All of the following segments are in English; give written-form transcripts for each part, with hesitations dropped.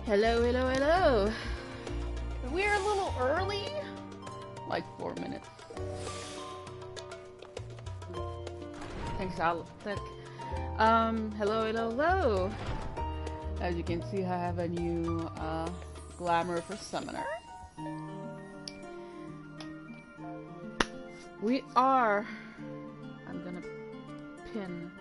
Hello, hello, hello. We're a little early, like 4 minutes. Thanks, Alex. Hello, hello, hello. As you can see, I have a new glamour for Summoner. We are. I'm gonna pin.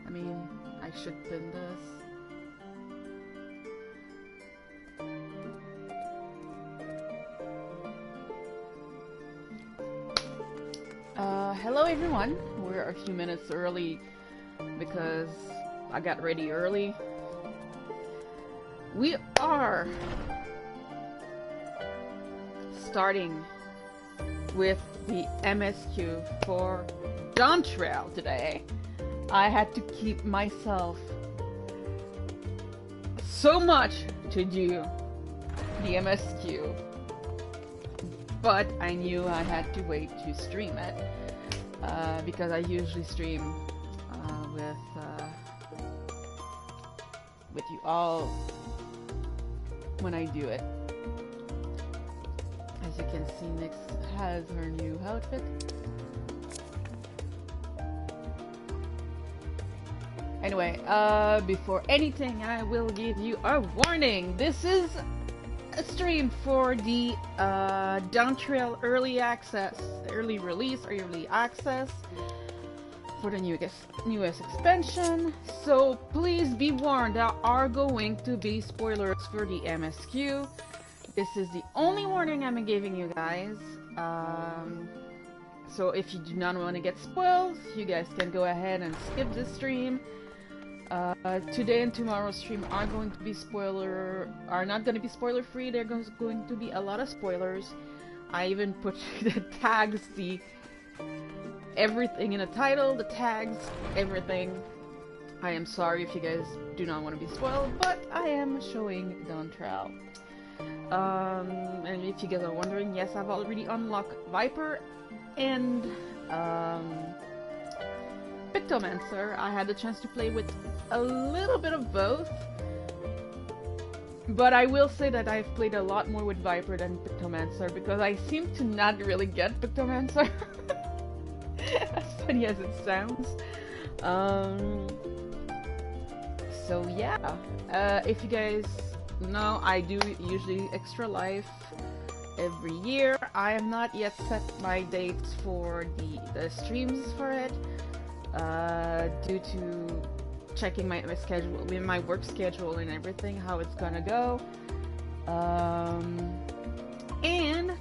I mean, I should pin this. Hello everyone. We're a few minutes early because I got ready early. We are starting with the MSQ for Dawntrail today. I had to keep myself so much to do the MSQ, but I knew I had to wait to stream it because I usually stream with you all when I do it. As you can see, Nyx has her new outfit. Anyway, before anything, I will give you a warning. This is a stream for the Dawntrail early access, early release, or early access for the newest expansion. So please be warned, there are going to be spoilers for the MSQ. This is the only warning I'm giving you guys. So if you do not want to get spoiled, you guys can go ahead and skip this stream. Today and tomorrow's stream are not going to be spoiler free. There's going to be a lot of spoilers. I even put the tags, everything in the title, the tags, everything. I am sorry if you guys do not want to be spoiled, but I am showing Dawntrail. And if you guys are wondering, yes, I've already unlocked Viper and Pictomancer. I had the chance to play with a little bit of both, but I will say that I've played a lot more with Viper than Pictomancer because I seem to not really get Pictomancer. As funny as it sounds. So yeah, if you guys know, I do usually Extra Life every year. I have not yet set my dates for the streams for it, due to checking my schedule, my work schedule and everything, how it's gonna go. And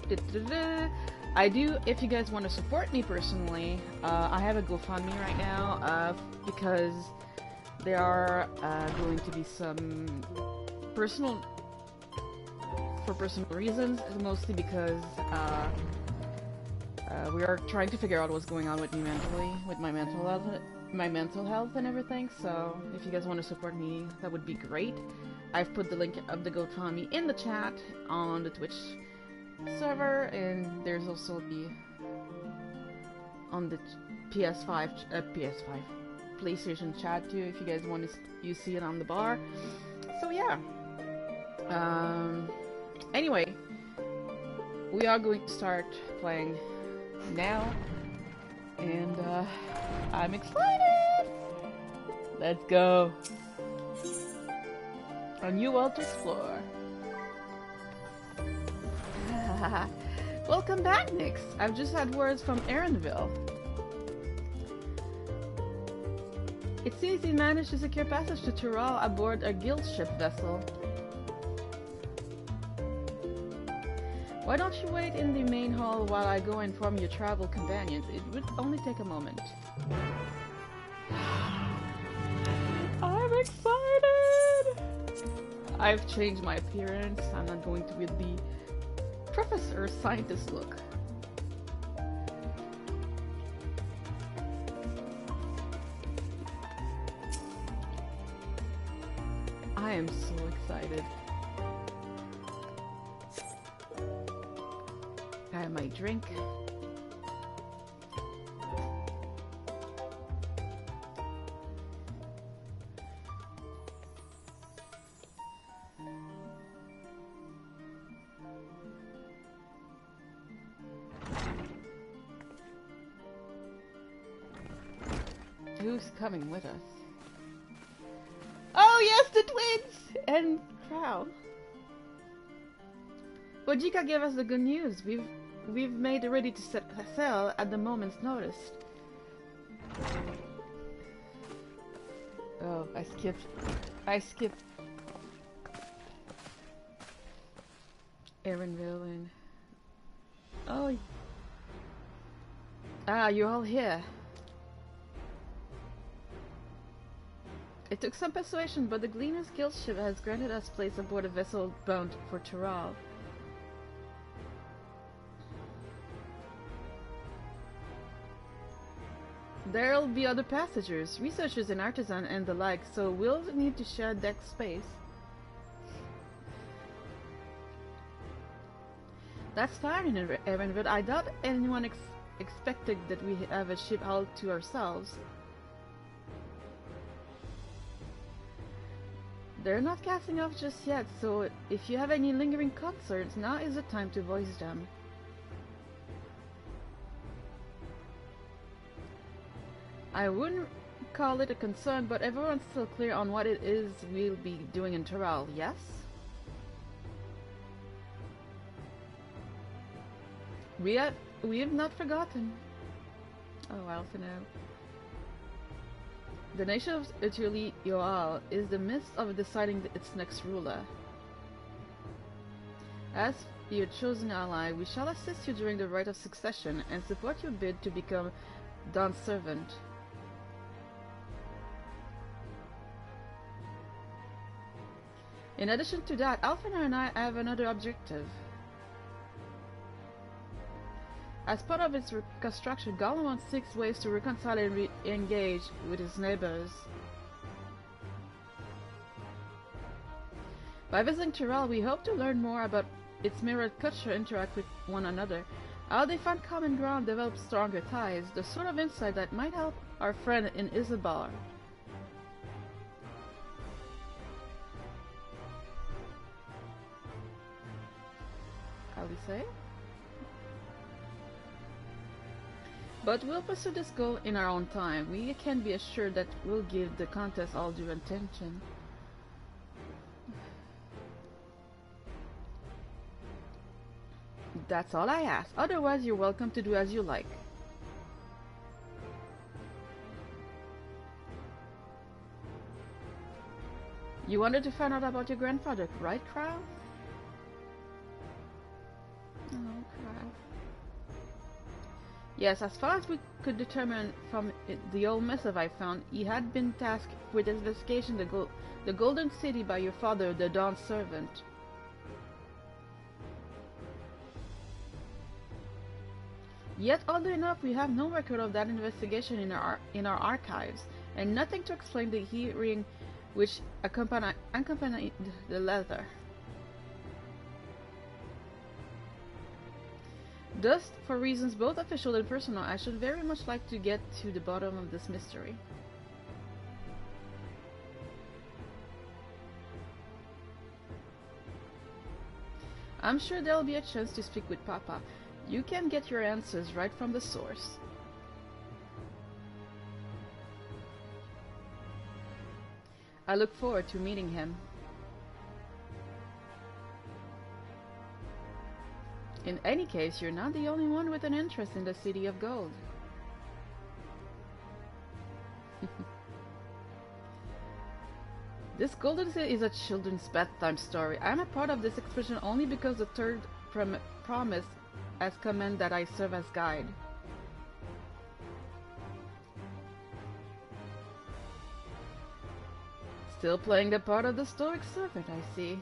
I do, if you guys want to support me personally, I have a GoFundMe right now, because there are going to be some personal reasons, mostly because we are trying to figure out what's going on with me mentally, with my mental health and everything. So if you guys want to support me, that would be great. I've put the link of the GoFundMe in the chat on the Twitch server, and there's also on the PS5 PlayStation chat too, if you guys want to, you see it on the bar. So yeah. Anyway, we are going to start playing now, and I'm excited! Let's go! A new world to explore. Welcome back, Nix. I've just had words from Erinville. It seems you managed to secure passage to Tural aboard a guild ship vessel. Why don't you wait in the main hall while I go inform your travel companions? It would only take a moment. I'm excited! I've changed my appearance. I'm not going to be the professor scientist look. I am so excited. I have my drink. Who's coming with us? Oh yes, the twins! And Crow. Bojika gave us the good news. We've made ready to set sail at the moment's notice. Oh, I skipped Erinville and... Oh. Ah, you're all here. It took some persuasion, but the Gleaner's Guild ship has granted us place aboard a vessel bound for Tural. There'll be other passengers, researchers and artisans and the like, so we'll need to share deck space. That's fine, Evan, but I doubt anyone expected that we have a ship all to ourselves. They're not casting off just yet, so if you have any lingering concerns, now is the time to voice them. I wouldn't call it a concern, but everyone's still clear on what it is we'll be doing in Tural, yes? We have not forgotten. Oh, I also know. The nation of Utuli Yoal is in the midst of deciding its next ruler. As your chosen ally, we shall assist you during the rite of succession and support your bid to become Dawn's servant. In addition to that, Alfina and I have another objective. As part of its reconstruction, Gollum wants 6 ways to reconcile and re-engage with his neighbors. By visiting Tural, we hope to learn more about its mirrored culture interact with one another, how they find common ground, develop stronger ties, the sort of insight that might help our friend in Isambard. How do you say? But we'll pursue this goal in our own time. We can be assured that we'll give the contest all due attention. That's all I ask. Otherwise, you're welcome to do as you like. You wanted to find out about your grandfather, right, Crow? Oh, Crow. Yes, as far as we could determine from the old missive I found, he had been tasked with investigating the Golden City by your father, the Dawn's servant. Yet, oddly enough, we have no record of that investigation in our archives, and nothing to explain the hearing which accompanied the letter. Thus, for reasons both official and personal, I should very much like to get to the bottom of this mystery. I'm sure there'll be a chance to speak with Papa. You can get your answers right from the source. I look forward to meeting him. In any case, you're not the only one with an interest in the City of Gold. This Golden City is a children's bedtime story. I'm a part of this expedition only because the third promise has commanded that I serve as guide. Still playing the part of the stoic servant, I see.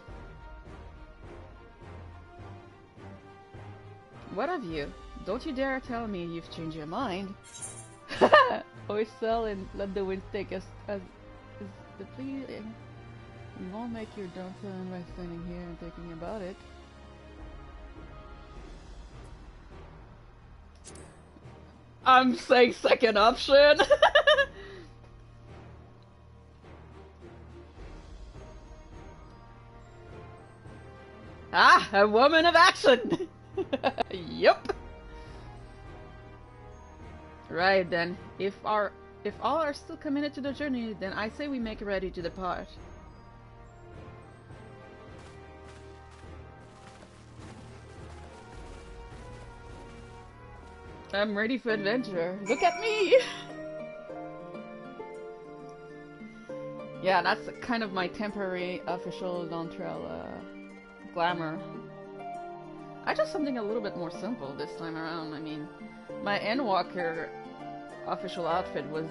What of you? Don't you dare tell me you've changed your mind. Always sell and let the wind take as is the pleading. You won't make your Dawntrail by standing here and thinking about it. I'm saying second option. Ah, a woman of action. Yup. Right then, if all are still committed to the journey, then I say we make ready to depart. I'm ready for adventure. Look at me! Yeah, that's kind of my temporary official Dawntrail glamour. I just something a little bit more simple this time around. I mean, my Endwalker official outfit was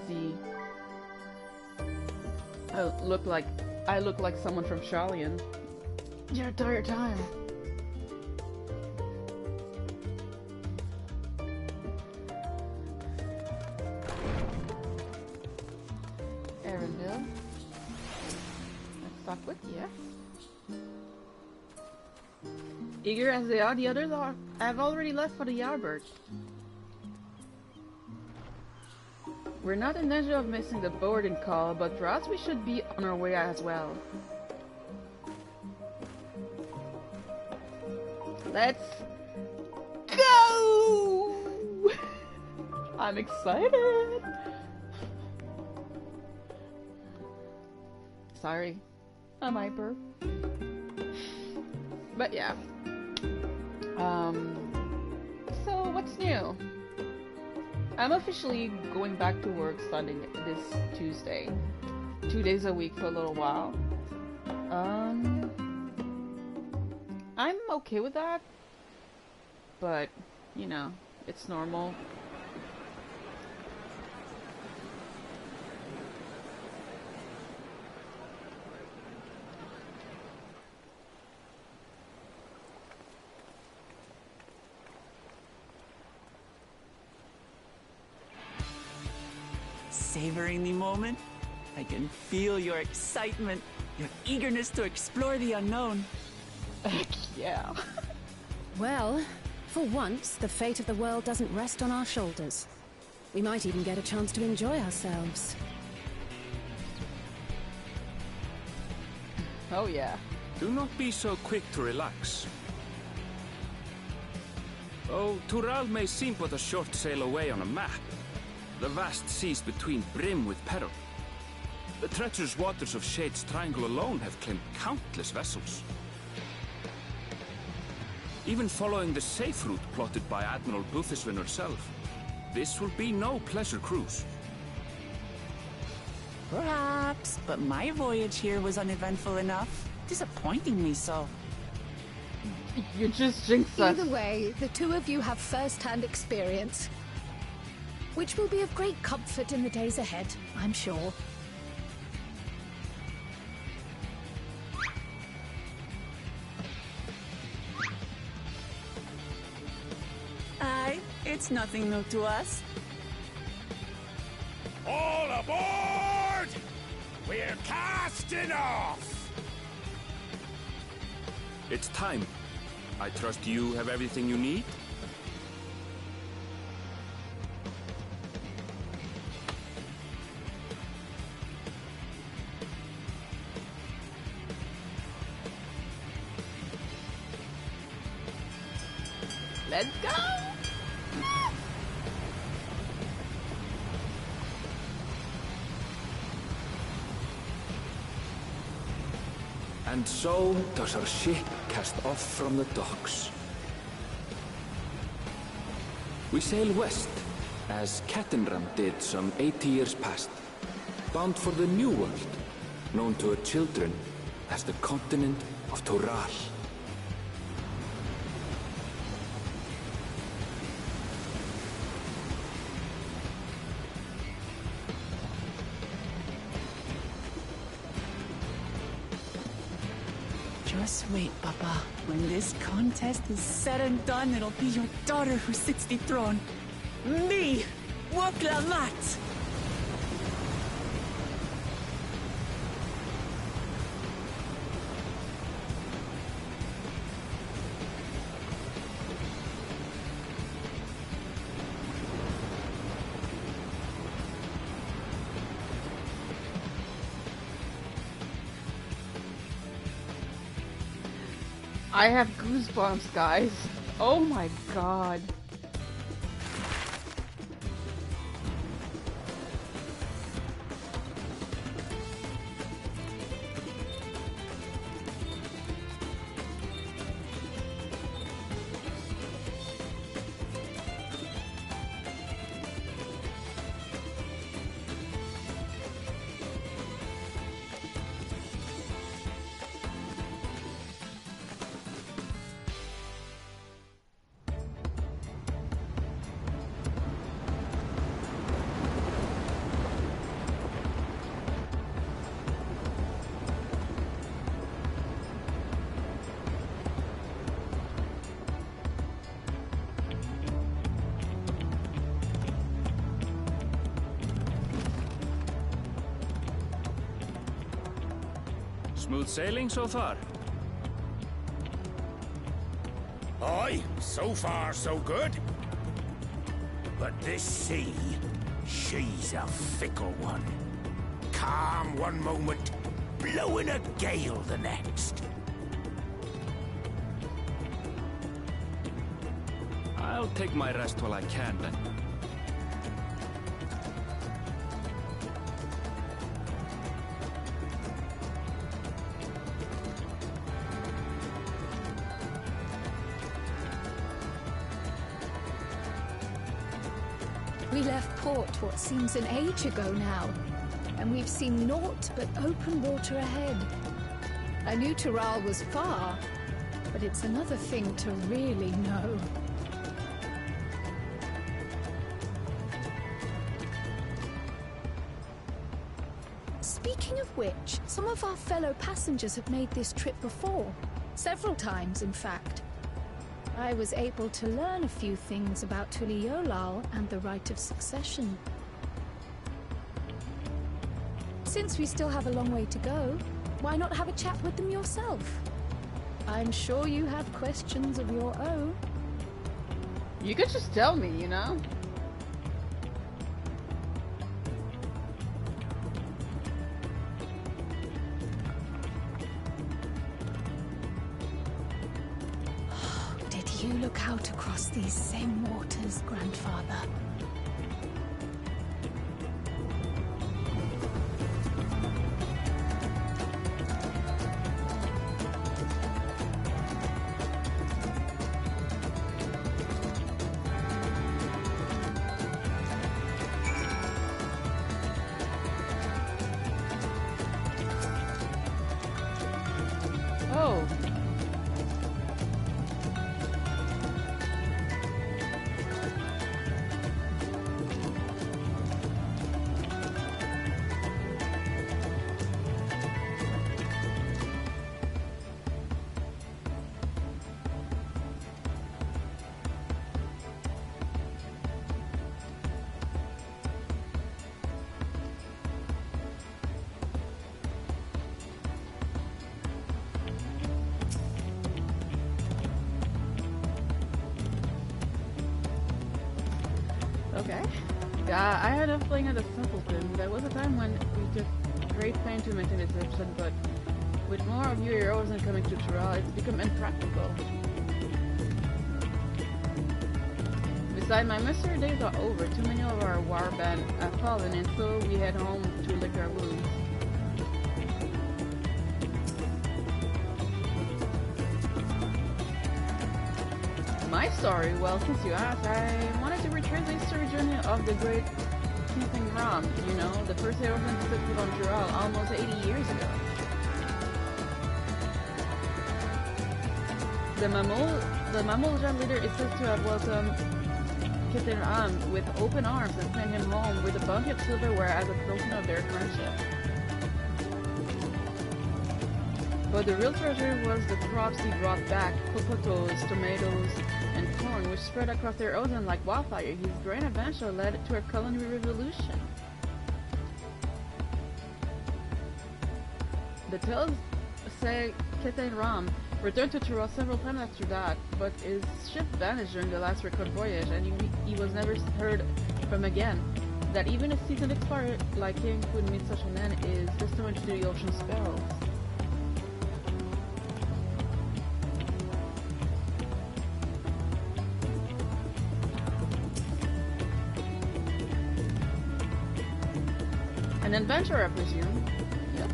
I look like someone from Shalian the entire time. Arendelle. Let's talk with you. Eager as they are, the others have already left for the Yardbird. We're not in danger of missing the boarding call, but perhaps we should be on our way as well. Let's go! I'm excited! Sorry, I'm hyper. But yeah. So what's new? I'm officially going back to work starting this Tuesday. 2 days a week for a little while. I'm okay with that. But, you know, it's normal. Savoring the moment? I can feel your excitement, your eagerness to explore the unknown. Yeah. Well, for once, the fate of the world doesn't rest on our shoulders. We might even get a chance to enjoy ourselves. Oh yeah. Do not be so quick to relax. Oh, Tural may seem but a short sail away on a map. The vast seas between brim with peril. The treacherous waters of Shade's Triangle alone have claimed countless vessels. Even following the safe route plotted by Admiral Buthiswin herself, this will be no pleasure cruise. Perhaps, but my voyage here was uneventful enough, disappointing me so. You just jinxed us. Either way, the two of you have first-hand experience, which will be of great comfort in the days ahead, I'm sure. Aye, it's nothing new to us. All aboard! We're casting off! It's time. I trust you have everything you need? Let's go! And so does our ship cast off from the docks. We sail west, as Cattenram did some 80 years past, bound for the New World, known to her children as the continent of Tural. Just wait, Papa. When this contest is said and done, it'll be your daughter who sits the throne. Me! Woklamat! I have goosebumps, guys. Oh my god. Smooth sailing so far? Aye, so far so good. But this sea, she's a fickle one. Calm one moment, blowing a gale the next. I'll take my rest while I can then. We left port what seems an age ago now, and we've seen naught but open water ahead. I knew Tural was far, but it's another thing to really know. Speaking of which, some of our fellow passengers have made this trip before. Several times, in fact. I was able to learn a few things about Tuliolal and the right of succession. Since we still have a long way to go, why not have a chat with them yourself? I'm sure you have questions of your own. You could just tell me, you know? You look out across these same waters, Grandfather. Oh. Okay. Yeah, I had a feeling of the simpleton. There was a time when we took great pain to maintain its episode, but with more of your heroes and coming to Tural, it's become impractical. Besides, my mystery days are over. Too many of our war band have fallen, and so we head home to lick our wounds. My story? Well, since you asked, I wanted to retrace the history journey of the great King Ram, you know, the first aeroplane to set foot on Tural almost 80 years ago. The Mamuljan leader is said to have welcomed King Ram with open arms and sent him home with a bounty of silverware as a token of their friendship. But the real treasure was the crops he brought back, potatoes, tomatoes, and corn, which spread across their ocean like wildfire. His grand adventure led to a culinary revolution. The tales say Ketain Ram returned to Tural several times after that, but his ship vanished during the last record voyage, and he was never heard from again. That even a seasoned explorer like him could meet such an end is testament to the ocean's perils. An adventurer, I presume. Yep.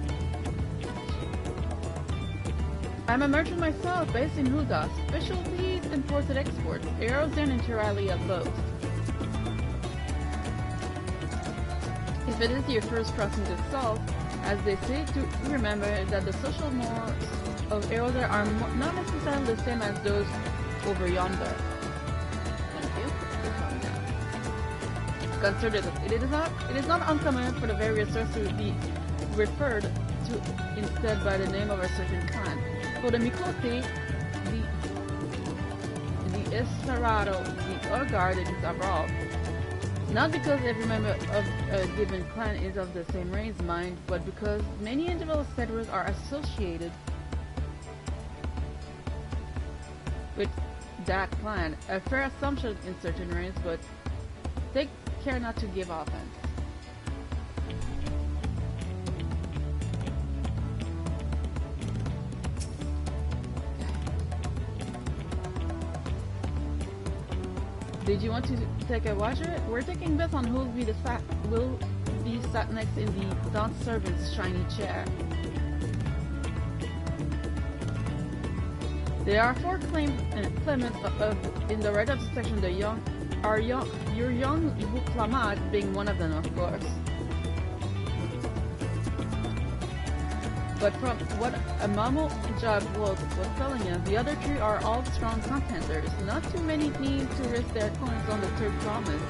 I'm a merchant myself, based in Huda. Specialties imported exports, arrows and Turalia both. If it is your first crossing the Salt, as they say, to remember that the social mores of Eroder are not necessarily the same as those over yonder. Consider that it is not uncommon for the various sorts to be referred to instead by the name of a certain clan. For the Mikote, the Esperado, the Orgard, it is abroad. Not because every member of a given clan is of the same race, mind, but because many individual settlers are associated with that clan. A fair assumption in certain races, but take care not to give offense. Did you want to take a watcher? We're taking bets on who will be sat next in the Dawn servant's shiny chair. There are 4 claimants in the right of the section. Your young Buklamat being one of them, of course. But from what Amamo Jab was telling us, the other 3 are all strong contenders. Not too many need to risk their coins on the 3rd promise.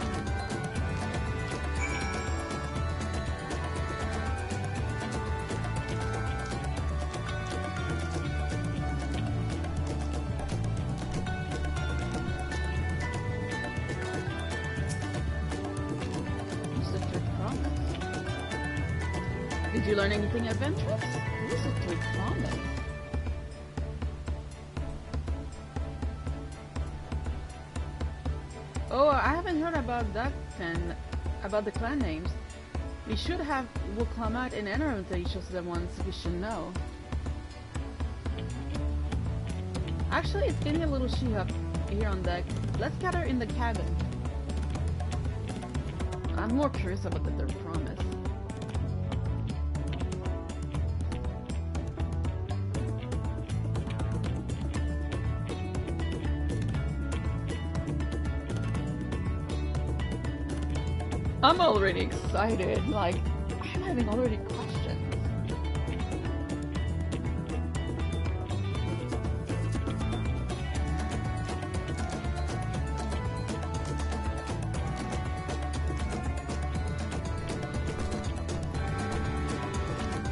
Did you learn anything adventurous? What is the 3rd promise? Oh, I haven't heard about that then, about the clan names. We should have Wuklamat and Enron to each of the ones we should know. Actually, it's getting a little she-up here on deck. Let's gather in the cabin. I'm more curious about the 3rd promise. I'm already excited, like, I'm having already questions.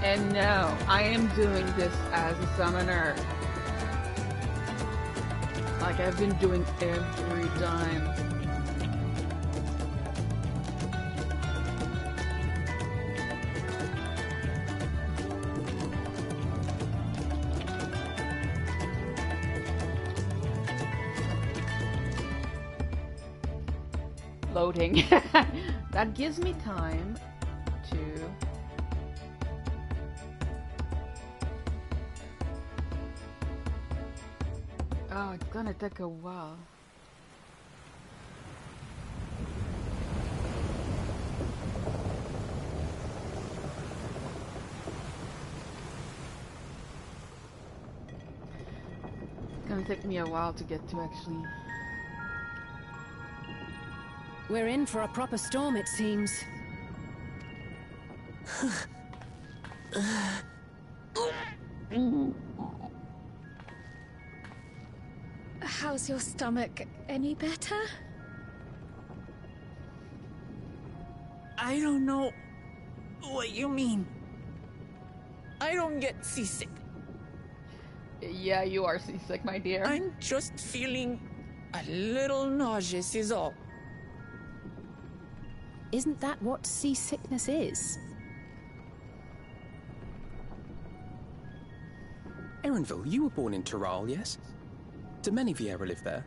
And no, I am doing this as a summoner. Like I've been doing every time. Loading. That gives me time to oh, it's gonna take a while. gonna take me a while to get to, actually. We're in for a proper storm, it seems. How's your stomach? Any better? I don't know what you mean. I don't get seasick. Yeah, you are seasick, my dear. I'm just feeling a little nauseous is all. Isn't that what seasickness is? Erenville, you were born in Tural, yes? Do many Vieira live there?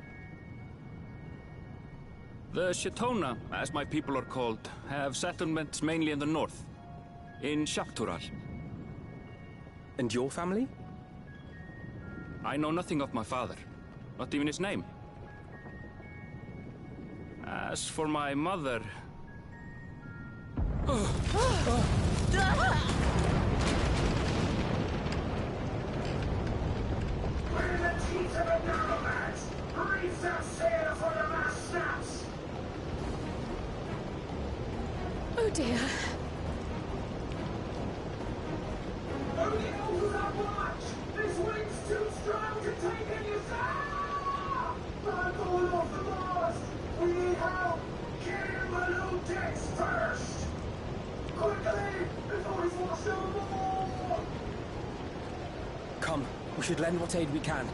The Shatona, as my people are called, have settlements mainly in the north, in Tural. And your family? I know nothing of my father, not even his name. As for my mother... We're in the teeth of a narrowlands! Reef that sail before the mast snaps! Oh dear. Only over that watch! This wind's too strong to take any sound! I'm going off the mast! We need help! Clear below decks first! Quickly! Before he's washed overboard! Come, we should lend what aid we can.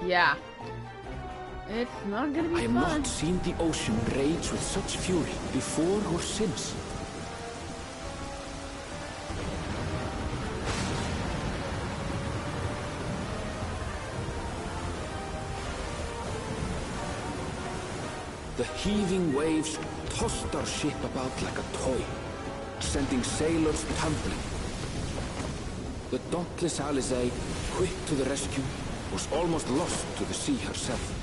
Yeah. It's not gonna be I have fun. not seen the ocean rage with such fury before or since. The heaving waves tossed our ship about like a toy, sending sailors tumbling. The dauntless Alizé, quick to the rescue, was almost lost to the sea herself.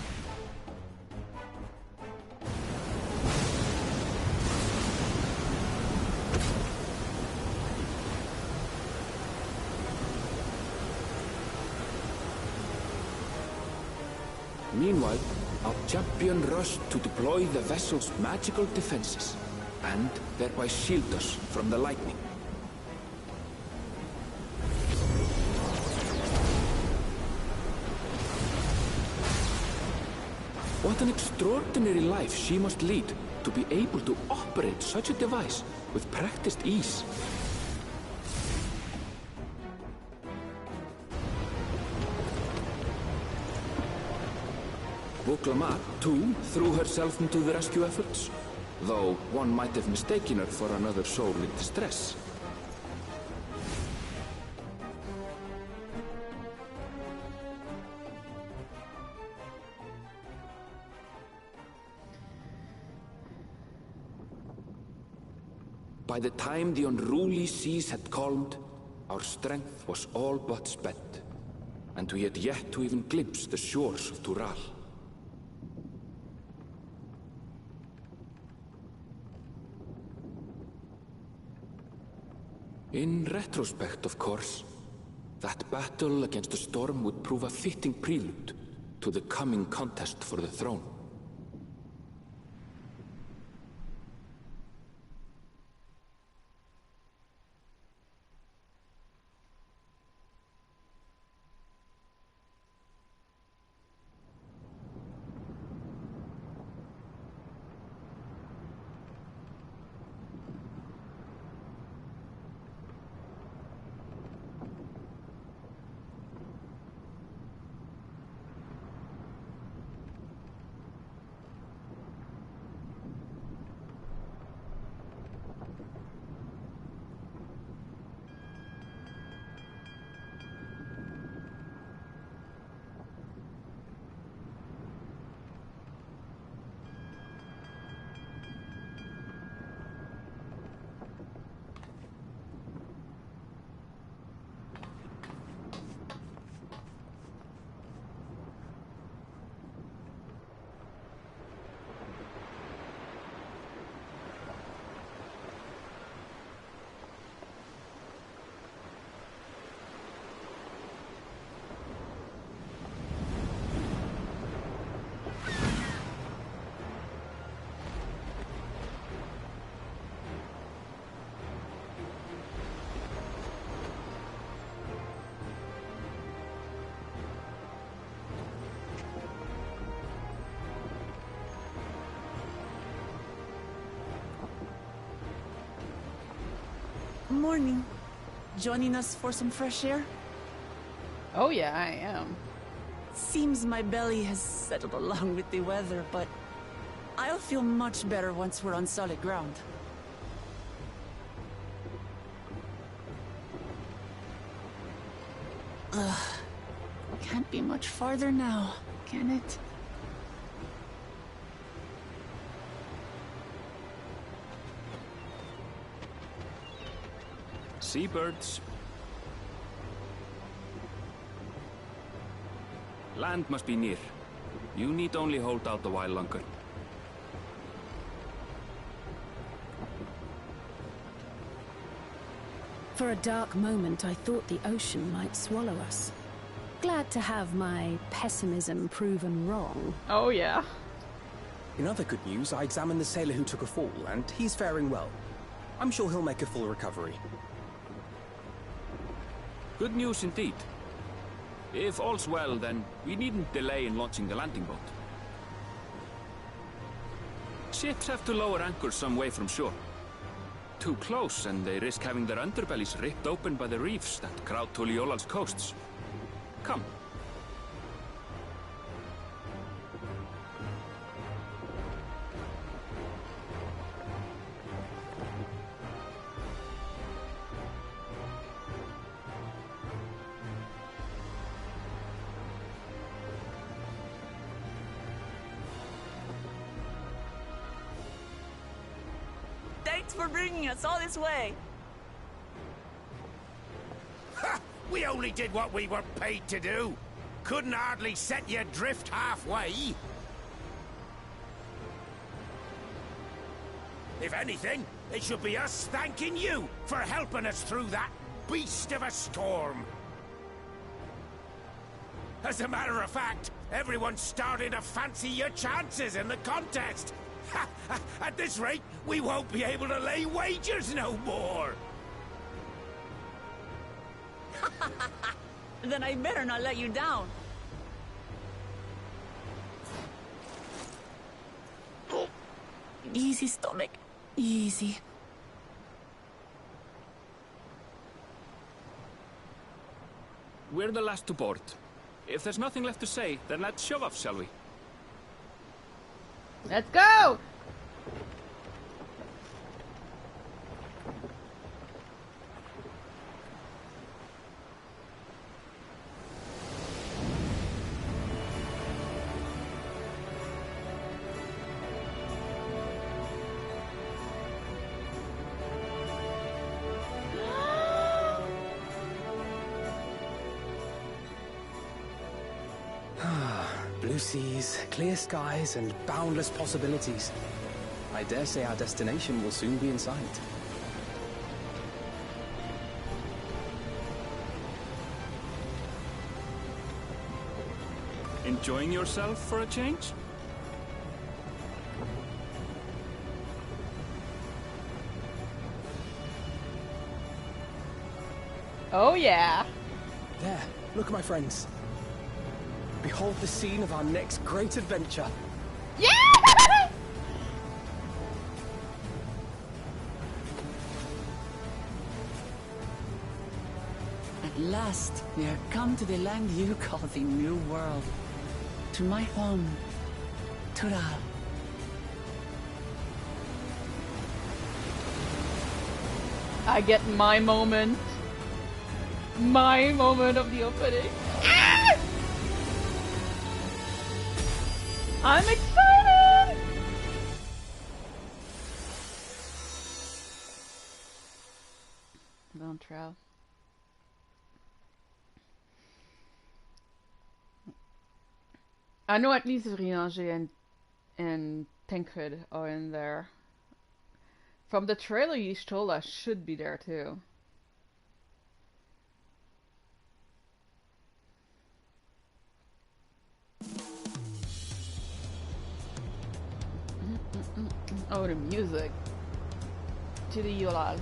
Meanwhile, our champion rushed to deploy the vessel's magical defenses, and thereby shield us from the lightning. What an extraordinary life she must lead to be able to operate such a device with practiced ease. Vuklamat, too, threw herself into the rescue efforts, though one might have mistaken her for another soul in distress. By the time the unruly seas had calmed, our strength was all but spent, and we had yet to even glimpse the shores of Tural. In retrospect, of course, that battle against the storm would prove a fitting prelude to the coming contest for the throne. Morning. Joining us for some fresh air? Oh yeah, I am. Seems my belly has settled along with the weather, but I'll feel much better once we're on solid ground. Ugh. Can't be much farther now, can it? Seabirds. Land must be near. You need only hold out a while longer. For a dark moment, I thought the ocean might swallow us. Glad to have my pessimism proven wrong. Oh yeah. In other good news, I examined the sailor who took a fall, and he's faring well. I'm sure he'll make a full recovery. Good news indeed. If all's well, then we needn't delay in launching the landing boat. Ships have to lower anchors some way from shore. Too close, and they risk having their underbellies ripped open by the reefs that crowd Tuliolal's coasts. Come. Thanks for bringing us all this way. Ha! We only did what we were paid to do. Couldn't hardly set you adrift halfway. If anything, it should be us thanking you for helping us through that beast of a storm. As a matter of fact, everyone's starting to fancy your chances in the contest. At this rate, we won't be able to lay wagers no more. Then I better not let you down. Easy, stomach. Easy. We're the last to board. If there's nothing left to say, then let's shove off, shall we? Let's go! Blue seas, clear skies, and boundless possibilities. I dare say our destination will soon be in sight. Enjoying yourself for a change? Oh yeah. There, look, my friends. Behold the scene of our next great adventure. Yeah! At last, we are come to the land you call the New World. To my home, Tural. I get my moment. My moment of the opening. Ah! I'm excited! Dawntrail. I know at least Rianger and Tancred are in there. From the trailer you told us should be there too. Oh, the music. To the Yolal.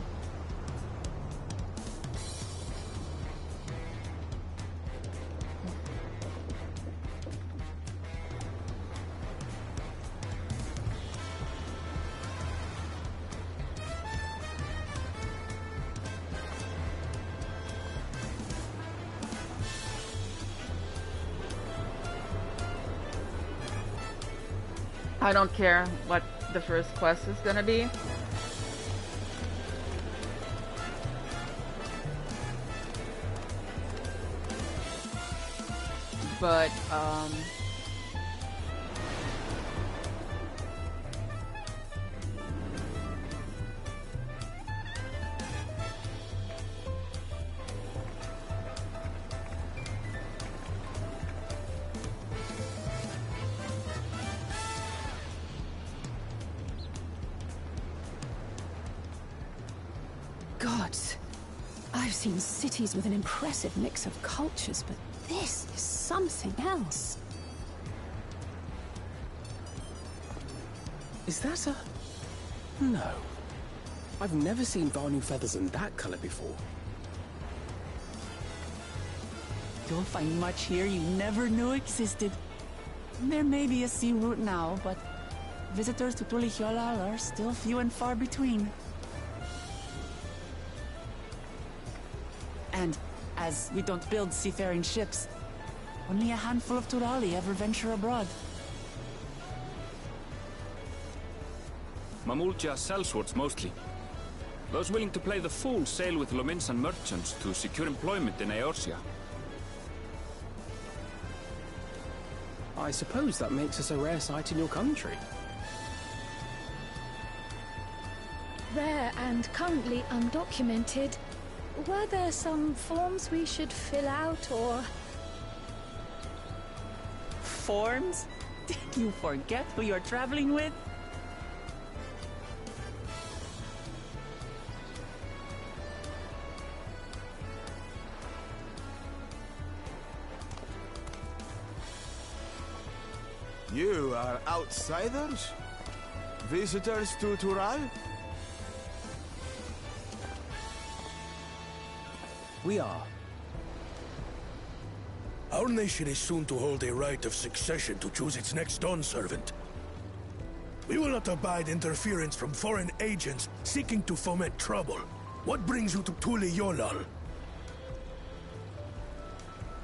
I don't care what the first quest is gonna be. But, Gods, I've seen cities with an impressive mix of cultures, but this is something else. Is that a... No. I've never seen Vanu feathers in that color before. You'll find much here you never knew existed. There may be a sea route now, but visitors to Tulihyolal are still few and far between. And as we don't build seafaring ships, only a handful of Turali ever venture abroad. Mamulja sellswords mostly. Those willing to play the fool sail with Lominsan merchants to secure employment in Eorzea. I suppose that makes us a rare sight in your country. Rare and currently undocumented. Were there some forms we should fill out, or...? Forms? Did you forget who you're traveling with? You are outsiders? Visitors to Tural? We are. Our nation is soon to hold a right of succession to choose its next Dawn servant. We will not abide interference from foreign agents seeking to foment trouble. What brings you to Tulihyolal?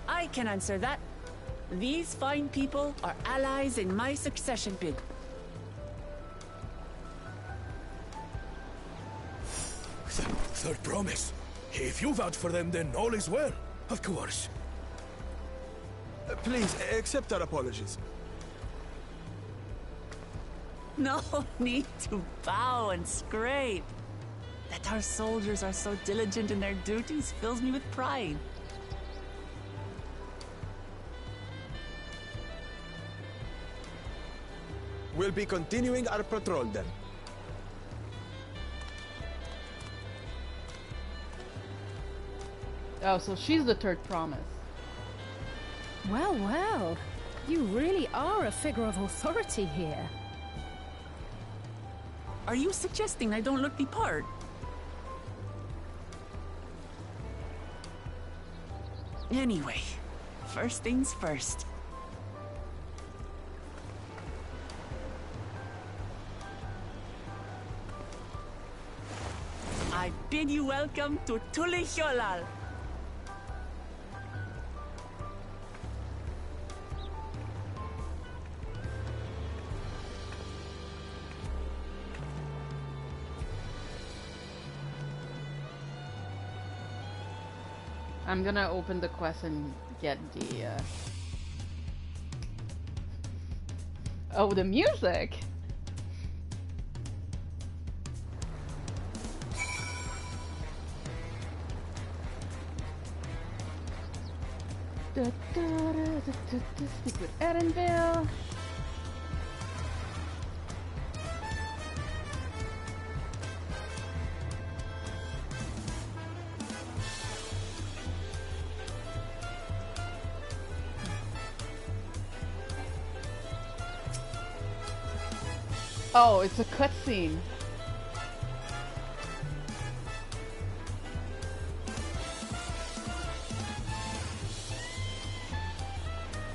I can answer that. These fine people are allies in my succession bid. Third promise. If you vouch for them, then all is well. Of course. Please, accept our apologies. No need to bow and scrape. That our soldiers are so diligent in their duties fills me with pride. We'll be continuing our patrol then. oh, so she's the third promise. Well, well. You really are a figure of authority here. Are you suggesting I don't look the part? Anyway, first things first. I bid you welcome to Tulihyolal. I'm gonna open the quest and get the, oh, the music! Speak with Edenville. Oh, it's a cutscene.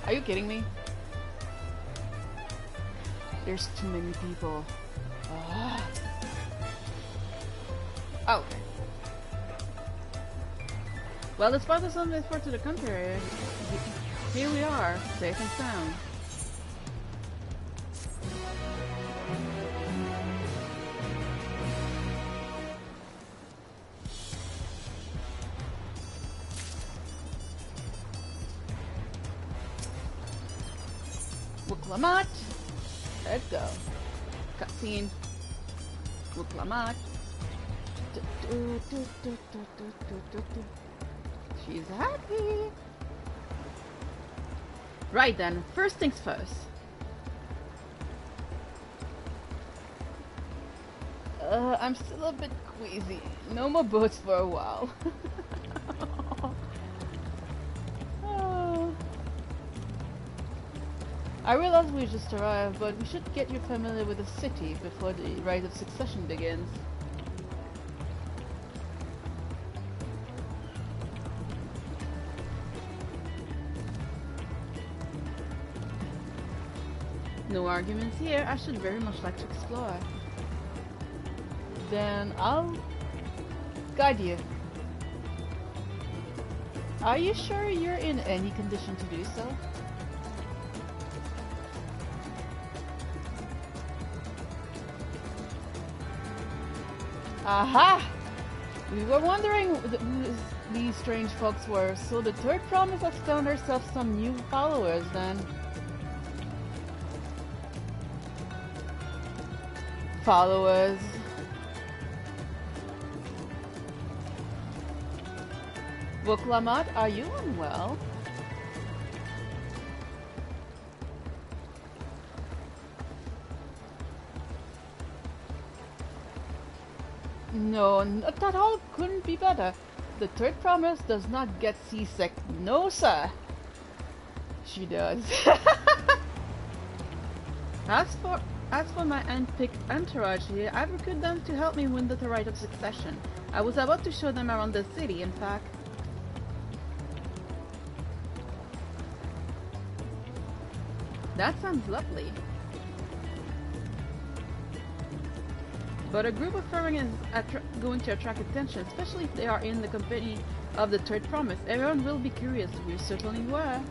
Are you kidding me? There's too many people. Ah. Oh, okay. Well, despite the sun is far to the contrary, here we are, safe and sound. Wuklamat. Let's go. Cutscene. Wuklamat. She's happy. Right then, first things first. I'm still a bit queasy. No more boats for a while. I realize we just arrived, but we should get you familiar with the city before the Rite of Succession begins. No arguments here. I should very much like to explore. Then I'll guide you. Are you sure you're in any condition to do so? Aha! We were wondering who these strange folks were, so the third promise has found ourselves some new followers then. Followers. Wuklamat, are you unwell? No, not at all. Couldn't be better. The third promise does not get seasick. No, sir. She does. As for my handpicked entourage here, I've recruited them to help me win the Rite of Succession. I was about to show them around the city, in fact. That sounds lovely. But a group of foreign is going to attract attention, especially if they are in the company of the third promise. Everyone will be curious. We certainly were.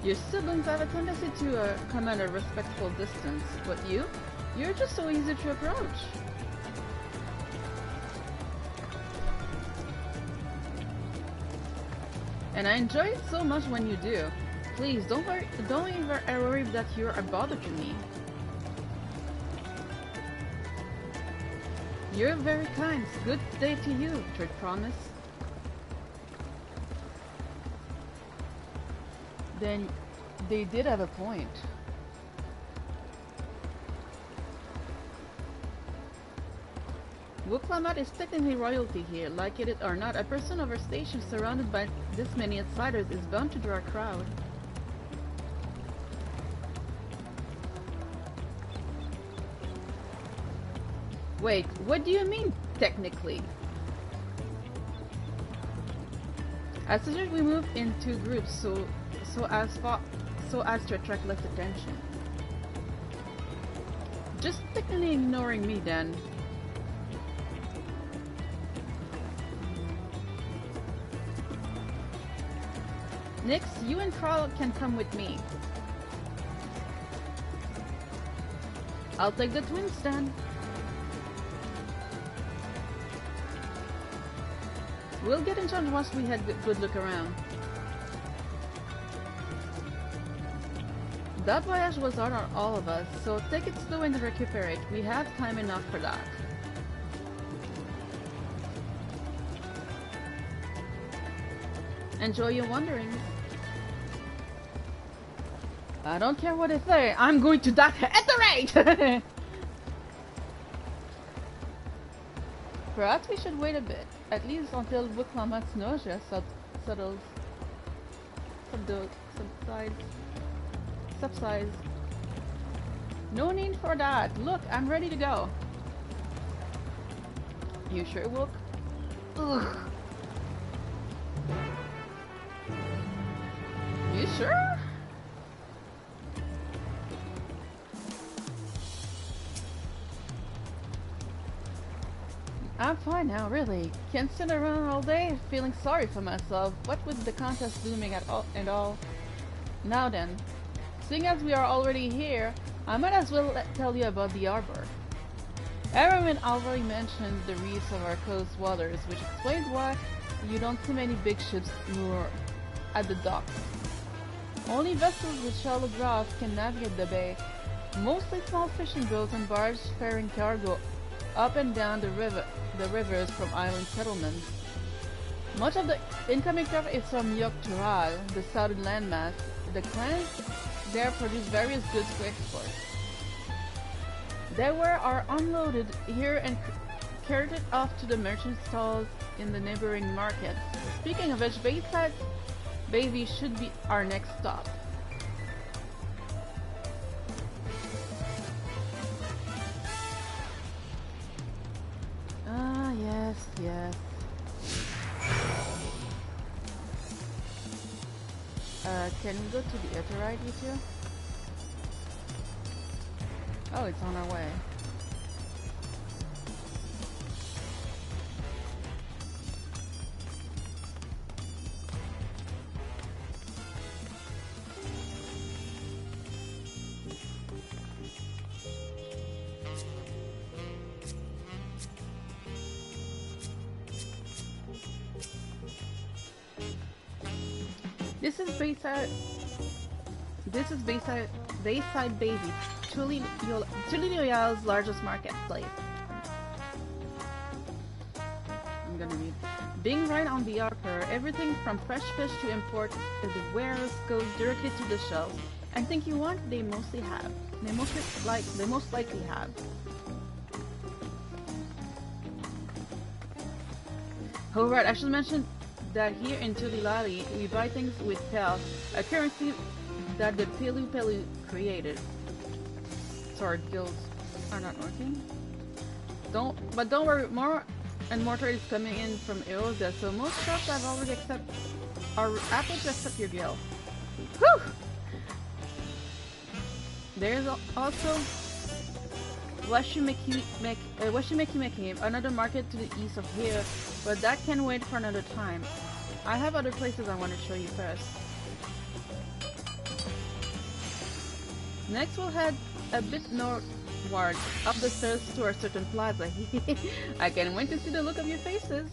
Your siblings have a tendency to command a respectful distance, but you're just so easy to approach. And I enjoy it so much when you do. Please, don't ever worry that you're a bother to me. You're very kind. Good day to you, third promise. Then they did have a point. Wuklamat is technically royalty here. Like it or not, a person of our station surrounded by this many outsiders is bound to draw a crowd. Wait, what do you mean, technically? As soon as we moved into groups so as to attract less attention. Just technically ignoring me then. Next, you and Tural can come with me. I'll take the twins then. We'll get in charge once we had a good look around. That voyage was hard on all of us, so take it slow and recuperate. We have time enough for that. Enjoy your wanderings. I don't care what they say, I'm going to die at the rate! Perhaps we should wait a bit, at least until Wuklamat's nausea subsides. No need for that. Look, I'm ready to go. You sure, Wook? Ugh. You sure? I'm fine now, really. Can't sit around all day feeling sorry for myself. What with the contest looming at all and all. Now then, seeing as we are already here, I might as well tell you about the arbor. Everyone already mentioned the reefs of our coast waters, which explains why you don't see many big ships moor at the docks. Only vessels with shallow drafts can navigate the bay, mostly small fishing boats and barges ferrying cargo up and down the rivers from island settlements. Much of the incoming traffic is from Tural, the southern landmass. The clans there produce various goods for export. They are unloaded here and carried off to the merchant stalls in the neighboring markets. Speaking of which, Baby should be our next stop. Ah, yes, yes. Can we go to the Etherite, you two? Oh, it's on our way. This is Bayside Baby, Tural largest marketplace. I'm gonna read. Being right on the upper, everything from fresh fish to import is wares goes directly to the shelves. And think you want, they mostly have. They most likely have. Oh right, I should mention that here in Tulilali, we buy things with Pel, a currency that the Pelu created. So our guilds are not working. Don't worry, more and more trade is coming in from Eosa, so most shops have already are happy to accept your guild. Whew! There's also Washimeki, another market to the east of here, but that can wait for another time. I have other places I want to show you first. Next we'll head a bit northward, up the stairs to our certain plaza. I can't wait to see the look of your faces.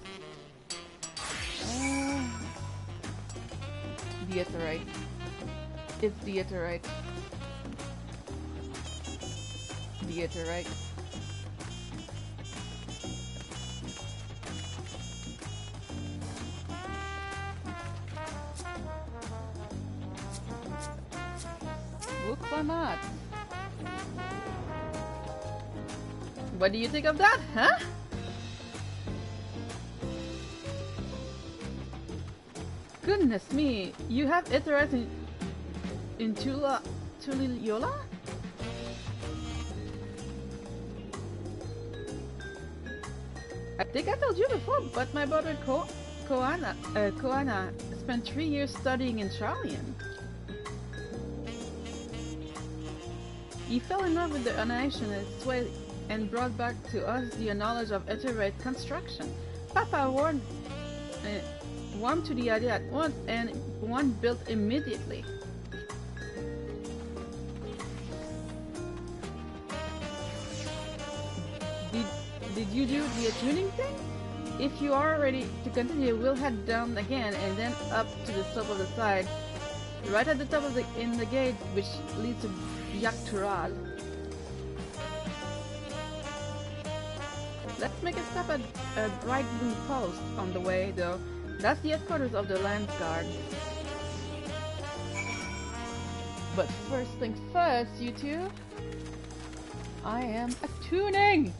The Etherite. It's the Etherite. The Etherite. Looks or not. What do you think of that, huh? Goodness me, you have Etherite in Tuliyola? I think I told you before, but my brother Koana spent 3 years studying in Charlian. He fell in love with the animation and its way and brought back to us the knowledge of Etherite construction. Papa warmed to the idea at once, and one built immediately. Did you do the tuning thing? If you are ready to continue, we'll head down again and then up to the slope of the side, right at the top of the gate, which leads to Tural. Let's make a stop at a bright blue post on the way, though. That's the headquarters of the Land Guard. But first things first, you two. I am attuning!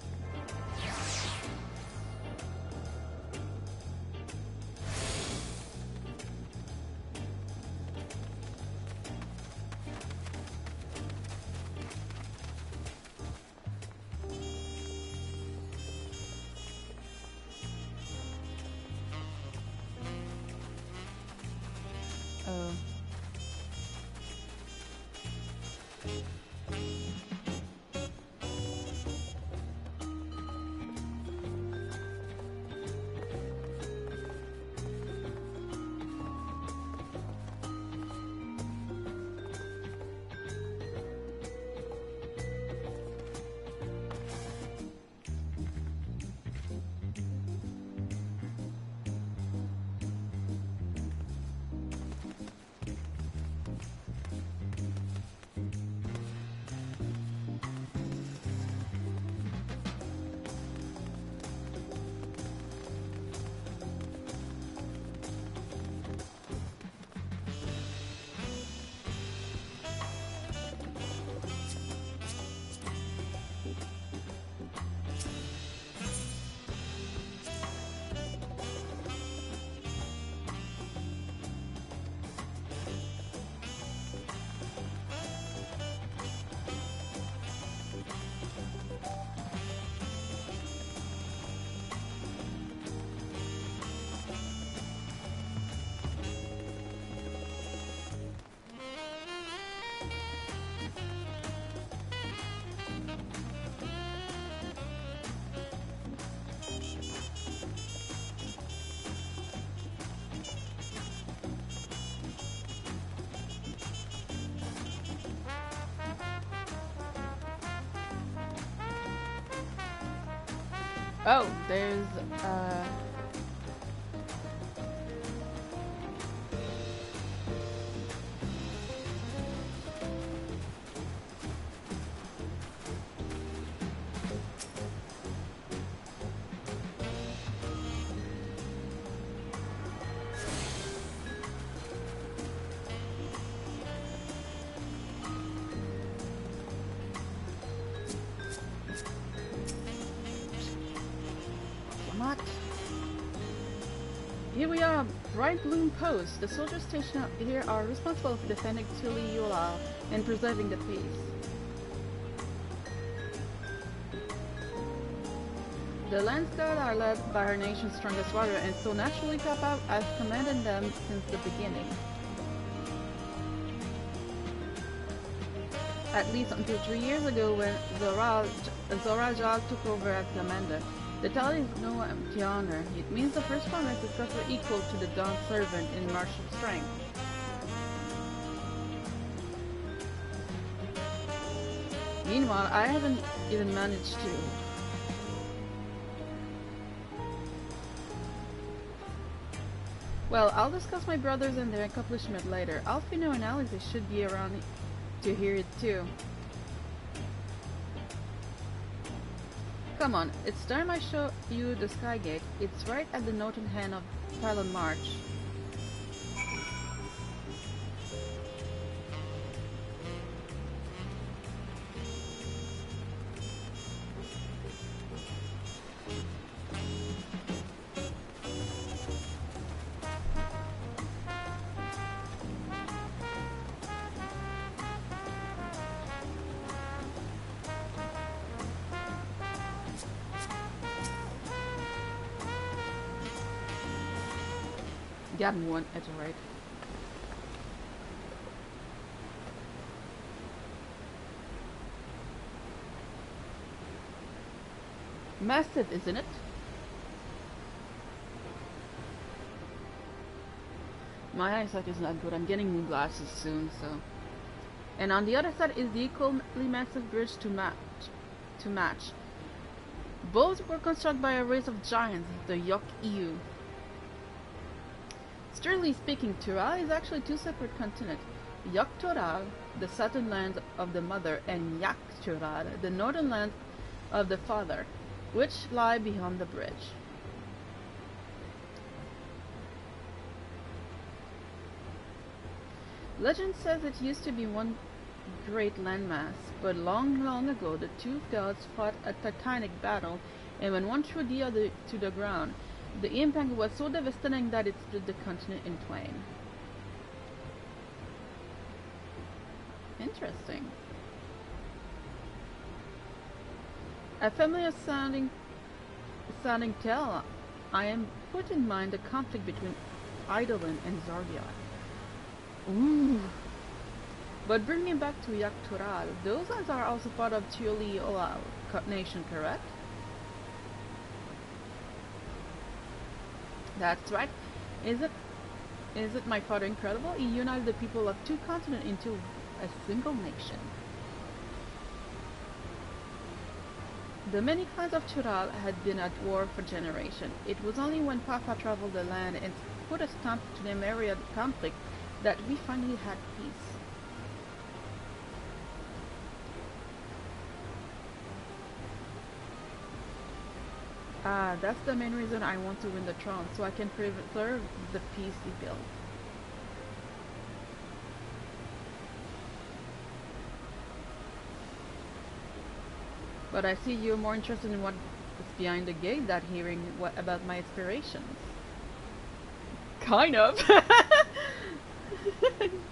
Oh, there's what? Here we are, Bright Bloom Post. The soldiers stationed here are responsible for defending Tural and preserving the peace. The Lance Guard are led by our nation's strongest warrior, and so naturally Papa has commanded them since the beginning. At least until 3 years ago when Zorajal took over as commander. The title is no empty honor. It means the first promise is roughly equal to the Dawn servant in martial strength. Meanwhile, I haven't even managed to. Well, I'll discuss my brothers and their accomplishment later. Alfino and Alice should be around to hear it too. Come on, it's time I show you the Sky Gate. It's right at the northern end of Pylon March. Got one at the right. Massive, isn't it? My eyesight is not good. I'm getting new glasses soon, so. And on the other side is the equally massive bridge to match. Both were constructed by a race of giants, the Yok-EU. Strictly speaking, Tural is actually two separate continents. Yok-Tural, the southern land of the mother, and Yak-Tural, the northern land of the father, which lie beyond the bridge. Legend says it used to be one great landmass, but long, long ago the two gods fought a titanic battle, and when one threw the other to the ground, the impact was so devastating that it split the continent in twain. Interesting. A familiar sounding tale. I am put in mind the conflict between Eidolon and Zardia. Ooh. But bring me back to Yak-Tural. Those lands are also part of Tural nation, correct? That's right. Is it my father incredible? He united the people of two continents into a single nation. The many clans of Tural had been at war for generations. It was only when Papa traveled the land and put a stop to the myriad conflict that we finally had peace. Ah, that's the main reason I want to win the throne, so I can preserve the peace he built. But I see you're more interested in what is behind the gate than hearing about my aspirations. Kind of.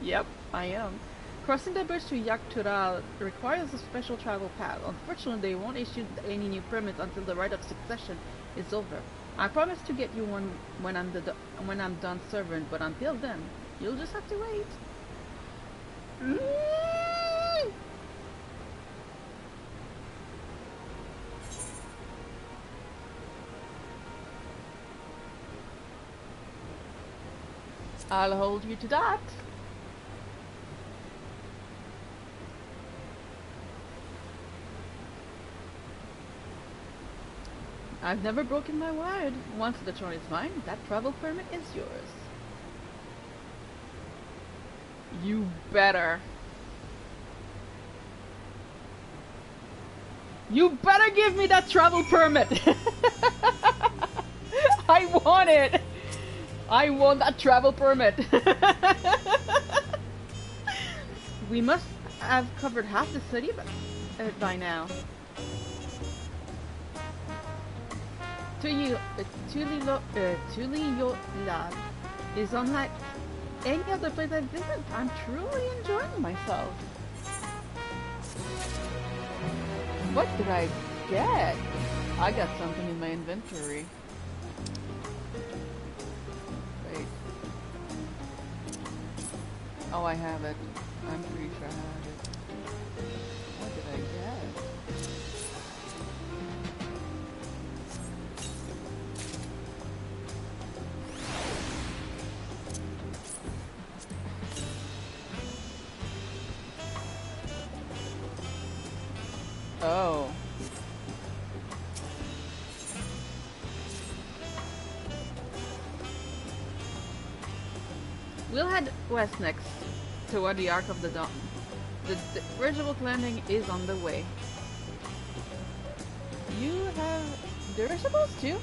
Yep, I am. Crossing the bridge to Yak-Tural requires a special travel path. Unfortunately, they won't issue any new permits until the right of succession is over. I promise to get you one when I'm done serving, but until then, you'll just have to wait. I'll hold you to that. I've never broken my word. Once the throne is mine, that travel permit is yours. You better. You better give me that travel permit! I want it! I want that travel permit! We must have covered half the city by now. Tural is unlike any other place I've visited. I'm truly enjoying myself. What did I get? I got something in my inventory. Wait. Oh, I have it. I'm pretty sure I have it. What did I get? Oh. We'll head west next, toward the Arc of the Dawn. The dirigible landing is on the way. You have dirigibles too?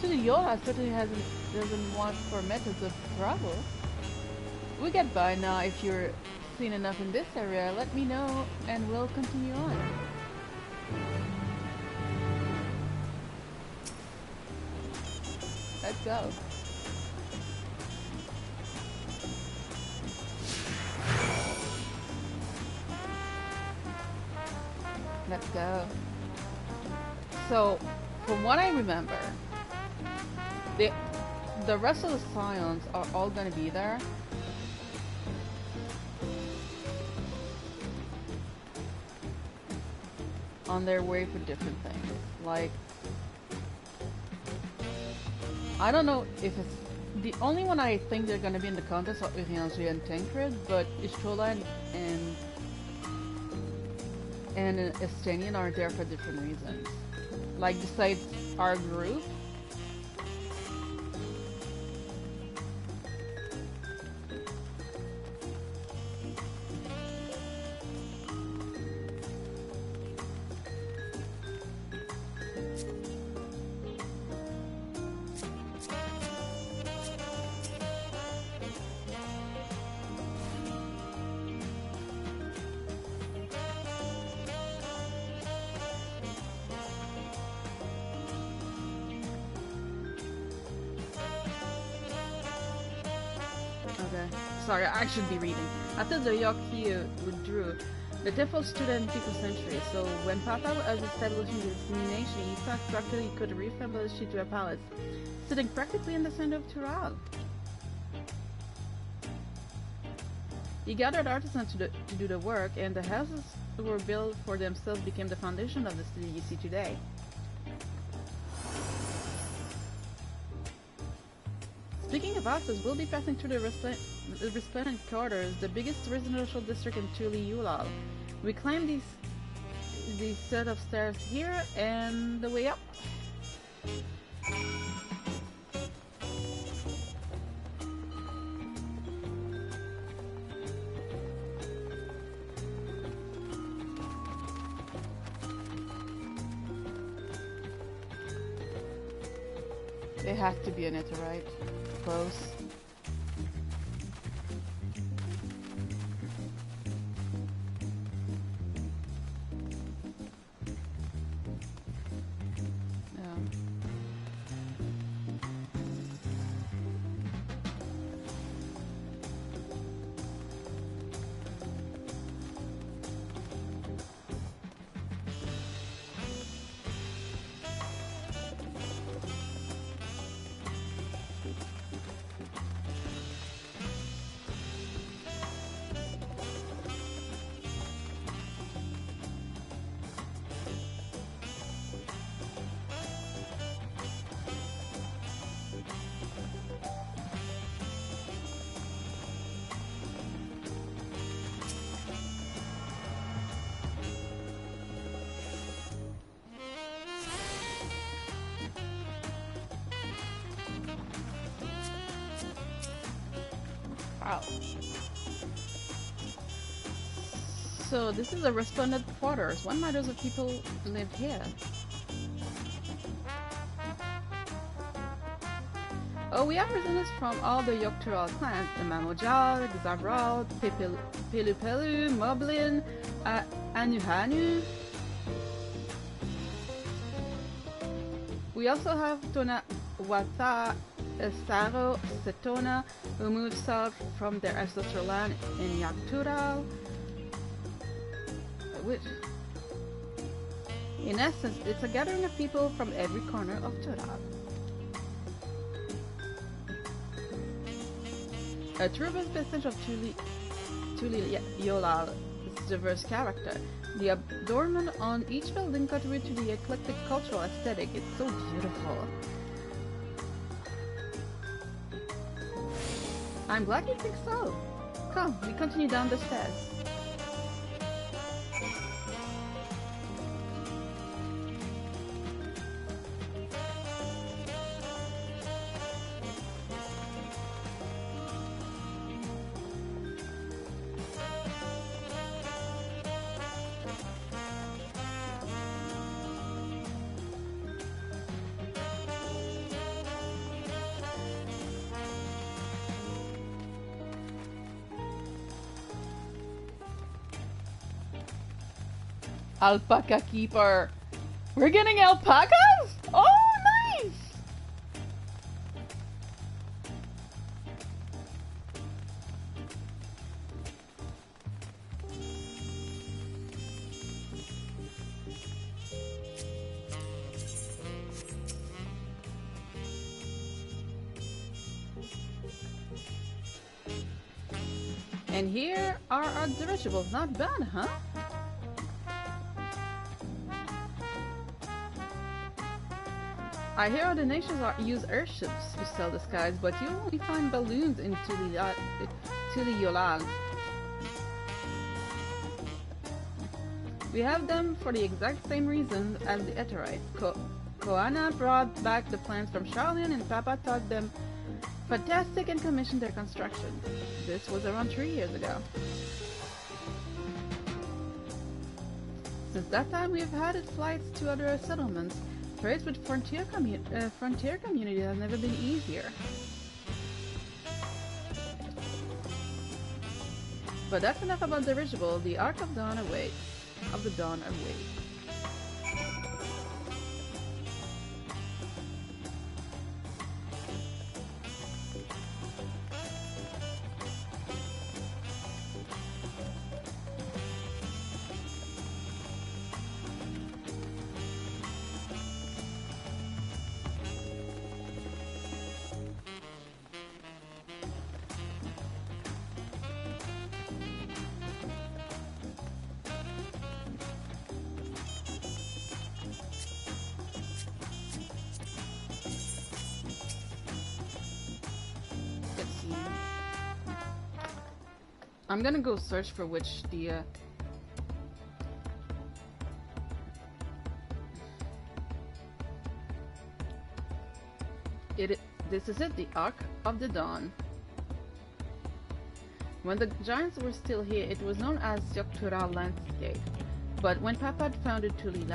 Yola certainly doesn't want for methods of travel. We get by now. If you're seen enough in this area, let me know and we'll continue on. Let's go. Let's go. So, from what I remember, the rest of the Scions are all gonna be there. On their way for different things. Like, I don't know if it's the only one I think they're gonna be in the contest are Urianger and Tancred, but Ishtola and Estanian are there for different reasons. Like, besides our group, sorry, I should be reading. After the Yoki withdrew, the default stood in the century, so when Papa was establishing his new nation, he thought practically he could reestablish it to a palace, sitting practically in the center of Tural. He gathered artisans to do the work, and the houses that were built for themselves became the foundation of the city you see today. Speaking of houses, we'll be passing through the Resplendent Quarters, the biggest residential district in Tural. We climb these set of stairs here, and the way up. It has to be an Netherite. Close. Tural. So this is a respondent quarters. What matters if people live here? Oh, we have residents from all the Tural clans: the Mamojal, Xabral, Pelupelu, Moblin, Anuhanu. We also have Tona Wata, Saro, Setona, who moved south from their ancestral land in Tural. Which, in essence, it's a gathering of people from every corner of Tural. A true representation of Tuli Yolal's diverse character. The adornment on each building contributes to the eclectic cultural aesthetic. It's so beautiful. I'm glad you think so. Come, we continue down the stairs. Alpaca keeper. We're getting alpacas? Oh, nice! And here are our dirigibles. Not bad, huh? I hear other nations use airships to sail the skies, but you only find balloons in Tuli Yolal. We have them for the exact same reason as the Eterite. Koana brought back the plans from Charlian, and Papa taught them fantastic and commissioned their construction. This was around 3 years ago. Since that time, we've had flights to other settlements. Trades with frontier community has never been easier. But that's enough about the dirigible. The Ark of Dawn awaits. I'm gonna go search for which the this is it, the Ark of the Dawn. When the giants were still here, it was known as Tural landscape. But when Papa founded Tuli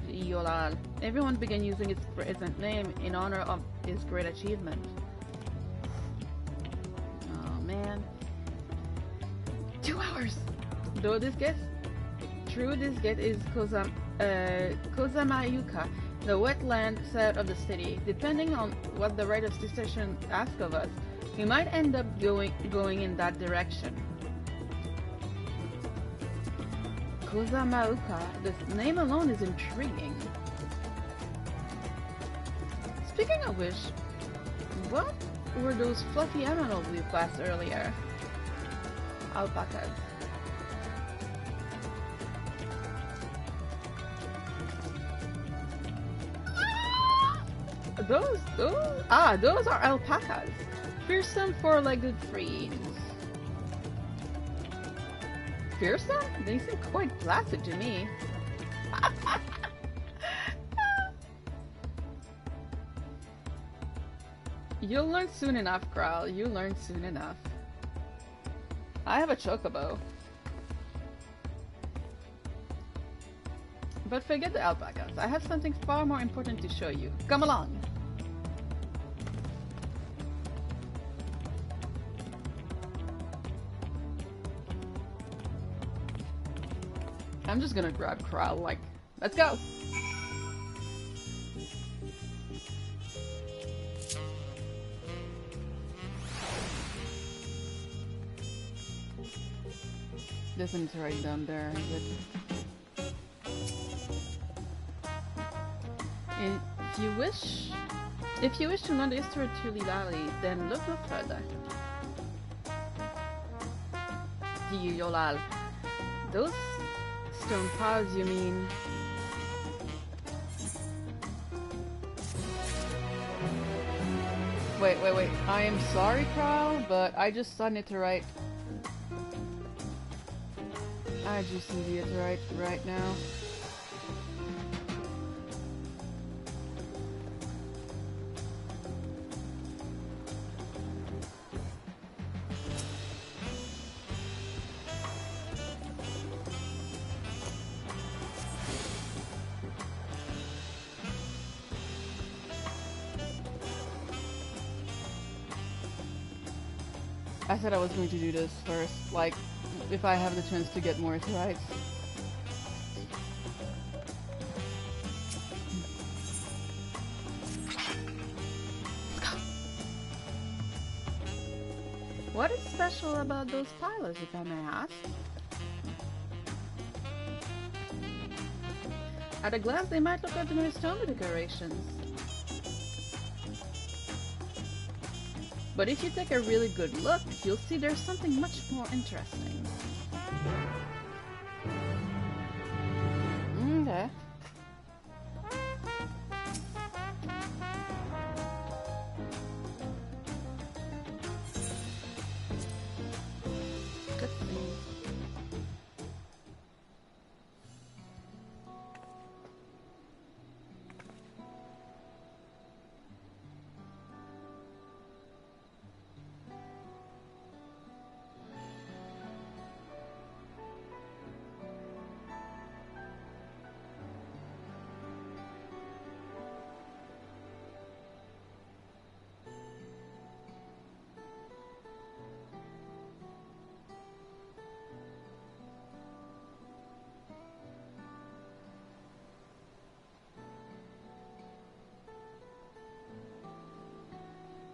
Yolal, everyone began using its present name in honor of his great achievement. Oh man. 2 hours! Though this gate is Kozamayuka, the wetland south of the city. Depending on what the radio station asks of us, we might end up going in that direction. Kozamauka, the name alone is intriguing. Speaking of which, what were those fluffy animals we passed earlier? Alpacas. Those are alpacas. Fearsome four-legged friends. Fearsome? They seem quite placid to me. You'll learn soon enough, Kral. You'll learn soon enough. I have a chocobo. But forget the alpacas. I have something far more important to show you. Come along. I'm just gonna grab Tural, like, let's go! This one's right down there, is it? If you wish to learn the history of Tural Valley, then look no further. Yolal. Those stone piles, you mean? Wait. I am sorry, Tural, but I just saw Niterite. I just see the Niterite right now. I said I was going to do this first, like, if I have the chance to get more rights. What is special about those pillars, if I may ask? At a glance, they might look ordinary stone decorations. But if you take a really good look, you'll see there's something much more interesting. Okay. Let's see.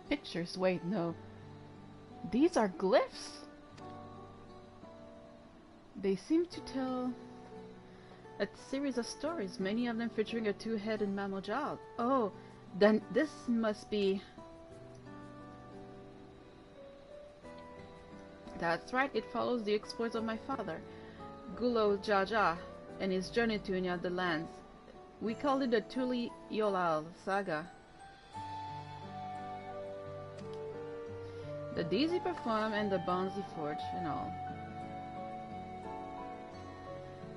Pictures? Wait, no. These are glyphs? They seem to tell a series of stories, many of them featuring a two-headed mammal child. Oh, then this must be... That's right, it follows the exploits of my father, Gulo Jaja, and his journey to any other lands. We call it the Tural Yolal saga. The deeds he performed and the bonds he forged and all.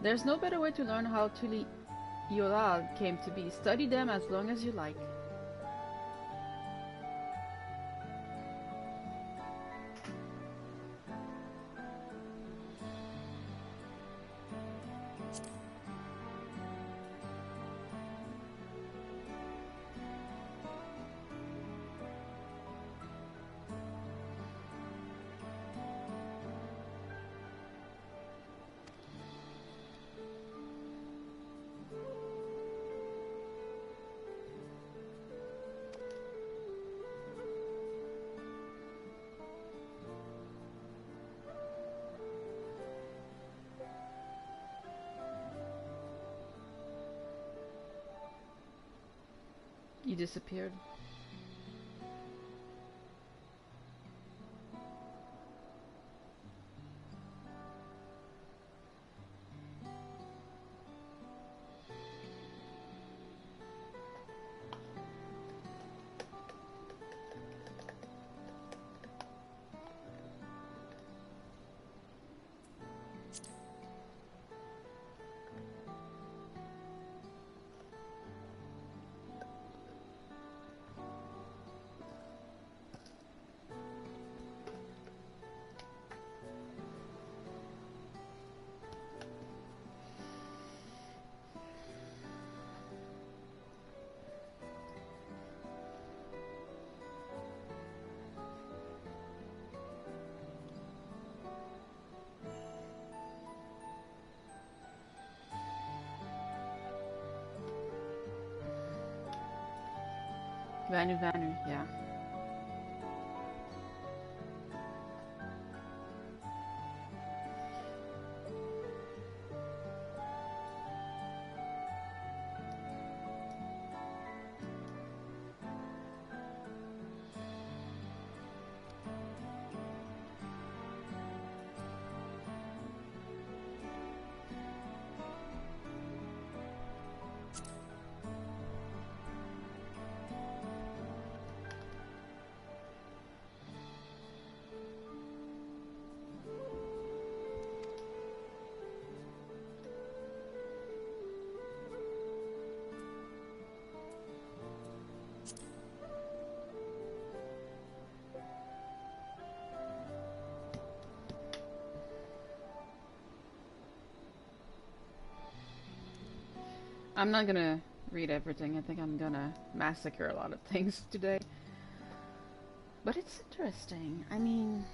There's no better way to learn how Tural Yolal came to be. Study them as long as you like. You disappeared. Vanu Vanu, yeah. I'm not gonna read everything. I think I'm gonna massacre a lot of things today. But it's interesting. I mean...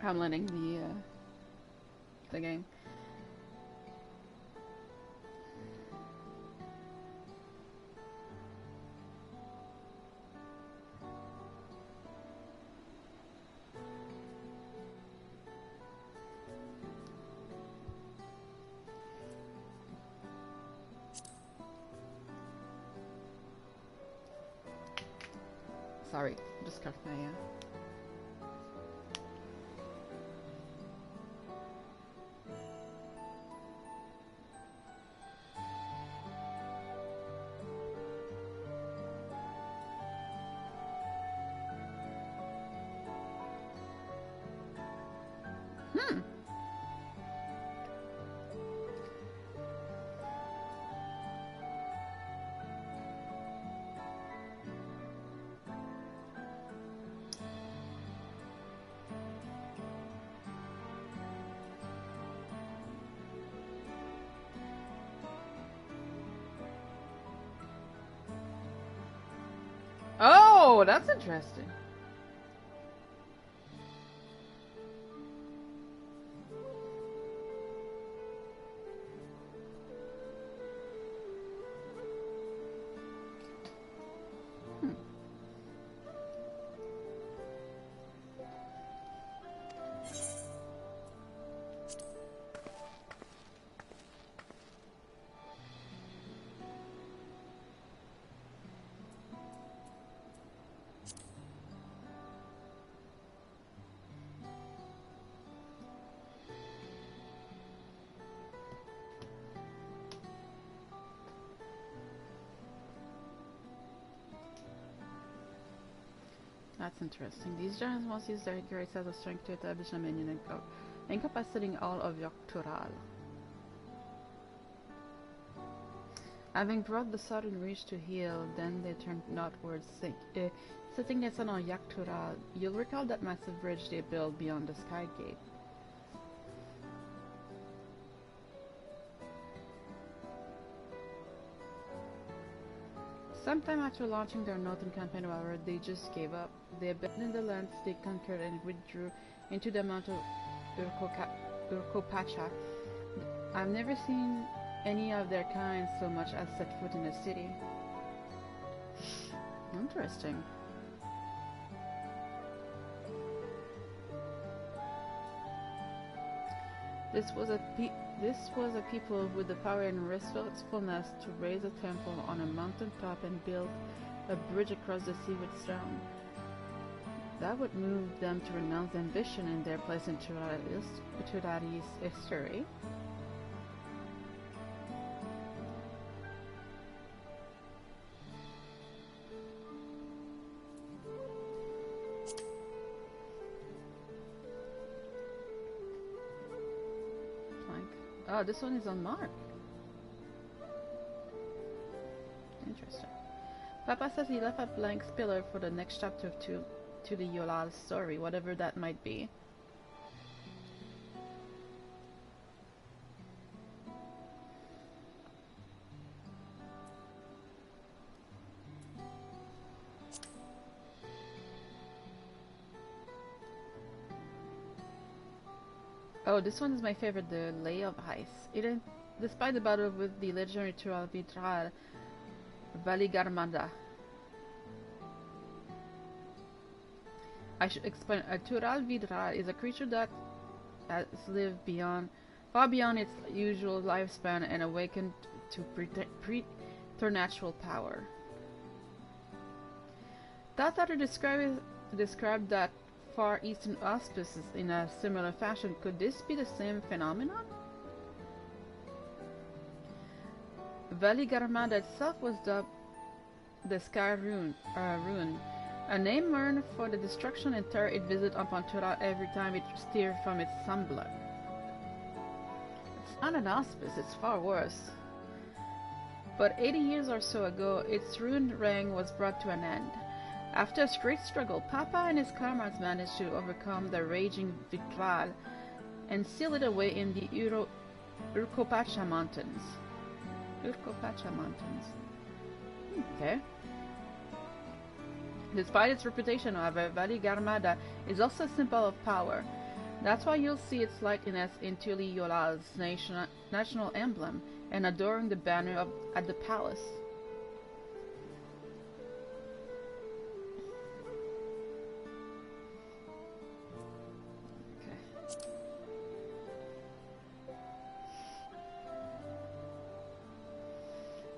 I'm letting the game. Sorry, just cut my Oh, that's interesting. That's interesting. These giants must use their great sense of strength to establish dominion and incapacitating all of Tural. Having brought the southern reach to heel, then they turned northwards, setting their sun on Tural. You'll recall that massive bridge they built beyond the Sky Gate. Sometime after launching their northern campaign, however, they just gave up. They abandoned the lands they conquered and withdrew into the Mount of Urkopacha. I've never seen any of their kind so much as set foot in a city. Interesting. This was a people with the power and resourcefulness to raise a temple on a mountain top and build a bridge across the sea with stone. That would move them to renounce ambition and their place in Turari's history. Oh, this one is on Mark. Interesting. Papa says he left a blank spiller for the next chapter to the Yolal story, whatever that might be. Oh, this one is my favorite, the Lay of Ice. Despite the battle with the legendary Tural Vitral Valigarmada. I should explain. A Tural Vidral is a creature that has lived far beyond its usual lifespan and awakened to preternatural power. That author described that Far Eastern auspices in a similar fashion. Could this be the same phenomenon? Valigarmada itself was dubbed the Sky Rune, a name earned for the destruction and terror it visited upon Tural every time it steered from its sunblood. It's not an auspice, it's far worse. But 80 years or so ago, its ruined reign was brought to an end. After a great struggle, Papa and his comrades managed to overcome the raging Vitral and seal it away in the Urkopacha Mountains. Okay. Despite its reputation, however, Valigarmada is also a symbol of power. That's why you'll see its likeness in Tuliyolal's national emblem and adorning the banner at the palace.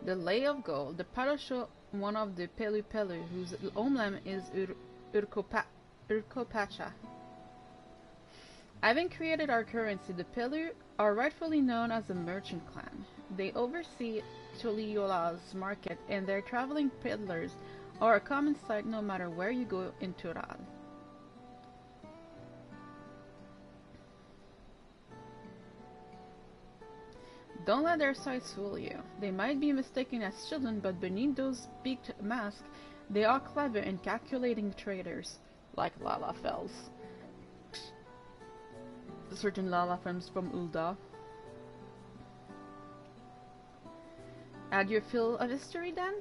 The Lay of Gold. The paddle show one of the Pelu Pelu, whose homeland is Urkopacha. Having created our currency, the Pelu are rightfully known as a merchant clan. They oversee Tuliyolal's market, and their traveling peddlers are a common sight no matter where you go in Tural. Don't let their sights fool you. They might be mistaken as children, but beneath those beaked masks, they are clever and calculating traders, like Lalafels. Certain Lalafels from Ul'dah. Add your fill of history, then?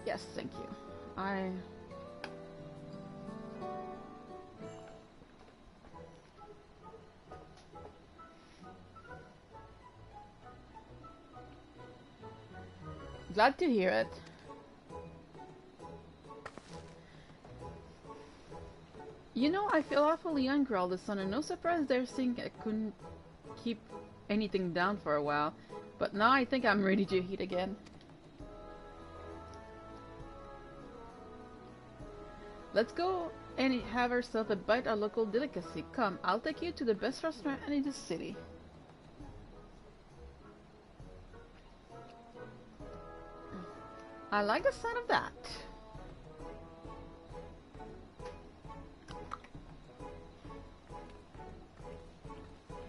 Yes, thank you. Glad to hear it. You know, I feel awfully hungry all of a sudden. No surprise they're saying I couldn't keep anything down for a while. But now I think I'm ready to eat again. Let's go and have ourselves a bite of local delicacy. Come, I'll take you to the best restaurant in the city. I like the sound of that.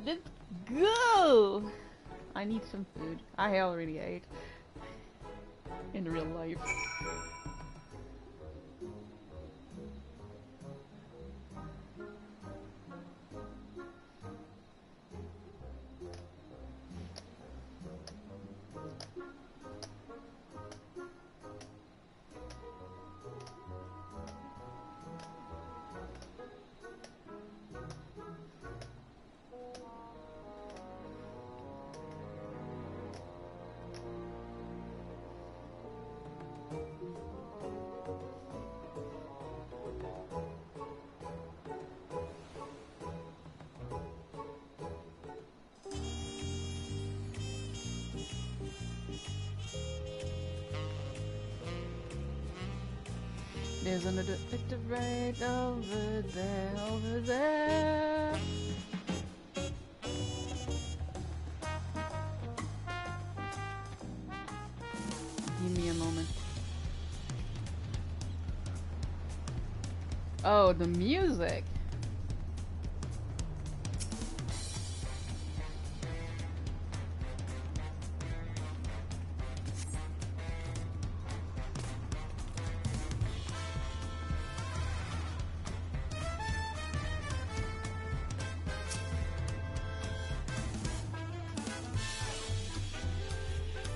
Let's go! I need some food. I already ate. In real life. There's another victor right over there, over there. Give me a moment. Oh, the music.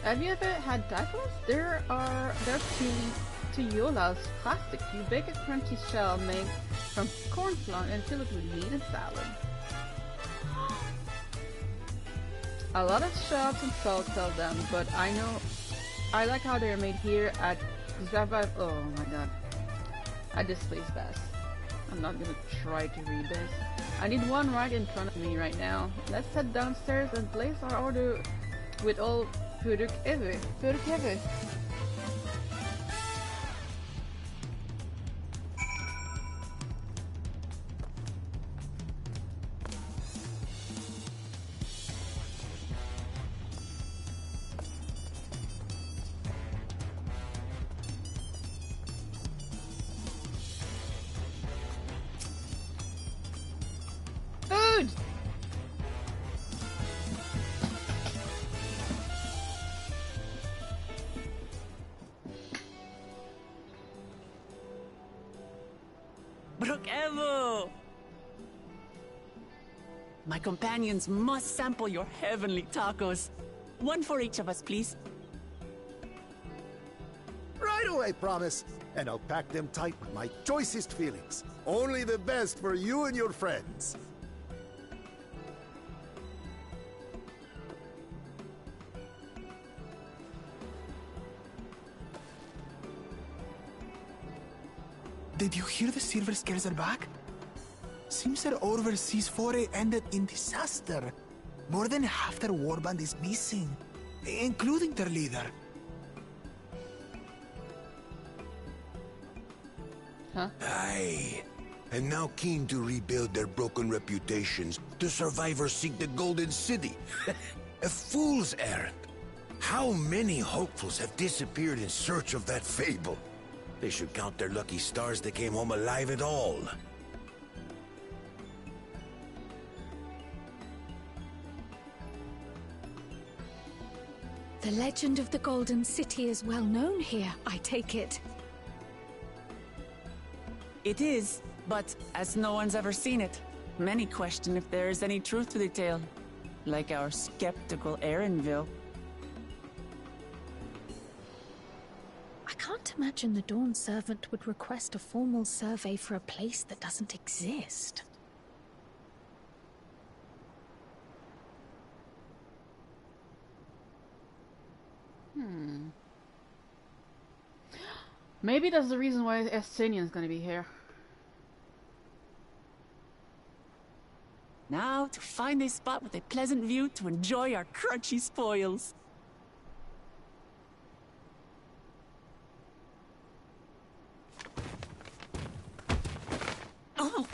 Have you ever had tacos? They're Tuliyolal's classic. You bake a crunchy shell made from corn flour and fill it with meat and salad. A lot of shops and stalls sell them, but I like how they're made here at Zava. Oh my god. At this place best. I'm not gonna try to read this. I need one right in front of me right now. Let's head downstairs and place our order with all Puruk Evi. Food! Brook Evo! My companions must sample your heavenly tacos. One for each of us, please. Right away, promise. And I'll pack them tight with my choicest feelings. Only the best for you and your friends. Did you hear the Silver Scales are back? Seems their overseas foray ended in disaster. More than half their warband is missing, including their leader. Huh? Aye. And now keen to rebuild their broken reputations, the survivors seek the Golden City. A fool's errand. How many hopefuls have disappeared in search of that fable? They should count their lucky stars they came home alive at all. The legend of the Golden City is well known here, I take it. It is, but as no one's ever seen it, many question if there is any truth to the tale. Like our skeptical Erinville. I can't imagine the Dawn Servant would request a formal survey for a place that doesn't exist. Maybe that's the reason why Estinian's gonna be here. Now to find a spot with a pleasant view to enjoy our crunchy spoils. Oh!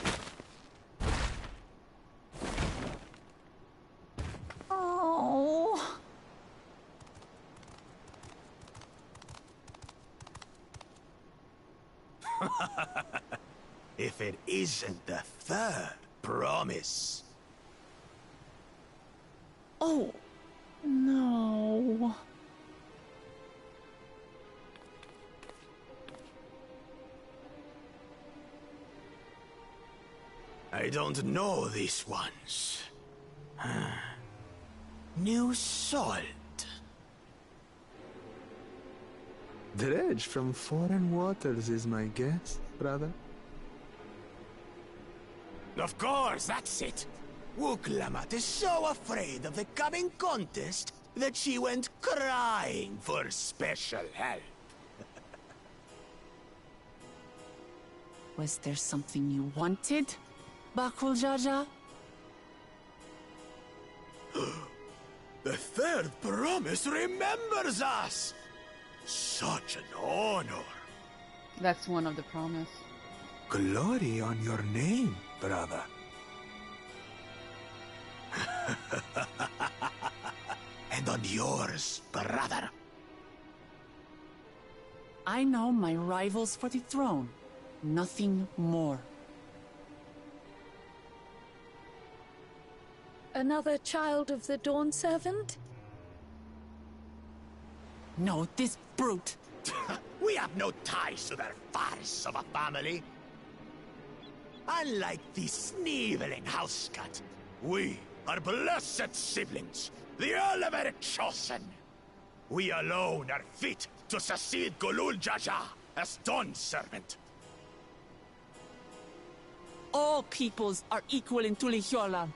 Oh! If it isn't the third promise. Oh, no. I don't know these ones. New salt. Dredge from foreign waters is my guess, brother. Of course, that's it. Wuklamat is so afraid of the coming contest that she went crying for special help. Was there something you wanted, Bakul Jaja? The third promise remembers us! Such an honor. That's one of the promise. Glory on your name, brother. And on yours, brother. I know my rivals for the throne. Nothing more. Another child of the Dawn Servant? No, this brute. We have no ties to their farce of a family. Unlike the sneevling housecut, we are blessed siblings, the elevated chosen. We alone are fit to succeed Golul Jaja as Dawn Servant. all peoples are equal in Tulijola.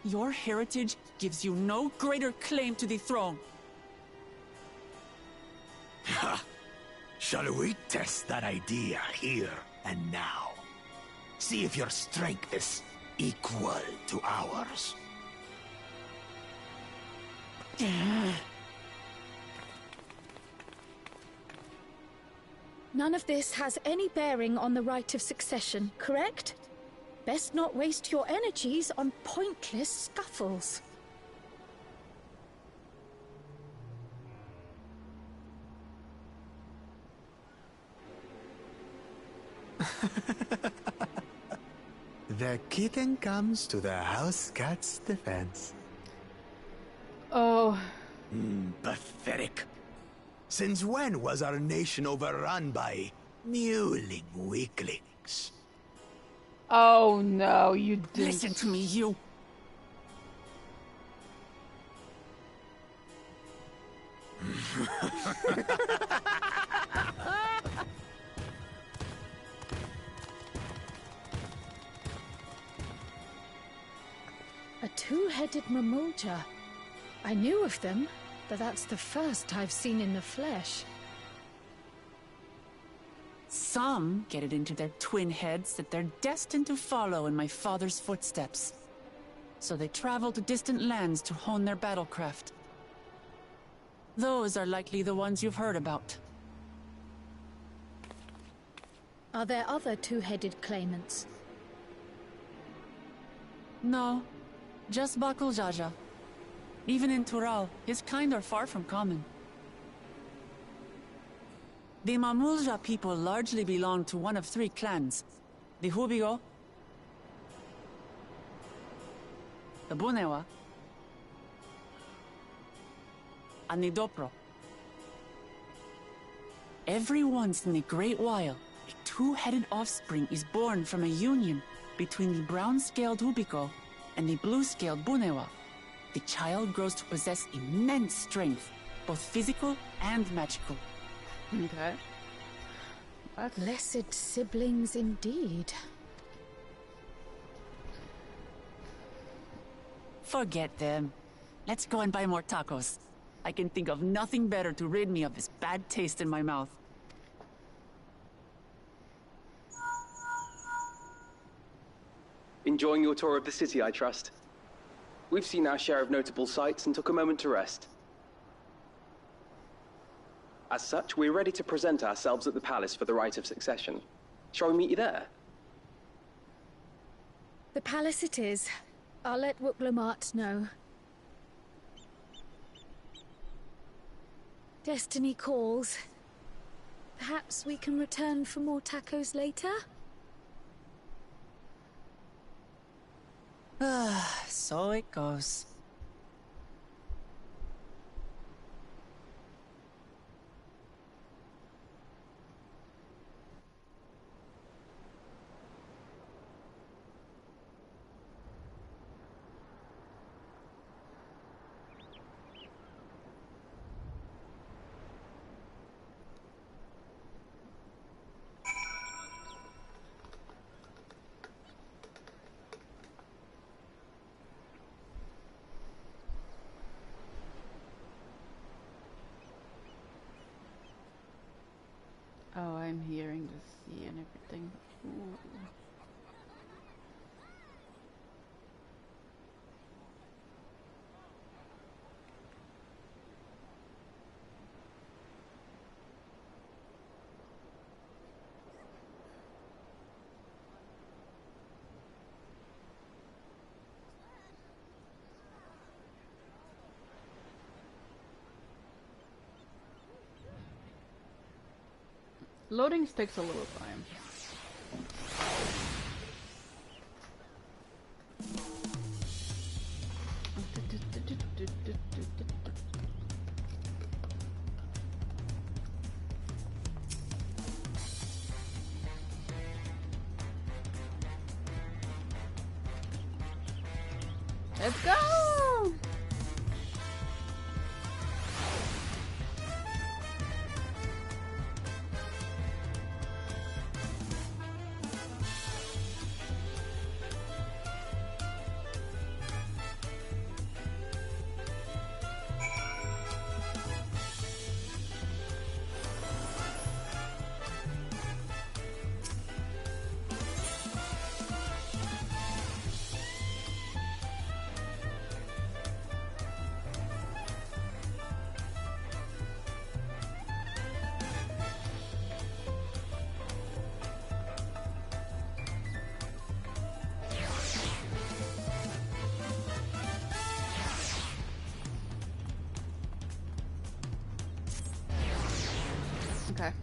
Your heritage gives you no greater claim to the throne. Ha! Shall we test that idea here and now? See if your strength is equal to ours. None of this has any bearing on the right of succession, correct? Best not waste your energies on pointless scuffles. The kitten comes to the house cat's defense. Oh. Pathetic. Since when was our nation overrun by mewling weaklings? Oh no, you didn't. Listen to me, you. A two-headed mamulja. I knew of them, but that's the first I've seen in the flesh. Some get it into their twin heads that they're destined to follow in my father's footsteps. So they travel to distant lands to hone their battlecraft. Those are likely the ones you've heard about. Are there other two-headed claimants? No, just Bakul Jaja. Even in Tural, his kind are far from common. The Mamulja people largely belong to one of three clans. The Hubigo, the Bunewa, and the Dopro. Every once in a great while, a two-headed offspring is born from a union between the brown-scaled Hubigo and the blue-scaled Bunewa. The child grows to possess immense strength, both physical and magical. Okay. That's... Blessed siblings indeed. Forget them. Let's go and buy more tacos. I can think of nothing better to rid me of this bad taste in my mouth. Enjoying your tour of the city, I trust. We've seen our share of notable sights and took a moment to rest. As such, we're ready to present ourselves at the palace for the rite of succession. Shall we meet you there? The palace it is. I'll let Wuklamart know. Destiny calls. Perhaps we can return for more tacos later? So it goes. Oh, I'm hearing the sea and everything. Ooh. Loading takes a little time. Let's go! Okay.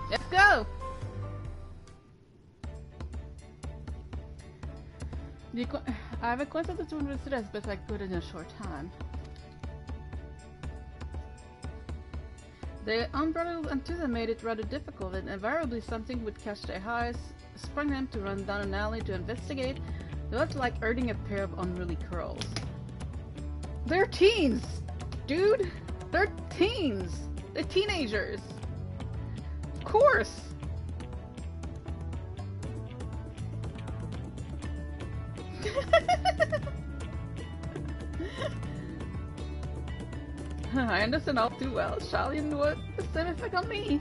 Let's go! I've acquainted the one with stress, but I could in a short time. The unbridled enthusiasm made it rather difficult, and invariably something would catch their eyes, spring them to run down an alley to investigate. It was like earning a pair of unruly curls. They're teens! Dude! They're teens! They're teenagers! Of course! I understand all too well. Shallian would the same effect on me.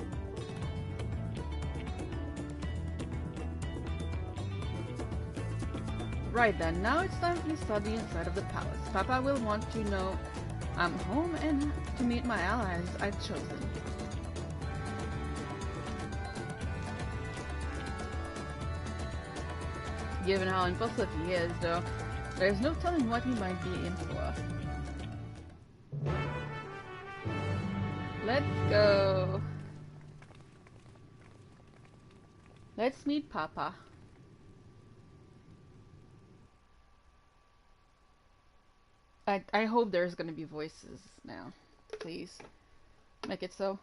Right then, now it's time to study the inside of the palace. Papa will want to know I'm home and to meet my allies I've chosen. Given how impulsive he is, though, there's no telling what he might be in for. Let's go. Let's meet Papa. I hope there's gonna be voices now. Please. Make it so.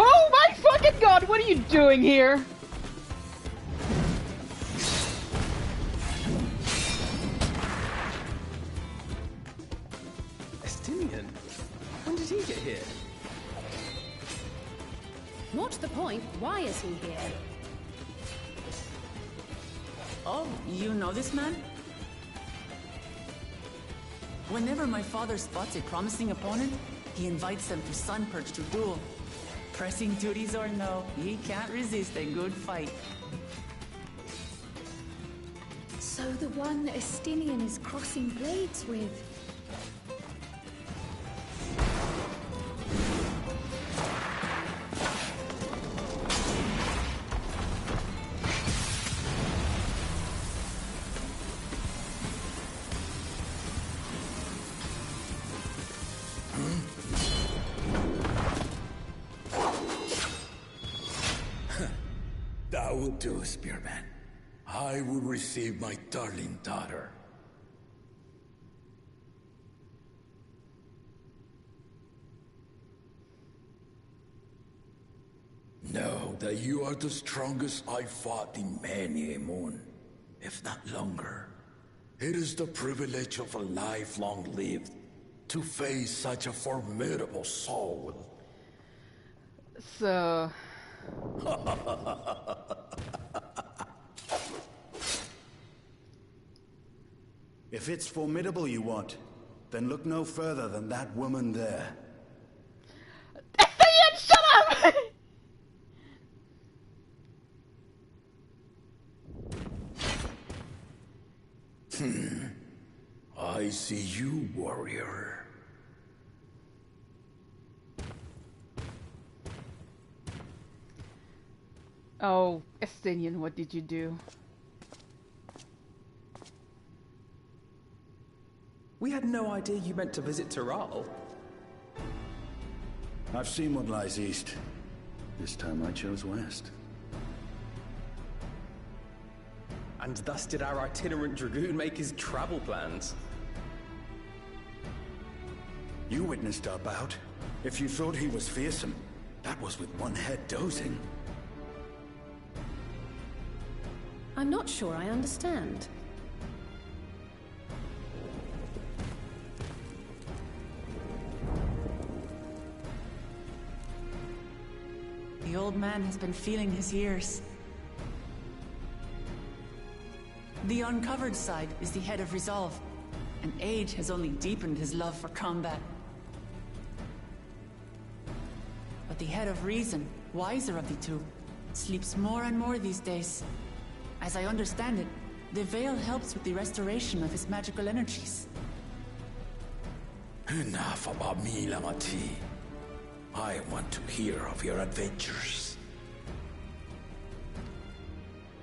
Oh my fucking god, what are you doing here? Estinian? When did he get here? What's the point? Why is he here? Oh, you know this man? Whenever my father spots a promising opponent, he invites them to Sunperch to duel. Pressing duties or no, he can't resist a good fight. So the one Estinian is crossing blades with. That will do, Spearman. I will receive my darling daughter. Know that you are the strongest I fought in many a moon, if not longer. It is the privilege of a life long lived to face such a formidable soul. So... If it's formidable you want, then look no further than that woman there. Shut up! I see you, warrior. Oh, Estinian, what did you do? We had no idea you meant to visit Tural. I've seen what lies east. This time I chose west. And thus did our itinerant dragoon make his travel plans. You witnessed our bout. If you thought he was fearsome, that was with one head dozing. I'm not sure I understand. The old man has been feeling his years. The uncovered side is the head of resolve, and age has only deepened his love for combat. But the head of reason, wiser of the two, sleeps more and more these days. As I understand it, the veil helps with the restoration of his magical energies. Enough about me, Lamati. I want to hear of your adventures.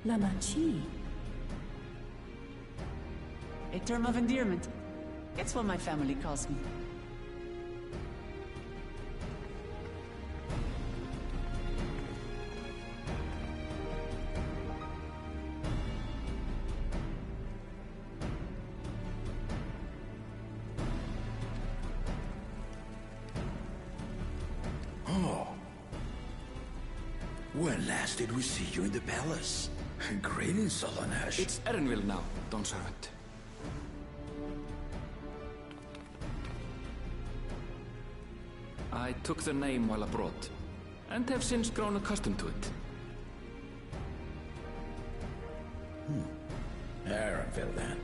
Lamachi. A term of endearment. It's what my family calls me. When last did we see you in the palace? Greetings, Solonesh. It's Erenville now, Don Servant. I took the name while abroad, and have since grown accustomed to it. Erenville, then.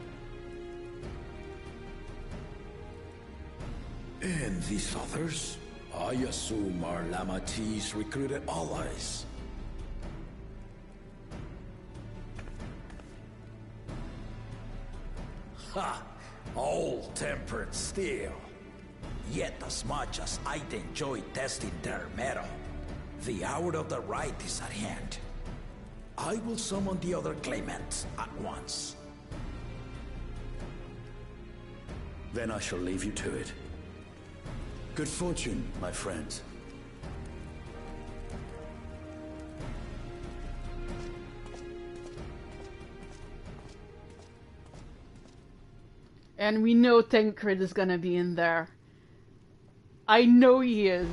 And these others? I assume are Lamati's recruited allies. Ha! Old-tempered steel. Yet as much as I'd enjoy testing their metal, the hour of the right is at hand. I will summon the other claimants at once. Then I shall leave you to it. Good fortune, my friends. And we know Tancred is gonna be in there. I know he is.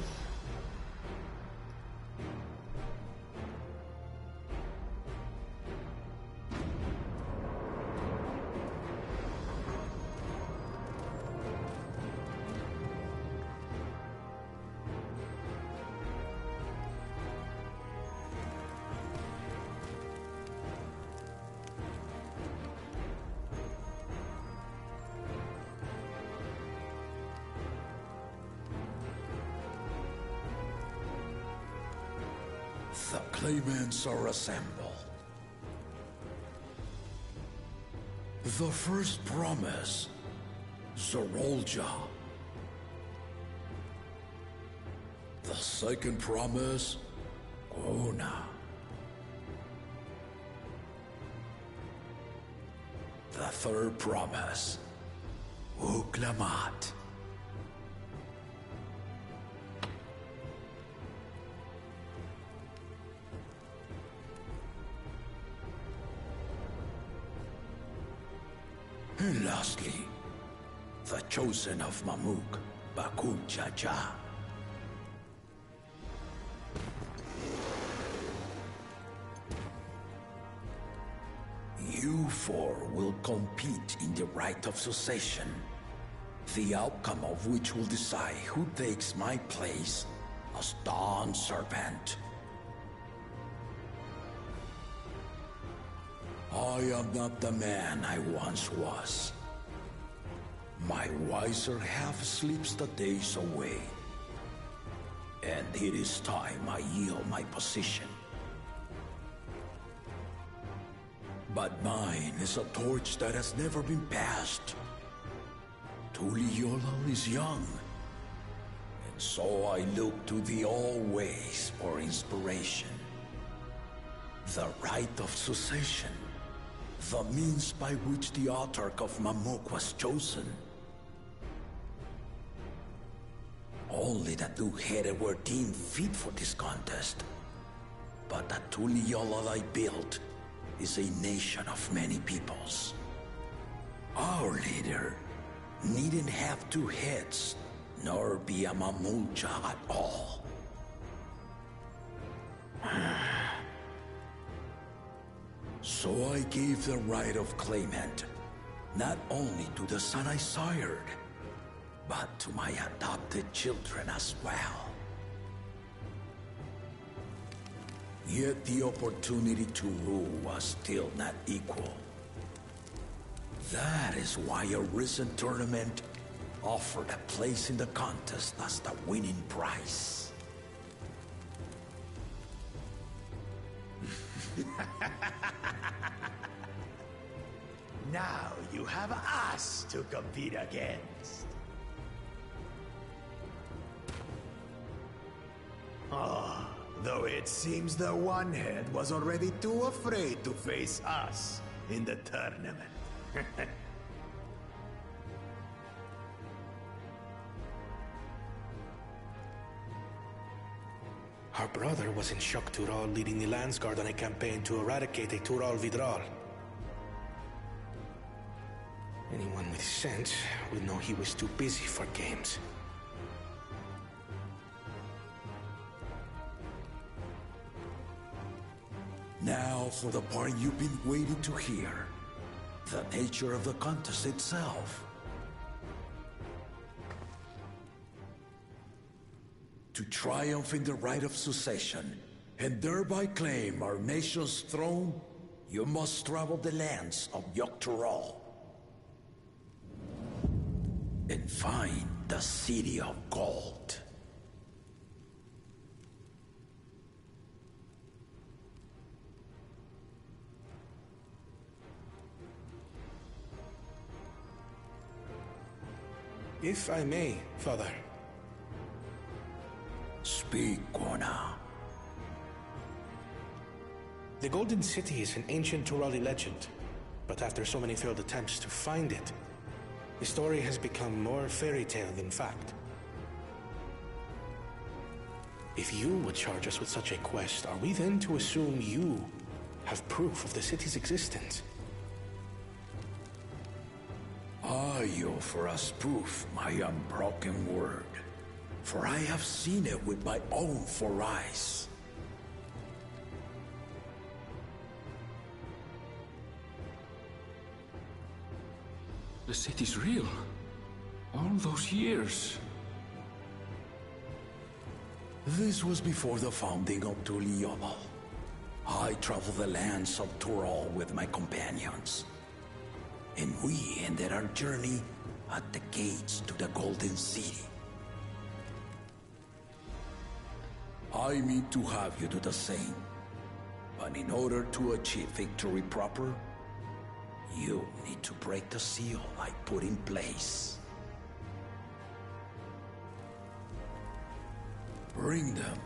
The claimants are assembled. The first promise, Zorolja. The second promise, Ona. The third promise, Uklamat. And lastly, the chosen of Mamuk, Bakun Jaja. You four will compete in the rite of succession, the outcome of which will decide who takes my place as Dawn Servant. I am not the man I once was. My wiser half sleeps the days away, and it is time I yield my position. But mine is a torch that has never been passed. Tuliyola is young, and so I look to thee always for inspiration. The rite of succession, the means by which the autarch of Mamuk was chosen. Only the two-headed were deemed fit for this contest. But the Tuliyola I built is a nation of many peoples. Our leader needn't have two heads, nor be a Mamulja at all. So I gave the right of claimant, not only to the son I sired, but to my adopted children as well. Yet the opportunity to rule was still not equal. That is why a recent tournament offered a place in the contest as the winning prize. Now you have us to compete against. Though it seems the one-head was already too afraid to face us in the tournament. Our brother was in shock Tural leading the Landsguard on a campaign to eradicate a Tural Vidral. Anyone with sense would know he was too busy for games. Now for the part you've been waiting to hear. The nature of the contest itself. To triumph in the rite of succession, and thereby claim our nation's throne, you must travel the lands of Tural and find the City of Gold. If I may, Father. Speak, Ona. The Golden City is an ancient Turali legend, but after so many failed attempts to find it, the story has become more fairy tale than fact. If you would charge us with such a quest, are we then to assume you have proof of the city's existence? I offer as proof my unbroken word, for I have seen it with my own four eyes. The city's real. All those years. This was before the founding of Tuliyola. I traveled the lands of Tural with my companions, and we ended our journey at the gates to the Golden City. I mean to have you do the same. But in order to achieve victory proper, you need to break the seal I put in place. Bring them.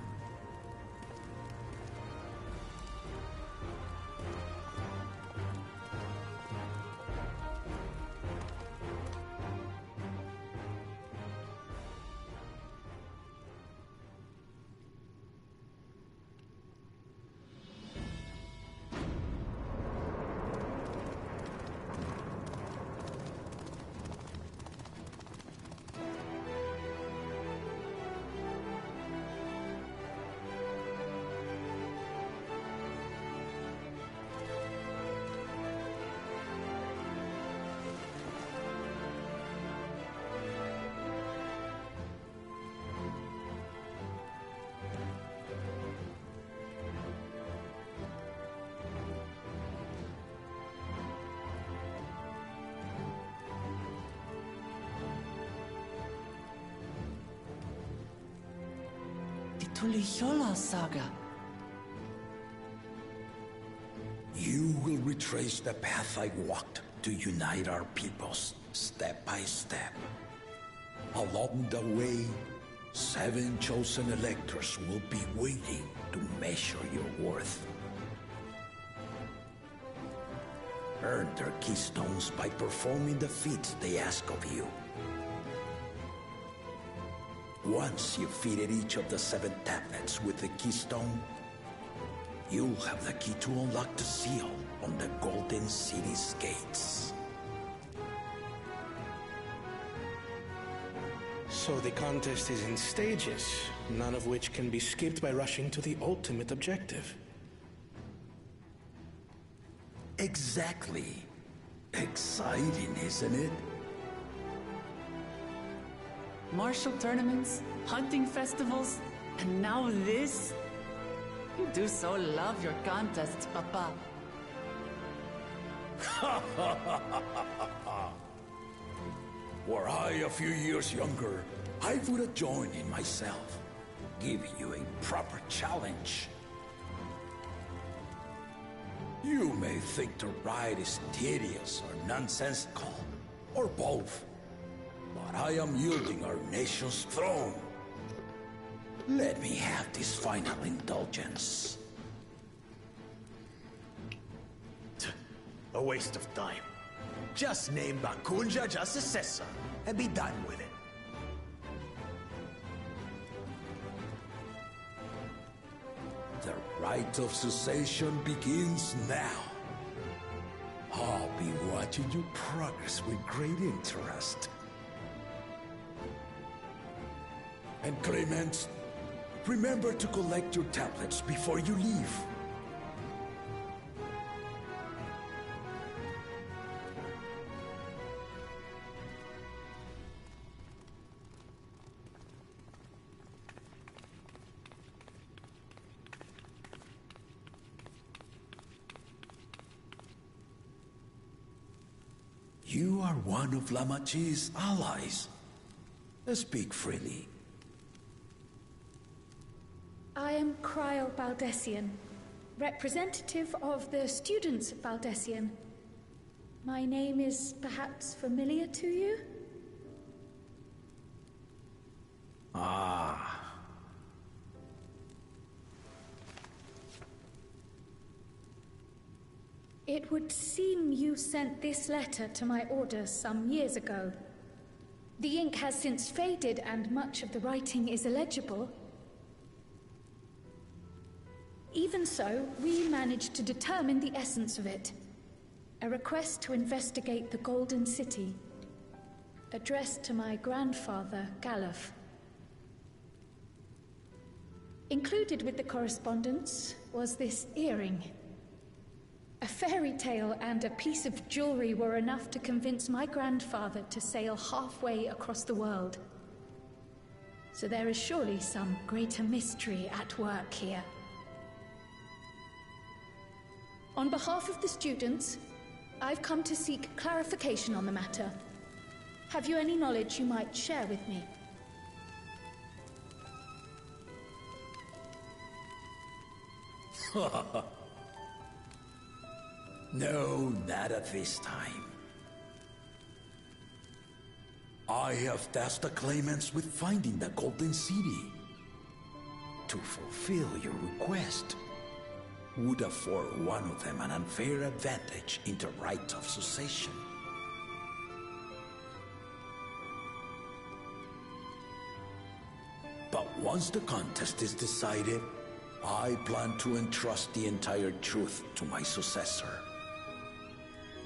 Tuliyola saga. You will retrace the path I walked to unite our peoples, step by step. Along the way, 7 chosen electors will be waiting to measure your worth. Earn their keystones by performing the feats they ask of you. Once you've fitted each of the 7 tablets with the keystone, you'll have the key to unlock the seal on the Golden City's gates. So the contest is in stages, none of which can be skipped by rushing to the ultimate objective. Exactly. Exciting, isn't it? Martial tournaments, hunting festivals, and now this? You do so love your contests, Papa. Were I a few years younger, I would have joined in myself, giving you a proper challenge. You may think the ride is tedious or nonsensical, or both. But I am yielding our nation's throne. Let me have this final indulgence. A waste of time. Just name Bakunja Justice and be done with it. The rite of cessation begins now. I'll be watching your progress with great interest. And Clemens, remember to collect your tablets before you leave. You are one of Lamachi's allies. Speak freely. I am Cryle Baldessian, representative of the students of Baldessian. My name is perhaps familiar to you? Ah. It would seem you sent this letter to my orders some years ago. The ink has since faded and much of the writing is illegible. Even so, we managed to determine the essence of it. A request to investigate the Golden City, addressed to my grandfather, Galuf. Included with the correspondence was this earring. A fairy tale and a piece of jewelry were enough to convince my grandfather to sail halfway across the world. So there is surely some greater mystery at work here. On behalf of the students, I've come to seek clarification on the matter. Have you any knowledge you might share with me? No, not at this time. I have tasked the claimants with finding the Golden City. To fulfill your request would afford one of them an unfair advantage in the rights of succession. But once the contest is decided, I plan to entrust the entire truth to my successor.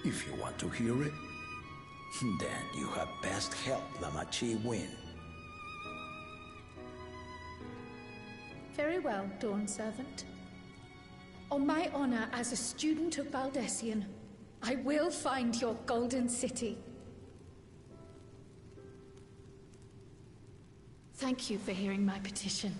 If you want to hear it, then you had best help Yamijay win. Very well, Dawn Servant. On my honor as a student of Baldessian, I will find your Golden City. Thank you for hearing my petition.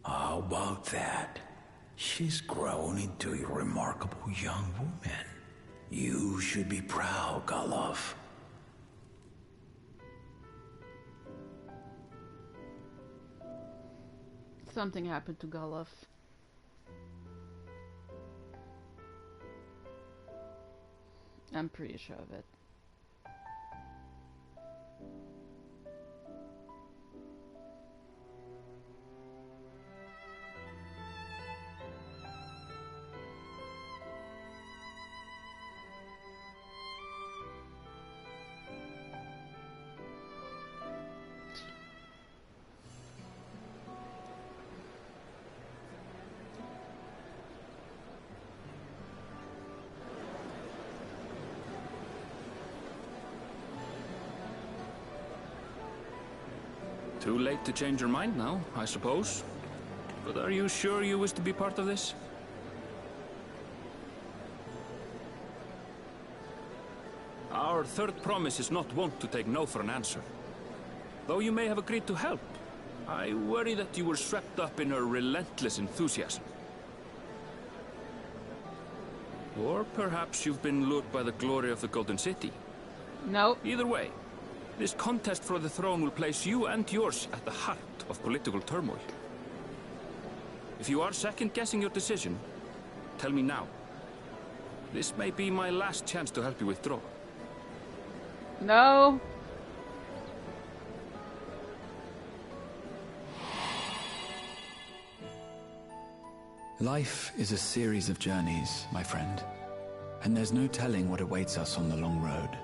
How about that? She's grown into a remarkable young woman. You should be proud, Galov. Something happened to Galov. I'm pretty sure of it. Too late to change your mind now, I suppose. But are you sure you wish to be part of this? Our third promise is not wont to take no for an answer. Though you may have agreed to help, I worry that you were swept up in her relentless enthusiasm. Or perhaps you've been lured by the glory of the Golden City. No. Either way, this contest for the throne will place you and yours at the heart of political turmoil. If you are second-guessing your decision, tell me now. This may be my last chance to help you withdraw. No. Life is a series of journeys, my friend. And there's no telling what awaits us on the long road.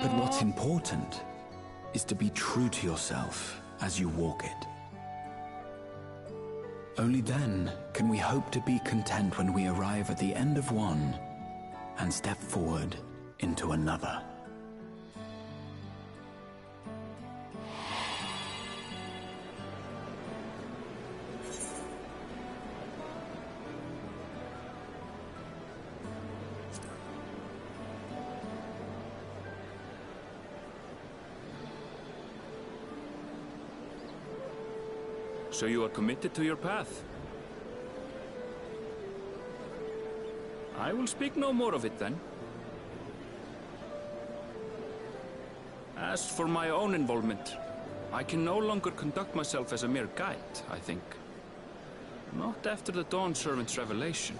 But what's important is to be true to yourself as you walk it. Only then can we hope to be content when we arrive at the end of one and step forward into another. So you are committed to your path? I will speak no more of it then. As for my own involvement, I can no longer conduct myself as a mere guide, I think. Not after the Dawn Servant's revelation.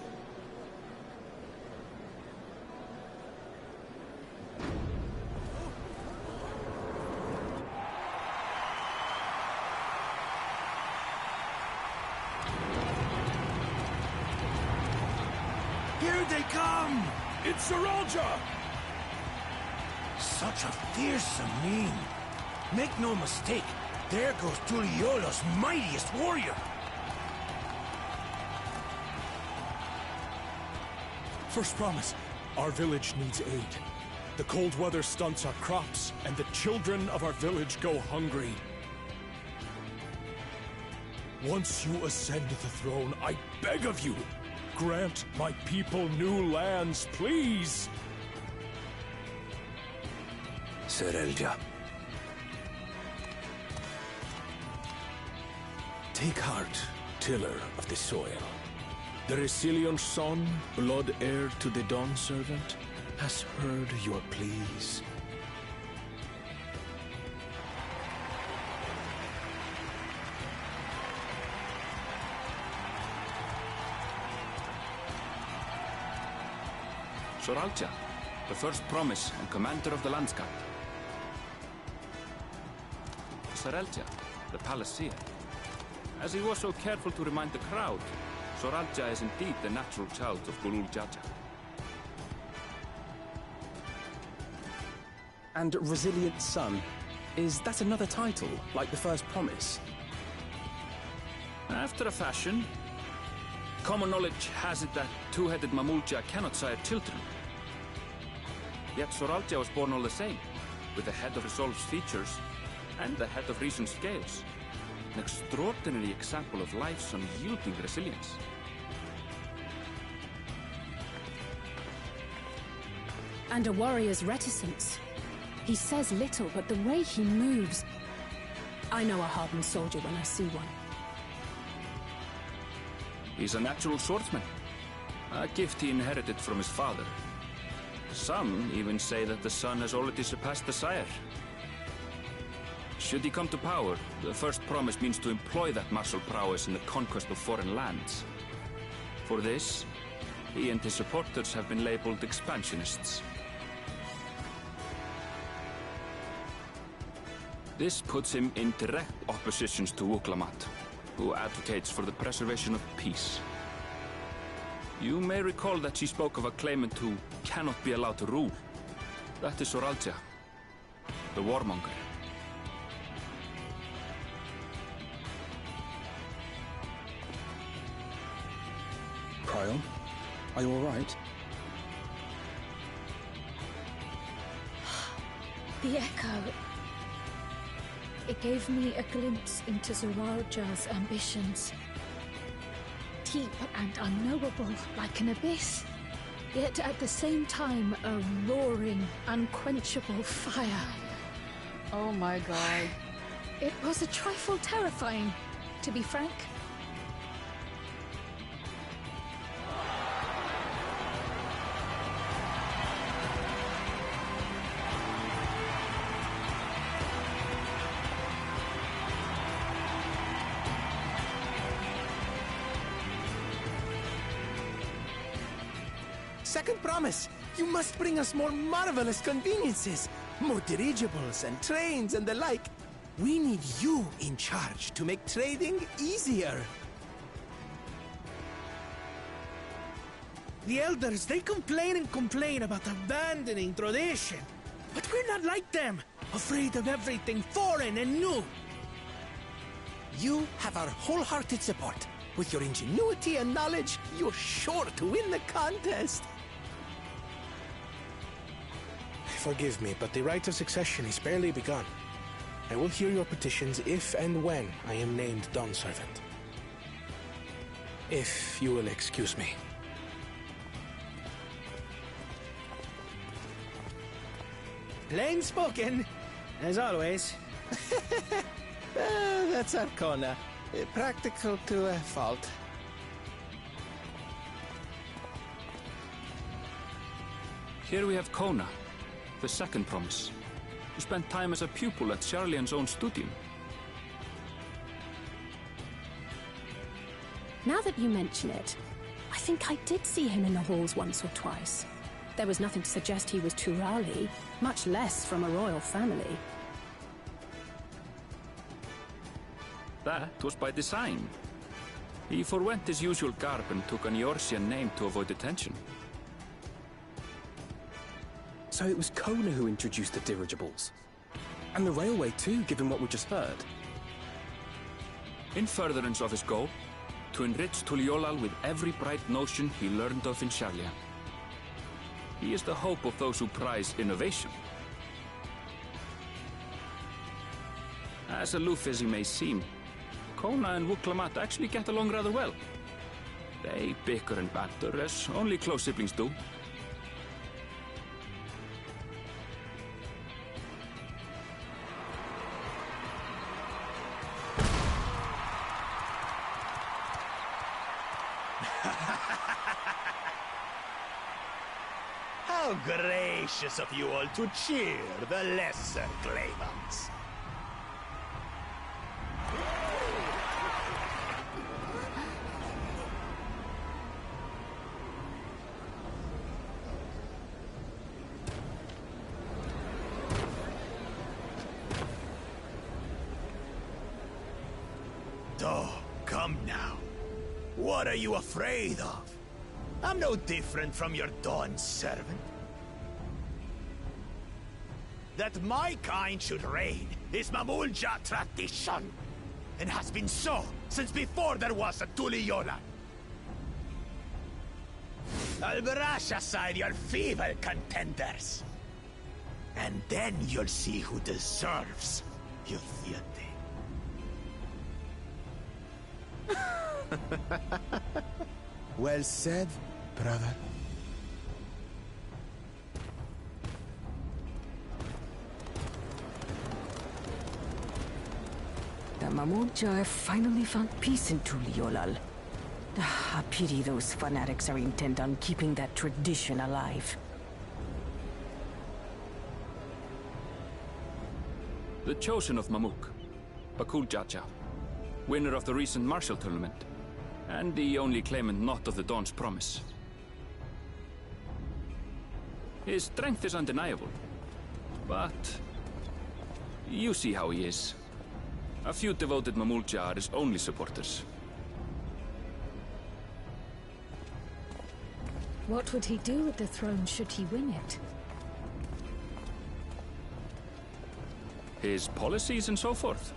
Here they come! It's Saralja! Such a fearsome mien. Make no mistake, there goes Turiola's mightiest warrior. First promise, our village needs aid. The cold weather stunts our crops, and the children of our village go hungry. Once you ascend the throne, I beg of you, grant my people new lands, please! Saralja. Take heart, tiller of the soil. The Resilion son, blood heir to the Dawn Servant, has heard your pleas. Soralja, the first promise and commander of the landscape. Soralja, the palaceer. As he was so careful to remind the crowd, Soralja is indeed the natural child of Gulul Jaja. And Resilient Son, is that another title, like the first promise? After a fashion, common knowledge has it that two-headed Mamulja cannot sire children. Yet Soralja was born all the same, with the head of Resolve's features and the head of Reason's scales. An extraordinary example of life's unyielding resilience. And a warrior's reticence. He says little, but the way he moves... I know a hardened soldier when I see one. He's a natural swordsman, a gift he inherited from his father. Some even say that the son has already surpassed the sire. Should he come to power, the first promise means to employ that martial prowess in the conquest of foreign lands. For this, he and his supporters have been labeled expansionists. This puts him in direct opposition to Wuklamat, who advocates for the preservation of peace. You may recall that she spoke of a claimant who cannot be allowed to rule. That is Soralja, the warmonger. Cryon, are you all right? The echo. It gave me a glimpse into Zoralja's ambitions. Deep and unknowable, like an abyss. Yet at the same time, a roaring, unquenchable fire. Oh my god. It was a trifle terrifying, to be frank. Second promise, you must bring us more marvelous conveniences. More dirigibles and trains and the like. We need you in charge to make trading easier. The elders, they complain and complain about abandoning tradition. But we're not like them, afraid of everything foreign and new. You have our wholehearted support. With your ingenuity and knowledge, you're sure to win the contest. Forgive me, but the rite of succession is barely begun. I will hear your petitions if and when I am named Dawn Servant. If you will excuse me. Plain spoken, as always. That's Arcona. Practical to a fault. Here we have Kona, the second promise, who spent time as a pupil at Charlian's own studio. Now that you mention it, I think I did see him in the halls once or twice. There was nothing to suggest he was Turali, much less from a royal family. That was by design. He forwent his usual garb and took an Eorzean name to avoid attention. So it was Kona who introduced the dirigibles. And the railway too, given what we just heard. In furtherance of his goal, to enrich Tuliolal with every bright notion he learned of in Charlia. He is the hope of those who prize innovation. As aloof as he may seem, Kona and Wuklamat actually get along rather well. They bicker and banter as only close siblings do. Gracious of you all to cheer the lesser claimants. Oh, come now. What are you afraid of? I'm no different from your Dawn servant. That my kind should reign is Mamulja tradition, and has been so since before there was a Tuliyola. I'll brush aside your feeble contenders, and then you'll see who deserves your fealty. Well said, brother. The Mamulja have finally found peace in Tuliolal. A pity those fanatics are intent on keeping that tradition alive. The chosen of Mamuk, Bakul Jaja, winner of the recent martial tournament, and the only claimant not of the Dawn's promise. His strength is undeniable, but you see how he is. A few devoted Mamulja are his only supporters. What would he do with the throne should he win it? His policies and so forth.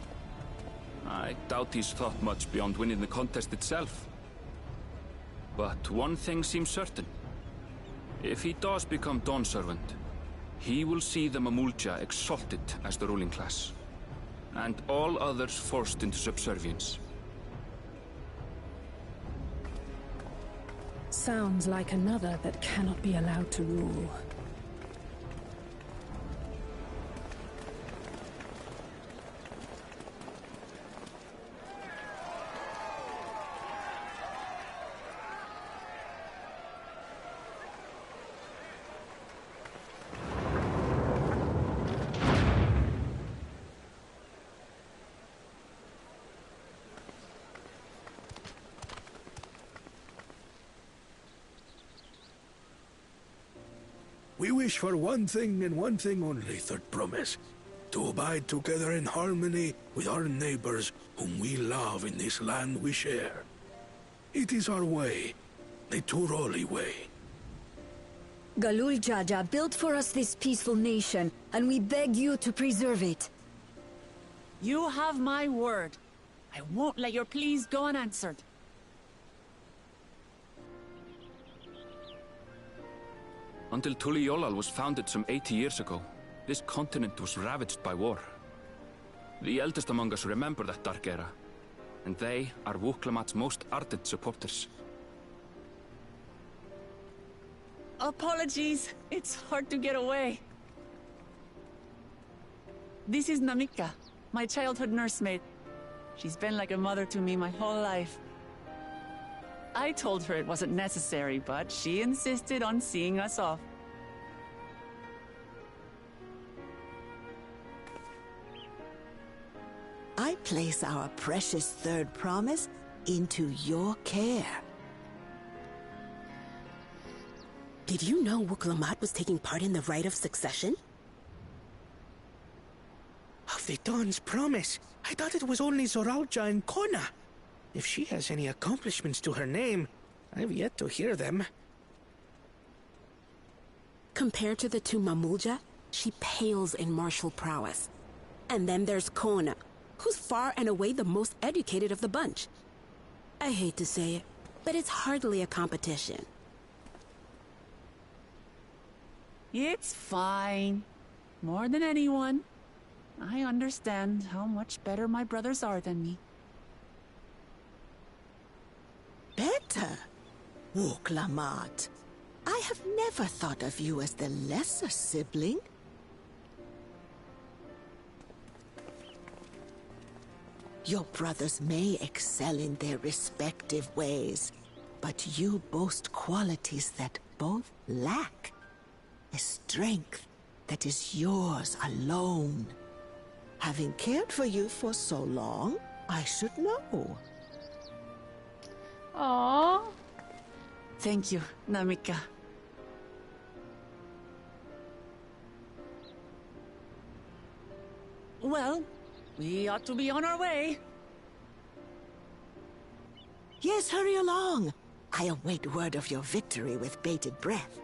I doubt he's thought much beyond winning the contest itself. But one thing seems certain. If he does become Dawn servant, he will see the Mamulja exalted as the ruling class, and all others forced into subservience. Sounds like another that cannot be allowed to rule. We wish for one thing and one thing only, Third Promise. To abide together in harmony with our neighbors whom we love in this land we share. It is our way, the Turali way. Galul Jaja built for us this peaceful nation, and we beg you to preserve it. You have my word. I won't let your pleas go unanswered. Until Tuliolal was founded some 80 years ago, this continent was ravaged by war. The eldest among us remember that dark era, and they are Wuklamat's most ardent supporters. Apologies, it's hard to get away. This is Namika, my childhood nursemaid. She's been like a mother to me my whole life. I told her it wasn't necessary, but she insisted on seeing us off. I place our precious Third Promise into your care. Did you know Wuklamat was taking part in the rite of succession? Of the Dawn's Promise, I thought it was only Zoralja and Kona. If she has any accomplishments to her name, I've yet to hear them. Compared to the two Mamulja, she pales in martial prowess. And then there's Kona, who's far and away the most educated of the bunch. I hate to say it, but it's hardly a competition. It's fine. More than anyone. I understand how much better my brothers are than me. Better? Wuklamat, I have never thought of you as the lesser sibling. Your brothers may excel in their respective ways, but you boast qualities that both lack. a strength that is yours alone. Having cared for you for so long, I should know. Aww. Thank you, Namika. Well, we ought to be on our way. Yes, hurry along. I await word of your victory with bated breath.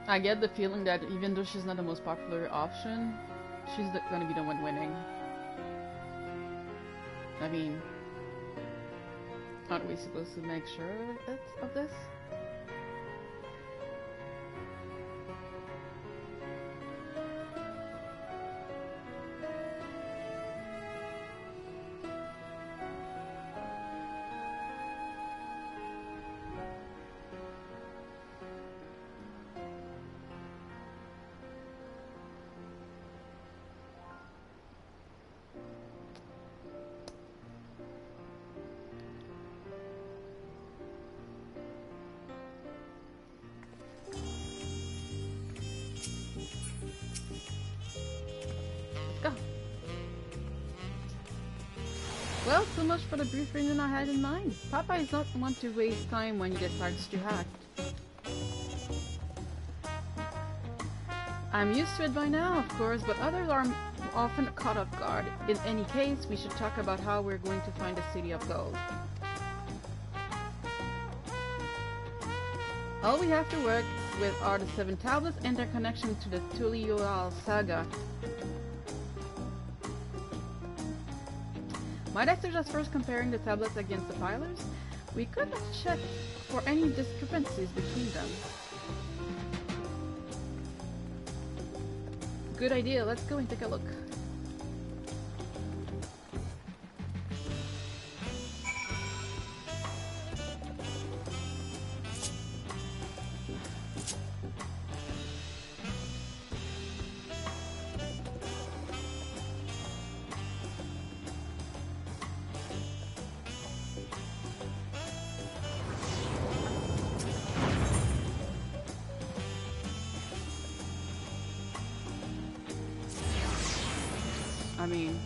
I get the feeling that even though she's not the most popular option, she's gonna be the one winning. I mean, aren't we supposed to make sure of this? Well, so much for the brief reason I had in mind. Papa is not one to waste time when he decides to act. I'm used to it by now, of course, but others are often caught off guard. In any case, we should talk about how we're going to find the City of Gold. All we have to work with are the 7 tablets and their connection to the Tural saga. Might I suggest first comparing the tablets against the pilers? We could have checked for any discrepancies between them. Good idea, let's go and take a look. I mean,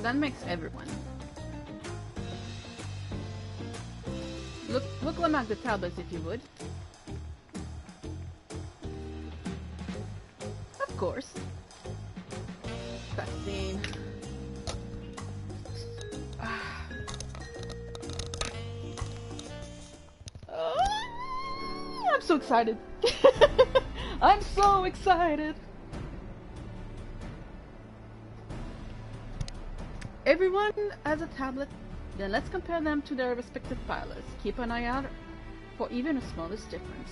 that makes everyone. Look among the tablets if you would. Of course. Cutscene. I'm so excited. I'm so excited. Everyone has a tablet, then let's compare them to their respective pilers. Keep an eye out for even the smallest difference.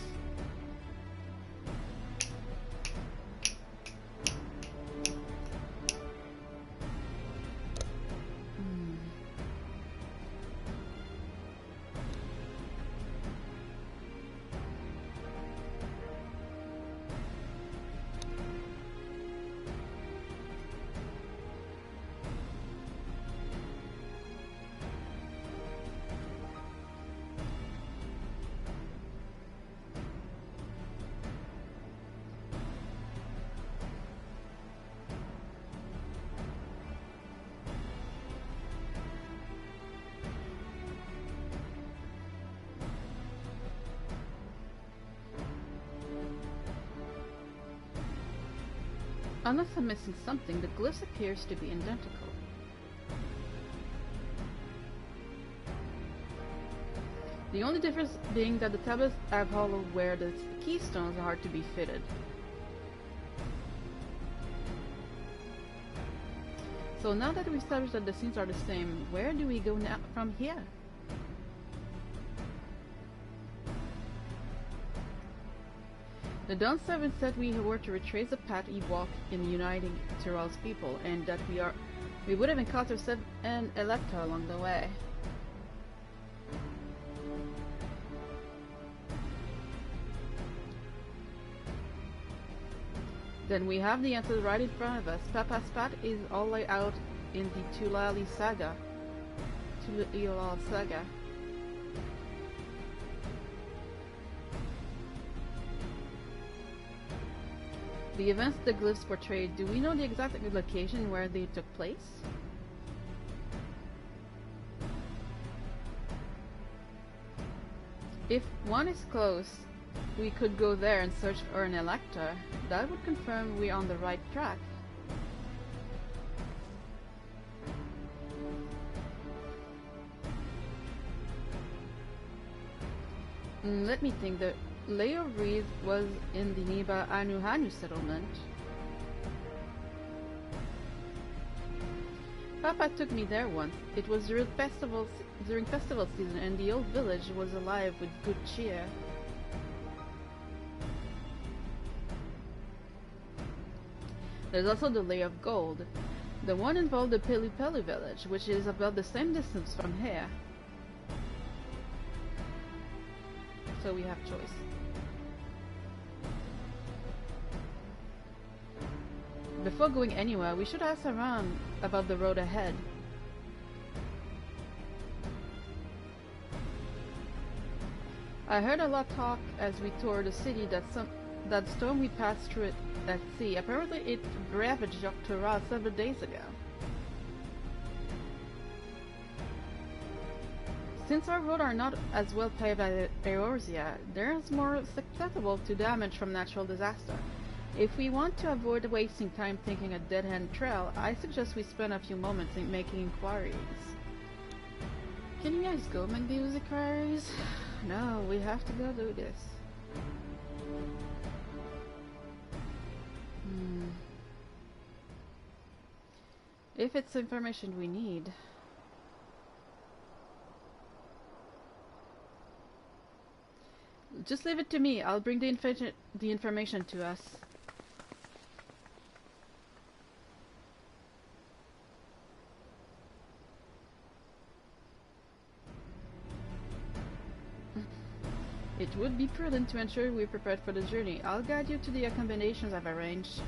Unless I'm missing something, the glyphs appears to be identical. The only difference being that the tablets have hollow where the keystones are hard to be fitted. So now that we've established that the scenes are the same, where do we go now from here? The Dawn 7 said we were to retrace the path he walked in uniting Tural's people, and that we would have encountered Seb and Electa along the way. Then we have the answer right in front of us. Papa's path is all laid out in the Tural saga. The events the glyphs portrayed, do we know the exact location where they took place? If one is close, we could go there and search for an Elector. That would confirm we're on the right track. Let me think. The Leo Reed was in the Niba Anu Hanu settlement. Papa took me there once. It was during festival season, and the old village was alive with good cheer. There's also the Lay of Gold. The one involved the Pelu Pelu village, which is about the same distance from here. So we have choice. Before going anywhere, we should ask around about the road ahead. I heard a lot talk as we toured the city that storm we passed through it at sea. Apparently it ravaged Tural several days ago. Since our roads are not as well paved as Eorzea, they're more susceptible to damage from natural disaster. If we want to avoid wasting time thinking a dead-end trail, I suggest we spend a few moments in making inquiries. Can you guys go make these inquiries? No, we have to go do this. If it's information we need. Just leave it to me. I'll bring the information to us. It would be prudent to ensure we're prepared for the journey. I'll guide you to the accommodations I've arranged.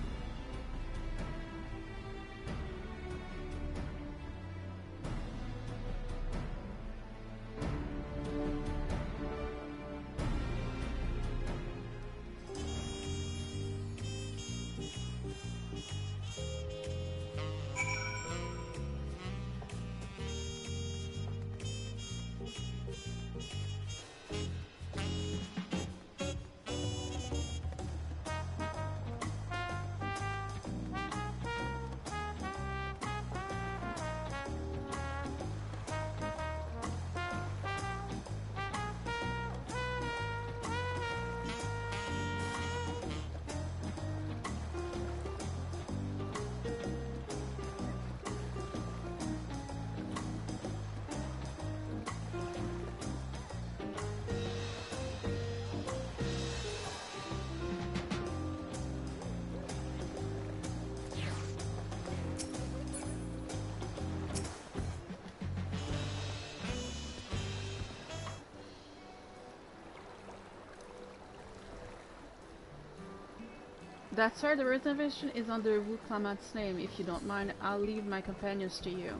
That's right, the reservation is under Wu Klamat's name. If you don't mind, I'll leave my companions to you.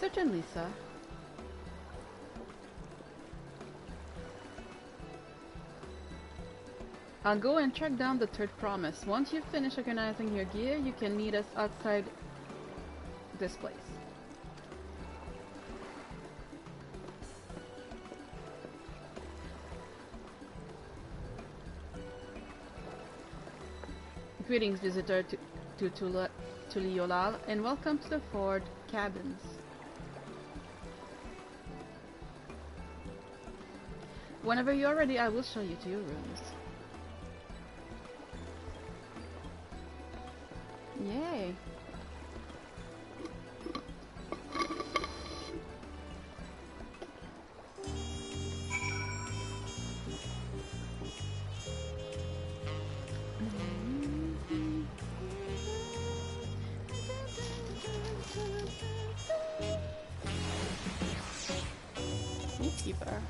Certainly, sir. I'll go and track down the third promise. Once you've finished organizing your gear, you can meet us outside this place. Greetings, visitor to Tural, and welcome to the Ford Cabins. Whenever you're ready, I will show you to your rooms. Yay! Keeper.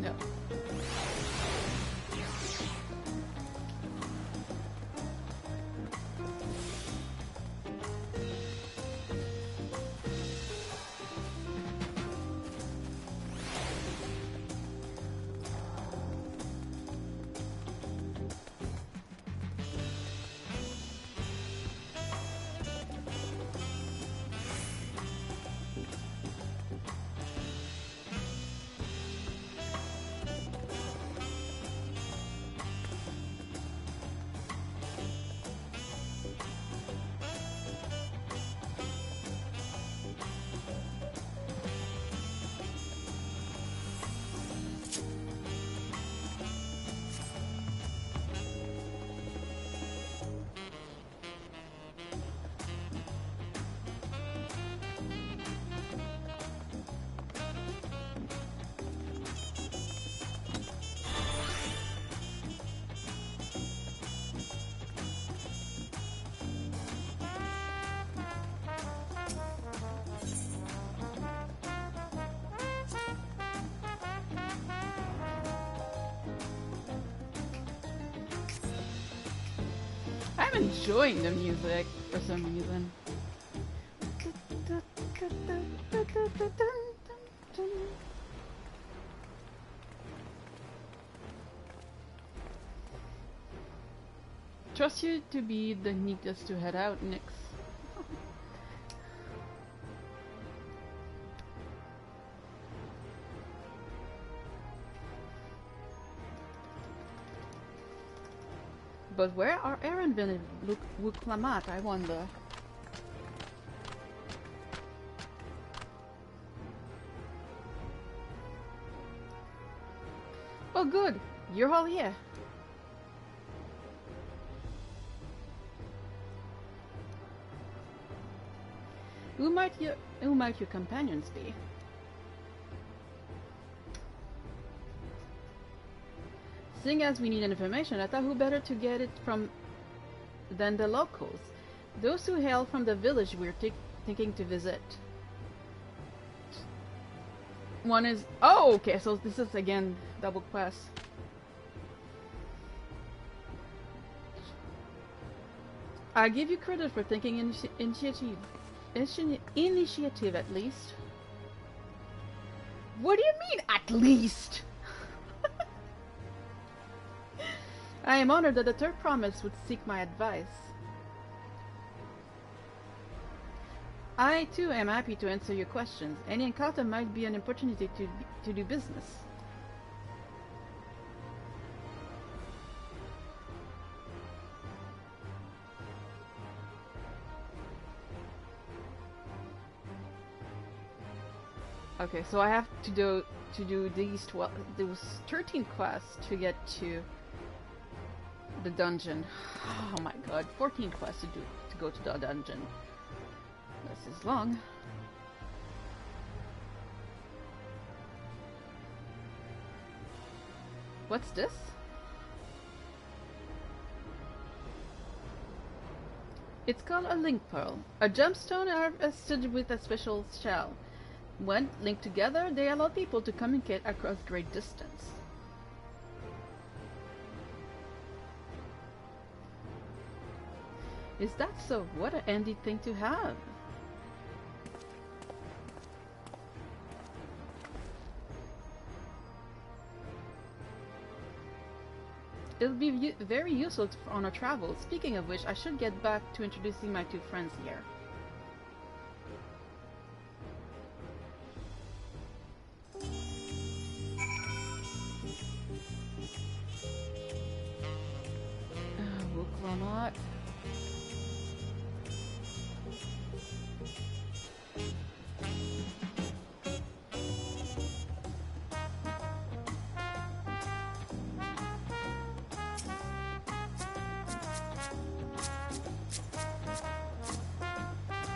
No. I'm enjoying the music for some reason. Trust you to be the neatest to head out, Nix. But where are Erenville and Wuklamat, I wonder? Oh good, you're all here. Who might your companions be? Seeing as we need information, I thought who better to get it from than the locals, those who hail from the village we're thinking to visit. One is okay, so this is again double quest. I give you credit for thinking initiative at least. What do you mean at least? I am honored that the third promise would seek my advice. I too am happy to answer your questions. Any encounter might be an opportunity to do business. Okay, so I have to do these 13 quests to get to the dungeon. Oh my god, 14 quests to go to the dungeon. This is long. What's this? It's called a link pearl, a gemstone harvested with a special shell. When linked together, they allow people to communicate across great distance. Is that so? What a handy thing to have. it'll be very useful on our travels. Speaking of which, I should get back to introducing my two friends here. Not.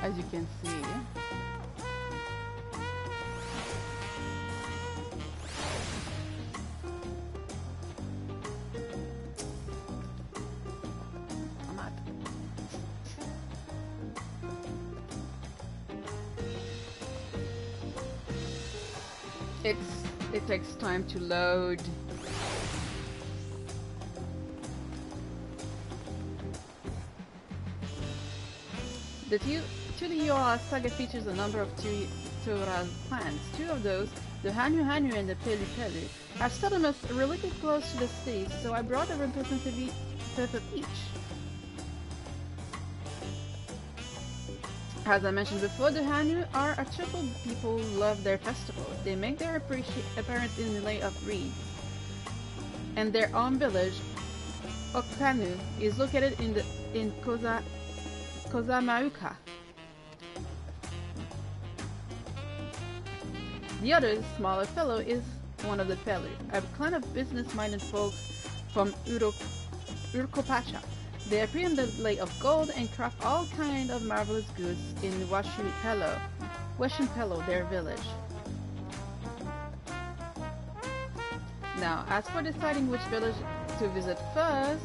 As you can see, it takes time to load. The Tural saga features a number of Tural clans. Two of those, the Hanu Hanu and the Pelu Pelu, have settlements relatively close to the city, so I brought a representative of each. As I mentioned before, the Hanu are a triple people who love their festivals. They make their appearance in the Lay of Reed. And their own village, Okanu, is located in Kozamauka. The other, smaller fellow, is one of the Pelu, a clan of business-minded folks from Urkopacha. They appear in the Lake of Gold and craft all kind of marvelous goods in Washimpelo, their village. Now, as for deciding which village to visit first,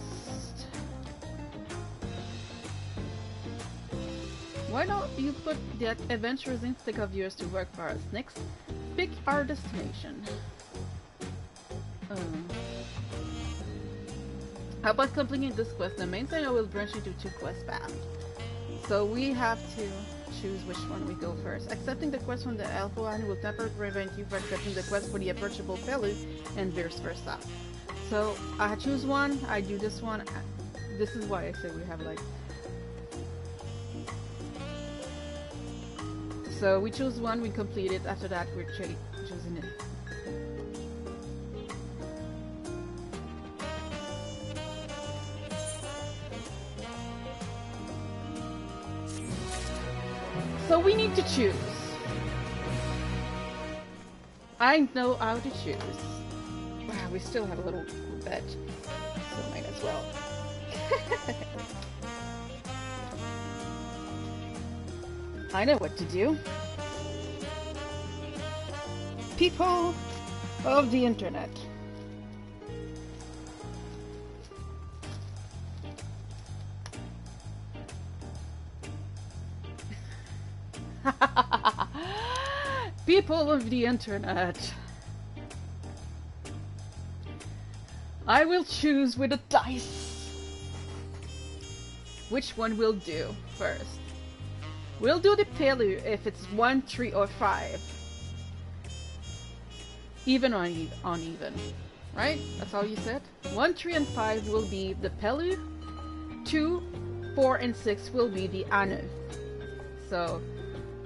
why don't you put that adventurous instinct of yours to work for us? Next, pick our destination. How about completing this quest? The main tunnel will branch into two quest paths. So we have to choose which one we go first. Accepting the quest from the Elfoan will temporarily prevent you from accepting the quest for the approachable Pelu and vice versa. So I choose one, I do this one. This is why I say we have like... So we choose one, we complete it, after that we're choosing it. So we need to choose. I know how to choose. Wow, we still have a little bit, so might as well. I know what to do. People of the internet. People of the internet. I will choose with a dice. Which one will do first? We'll do the Pelu if it's 1, 3, or 5. Even or uneven. Right? That's all you said? 1, 3, and 5 will be the Pelu. 2, 4, and 6 will be the Anu. So,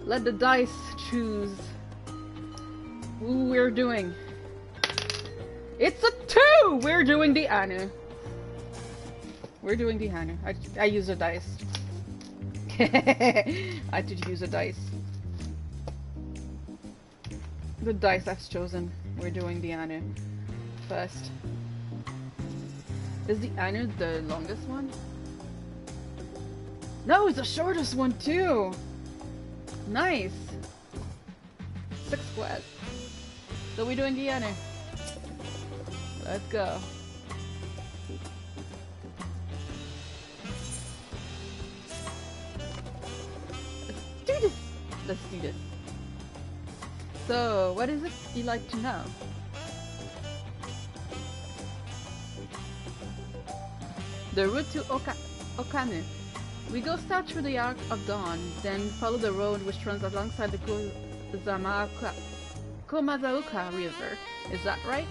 let the dice choose who we're doing. It's a 2! We're doing the Anu. We're doing the Anu. I use a dice. I had to use a dice. The dice I've chosen. We're doing the Anu first. Is the Anu the longest one? No, it's the shortest one too! Nice! 6 quests. So we're doing the Anu. Let's go. Let's do this. So, what is it you'd like to know? The route to Okanu. We go south through the Arc of Dawn, then follow the road which runs alongside the Komazauka River. Is that right?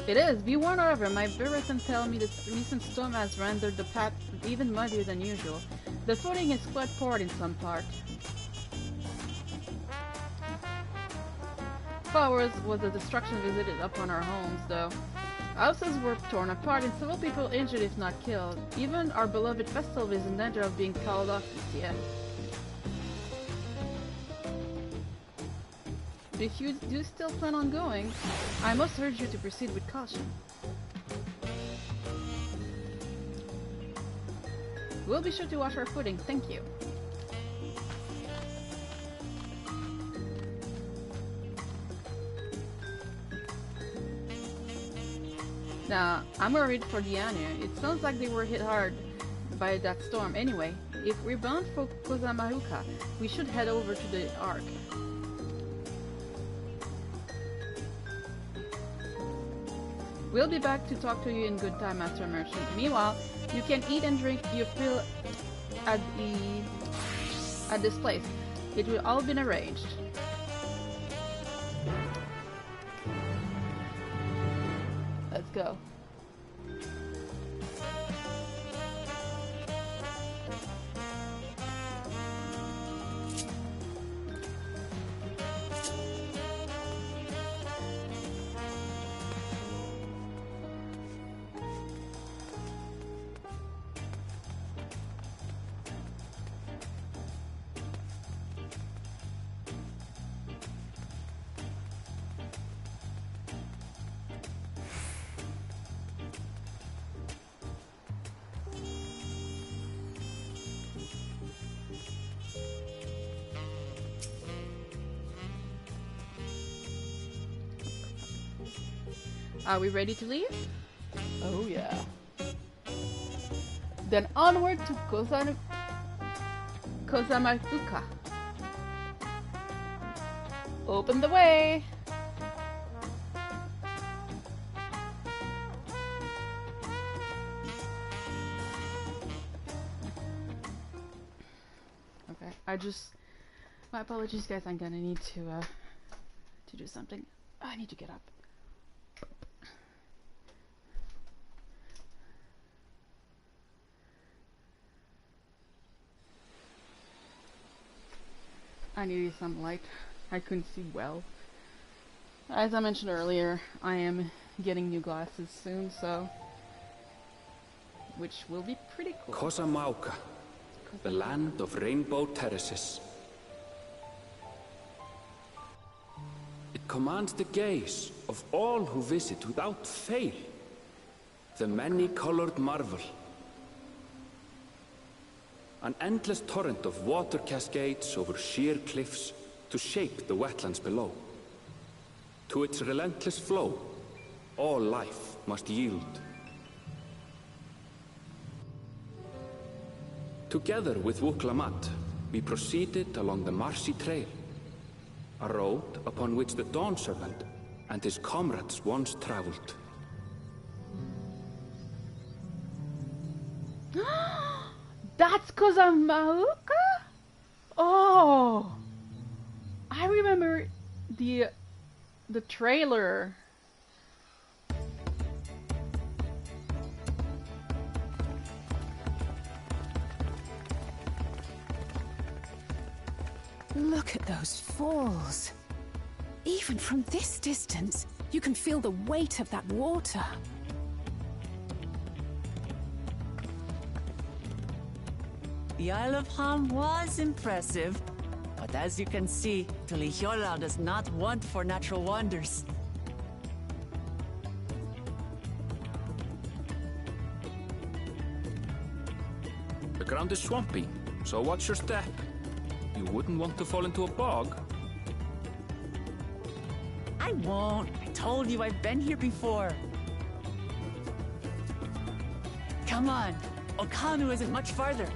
It is. Be warned, however. My Beretan tell me this recent storm has rendered the path even muddier than usual. The footing is quite poor in some part. Flowers was a destruction visited upon our homes, though. Houses were torn apart and several people injured if not killed. Even our beloved festival is in danger of being called off this year. If you do still plan on going, I must urge you to proceed with caution. We'll be sure to watch our footing, thank you. Now, I'm worried for Diana. It sounds like they were hit hard by that storm. Anyway, if we're bound for Kozamahuka, we should head over to the Ark. We'll be back to talk to you in good time, Master Merchant. Meanwhile, you can eat and drink your fill at this place. It will all been arranged. Let's go. Are we ready to leave? Oh yeah. Then onward to Kozamahuka. Open the way! Okay, my apologies guys, I'm gonna need to do something. I need to get up. I needed some light. I couldn't see well. As I mentioned earlier, I am getting new glasses soon, so... which will be pretty cool. Kozamahuka, the land of rainbow terraces. It commands the gaze of all who visit without fail. The many-colored marvel. An endless torrent of water cascades over sheer cliffs to shape the wetlands below. To its relentless flow, all life must yield. Together with Wuklamat, we proceeded along the marshy trail, a road upon which the Dawn Servant and his comrades once traveled. That's Kozamahuka? Oh! I remember the trailer. Look at those falls. Even from this distance, you can feel the weight of that water. The Isle of Ham was impressive, but as you can see, Tuliyola does not want for natural wonders. The ground is swampy, so watch your step. You wouldn't want to fall into a bog. I won't. I told you I've been here before. Come on. Okanu isn't much farther.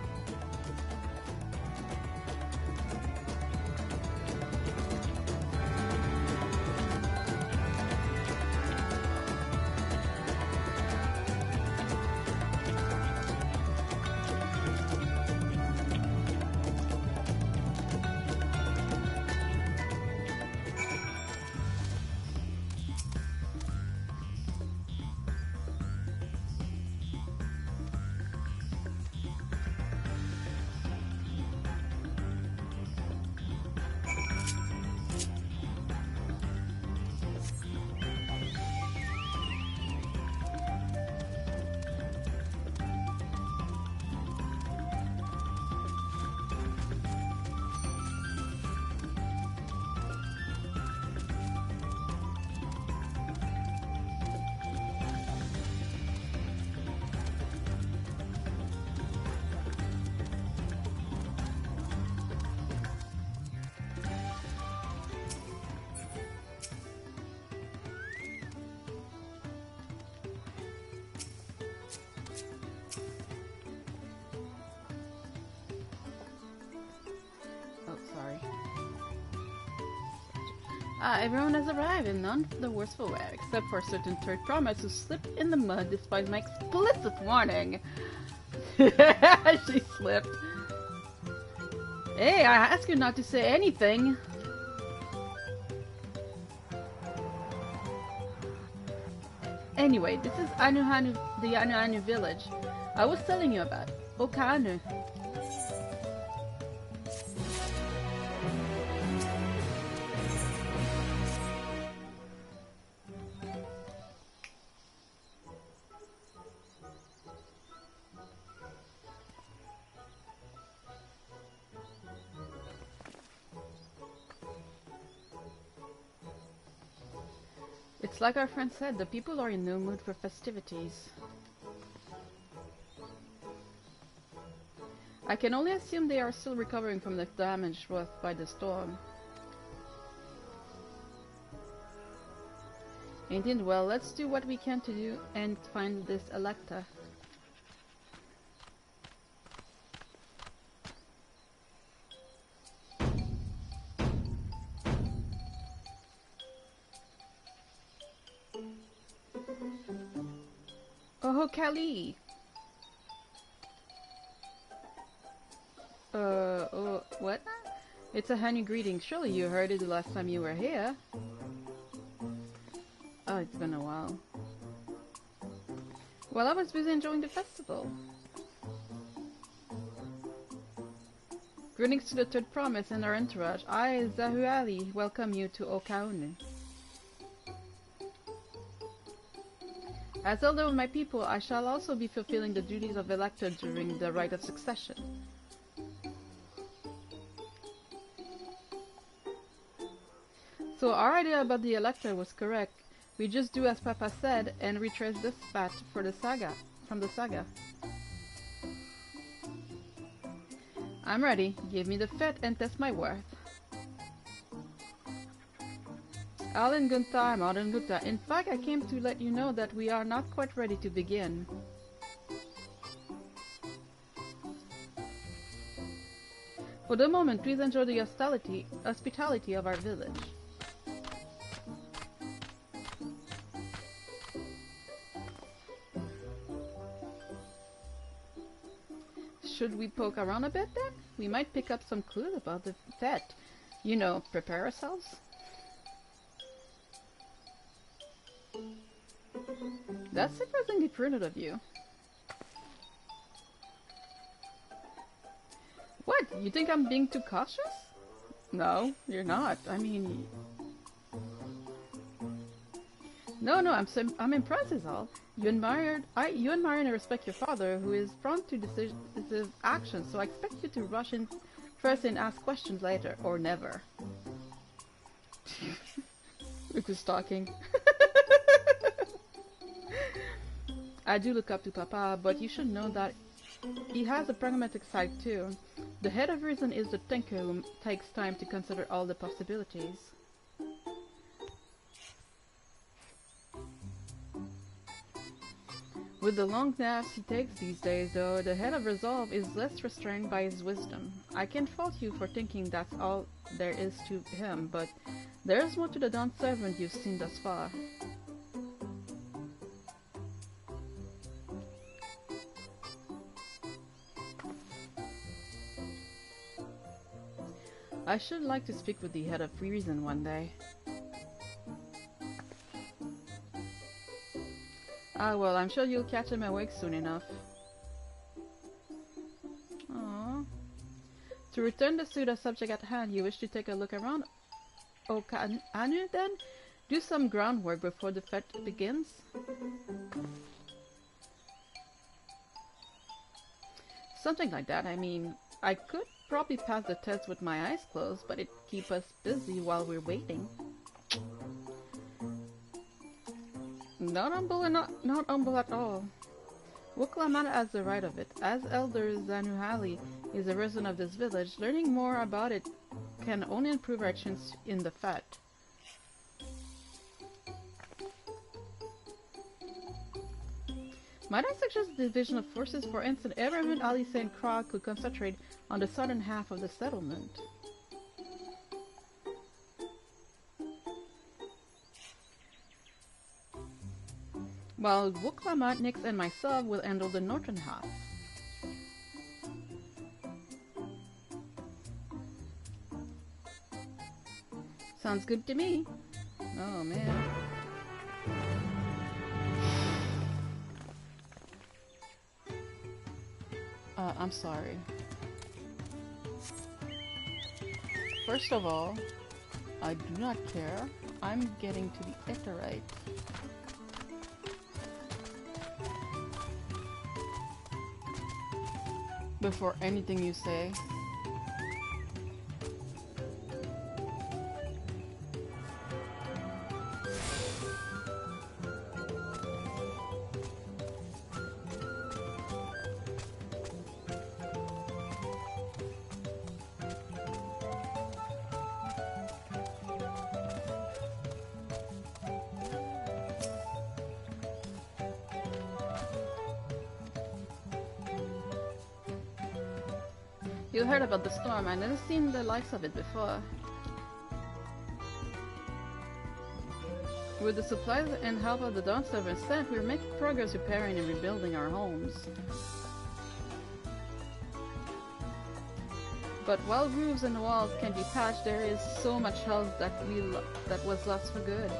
Everyone has arrived, and none for the worse for wear, except for a certain third promise who slipped in the mud despite my explicit warning. She slipped. Hey, I asked you not to say anything. Anyway, this is the Anu village I was telling you about. Okaanu. It's like our friend said, the people are in no mood for festivities. I can only assume they are still recovering from the damage wrought by the storm. Indeed, well, let's do what we can to do and find this Electa. Oh, Kali! Oh, what? It's a honey greeting. Surely you heard it the last time you were here. Oh, it's been a while. Well, I was busy enjoying the festival. Greetings to the Third Promise and our entourage. I, Zahuali, welcome you to Okaunu. As elder of my people, I shall also be fulfilling the duties of Elector during the rite of succession. So our idea about the Elector was correct. We just do as Papa said and retrace this path for the saga, from the saga. I'm ready. Give me the fit and test my worth. Alin Gunta, Modern Gunta. In fact, I came to let you know that we are not quite ready to begin. For the moment, please enjoy the hospitality of our village. Should we poke around a bit then? We might pick up some clues about the fete. You know, prepare ourselves. That's surprisingly prudent of you. What? You think I'm being too cautious? No, you're not. I mean... No, I'm impressed is all. You admire and respect your father, who is prone to decisive actions, so I expect you to rush in first and ask questions later, or never. Luke is talking. I do look up to Papa, but you should know that he has a pragmatic side too. The head of reason is the thinker who takes time to consider all the possibilities. With the long naps he takes these days, though, the head of resolve is less restrained by his wisdom. I can't fault you for thinking that's all there is to him, but there's more to the Dawn servant you've seen thus far. I should like to speak with the head of reason one day. Ah, well, I'm sure you'll catch him awake soon enough. Aww. To return to the subject at hand, you wish to take a look around Okaanu then? Do some groundwork before the fete begins? Something like that. I mean, I could probably pass the test with my eyes closed, but it'd keep us busy while we're waiting. Not humble at all. Wuklamana has the right of it. As Elder Zanuhali is a resident of this village, learning more about it can only improve our chance in the fete. Might I suggest the division of forces? For instance, Abraham, Alice, and Krog could concentrate on the southern half of the settlement. while Wuklamat, Nix, and myself will handle the northern half. Sounds good to me. Oh man. I'm sorry. First of all, I do not care. I'm getting to the Etherite. Before anything you say. You heard about the storm. I've never seen the likes of it before. With the supplies and help of the Dawntrail and staff, we're making progress repairing and rebuilding our homes. But while roofs and walls can be patched, there is so much health that was lost for good.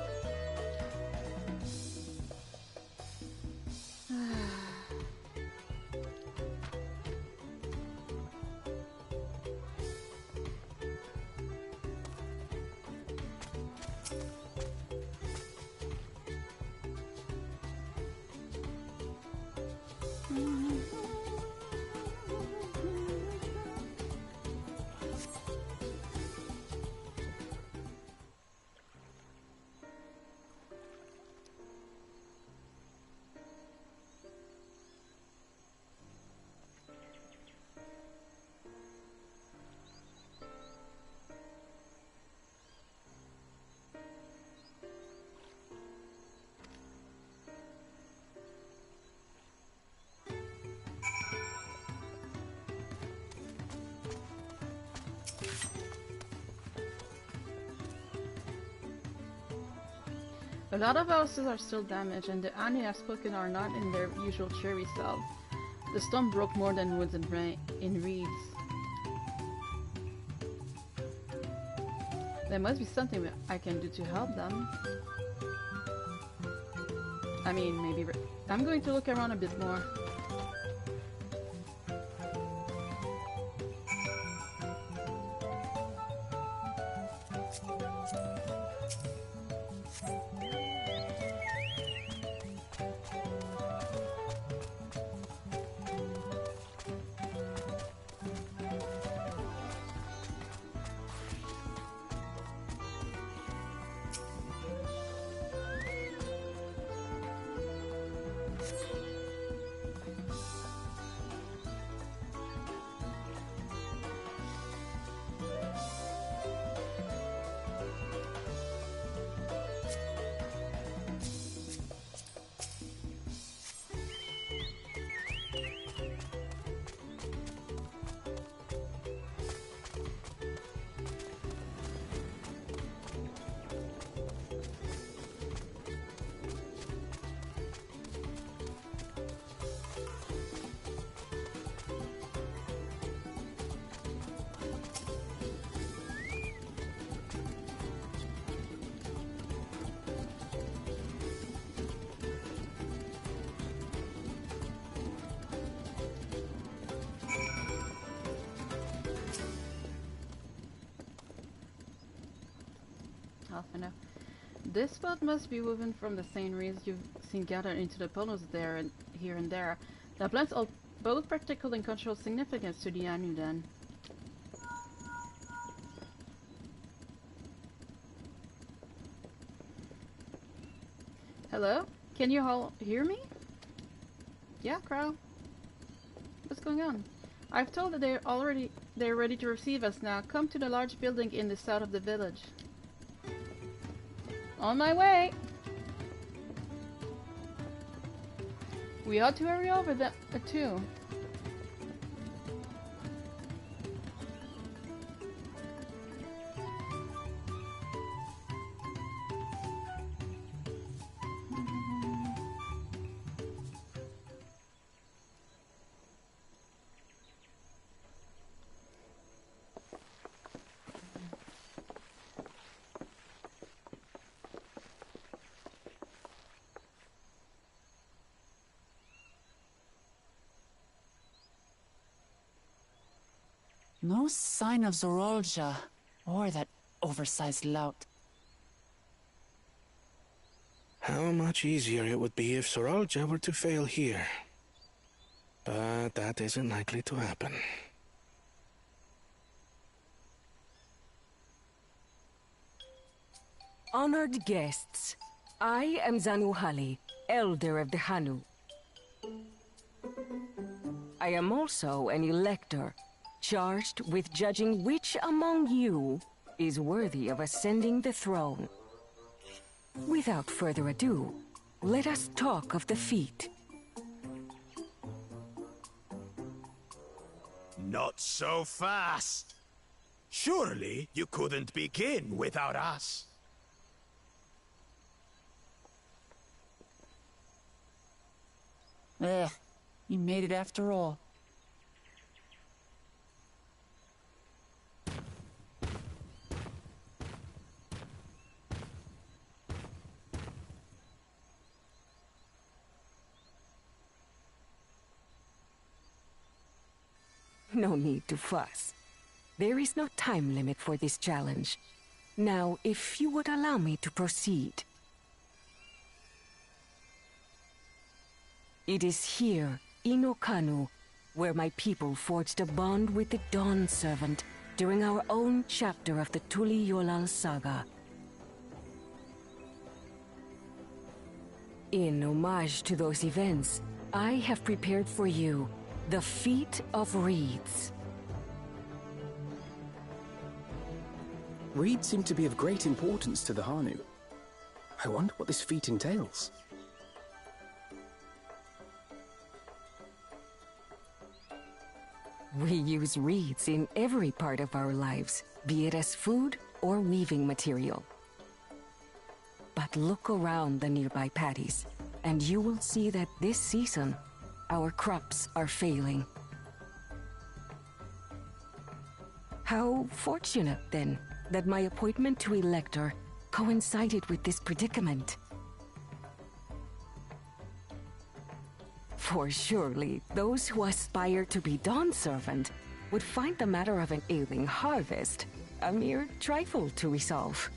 A lot of houses are still damaged, and the Ani I've spoken are not in their usual cheery self. The storm broke more than woods and reeds. There must be something I can do to help them. I mean, maybe... I'm going to look around a bit more. This spot must be woven from the same reeds you've seen gathered into the polos there and here and there. The plants all both practical and cultural significance to the Anu then. Hello? Can you all hear me? Yeah, Crow. What's going on? I've told that they're ready to receive us now. Come to the large building in the south of the village. On my way! We ought to hurry over that too. No sign of Zorolja, or that oversized lout. How much easier it would be if Zorolja were to fail here. But that isn't likely to happen. Honored guests, I am Zanuhali, Elder of the Hanu. I am also an elector, charged with judging which among you is worthy of ascending the throne. Without further ado, let us talk of the feat. Not so fast. Surely you couldn't begin without us. You made it after all. No need to fuss. There is no time limit for this challenge. Now, if you would allow me to proceed. It is here, in Okanu, where my people forged a bond with the Dawn Servant during our own chapter of the Tuliolal saga. In homage to those events, I have prepared for you the Feat of Reeds. Reeds seem to be of great importance to the Hanu. I wonder what this feat entails. We use reeds in every part of our lives, be it as food or weaving material. But look around the nearby paddies, and you will see that this season, our crops are failing. How fortunate, then, that my appointment to Elector coincided with this predicament. For surely, those who aspire to be Dawn Servant would find the matter of an ailing harvest a mere trifle to resolve.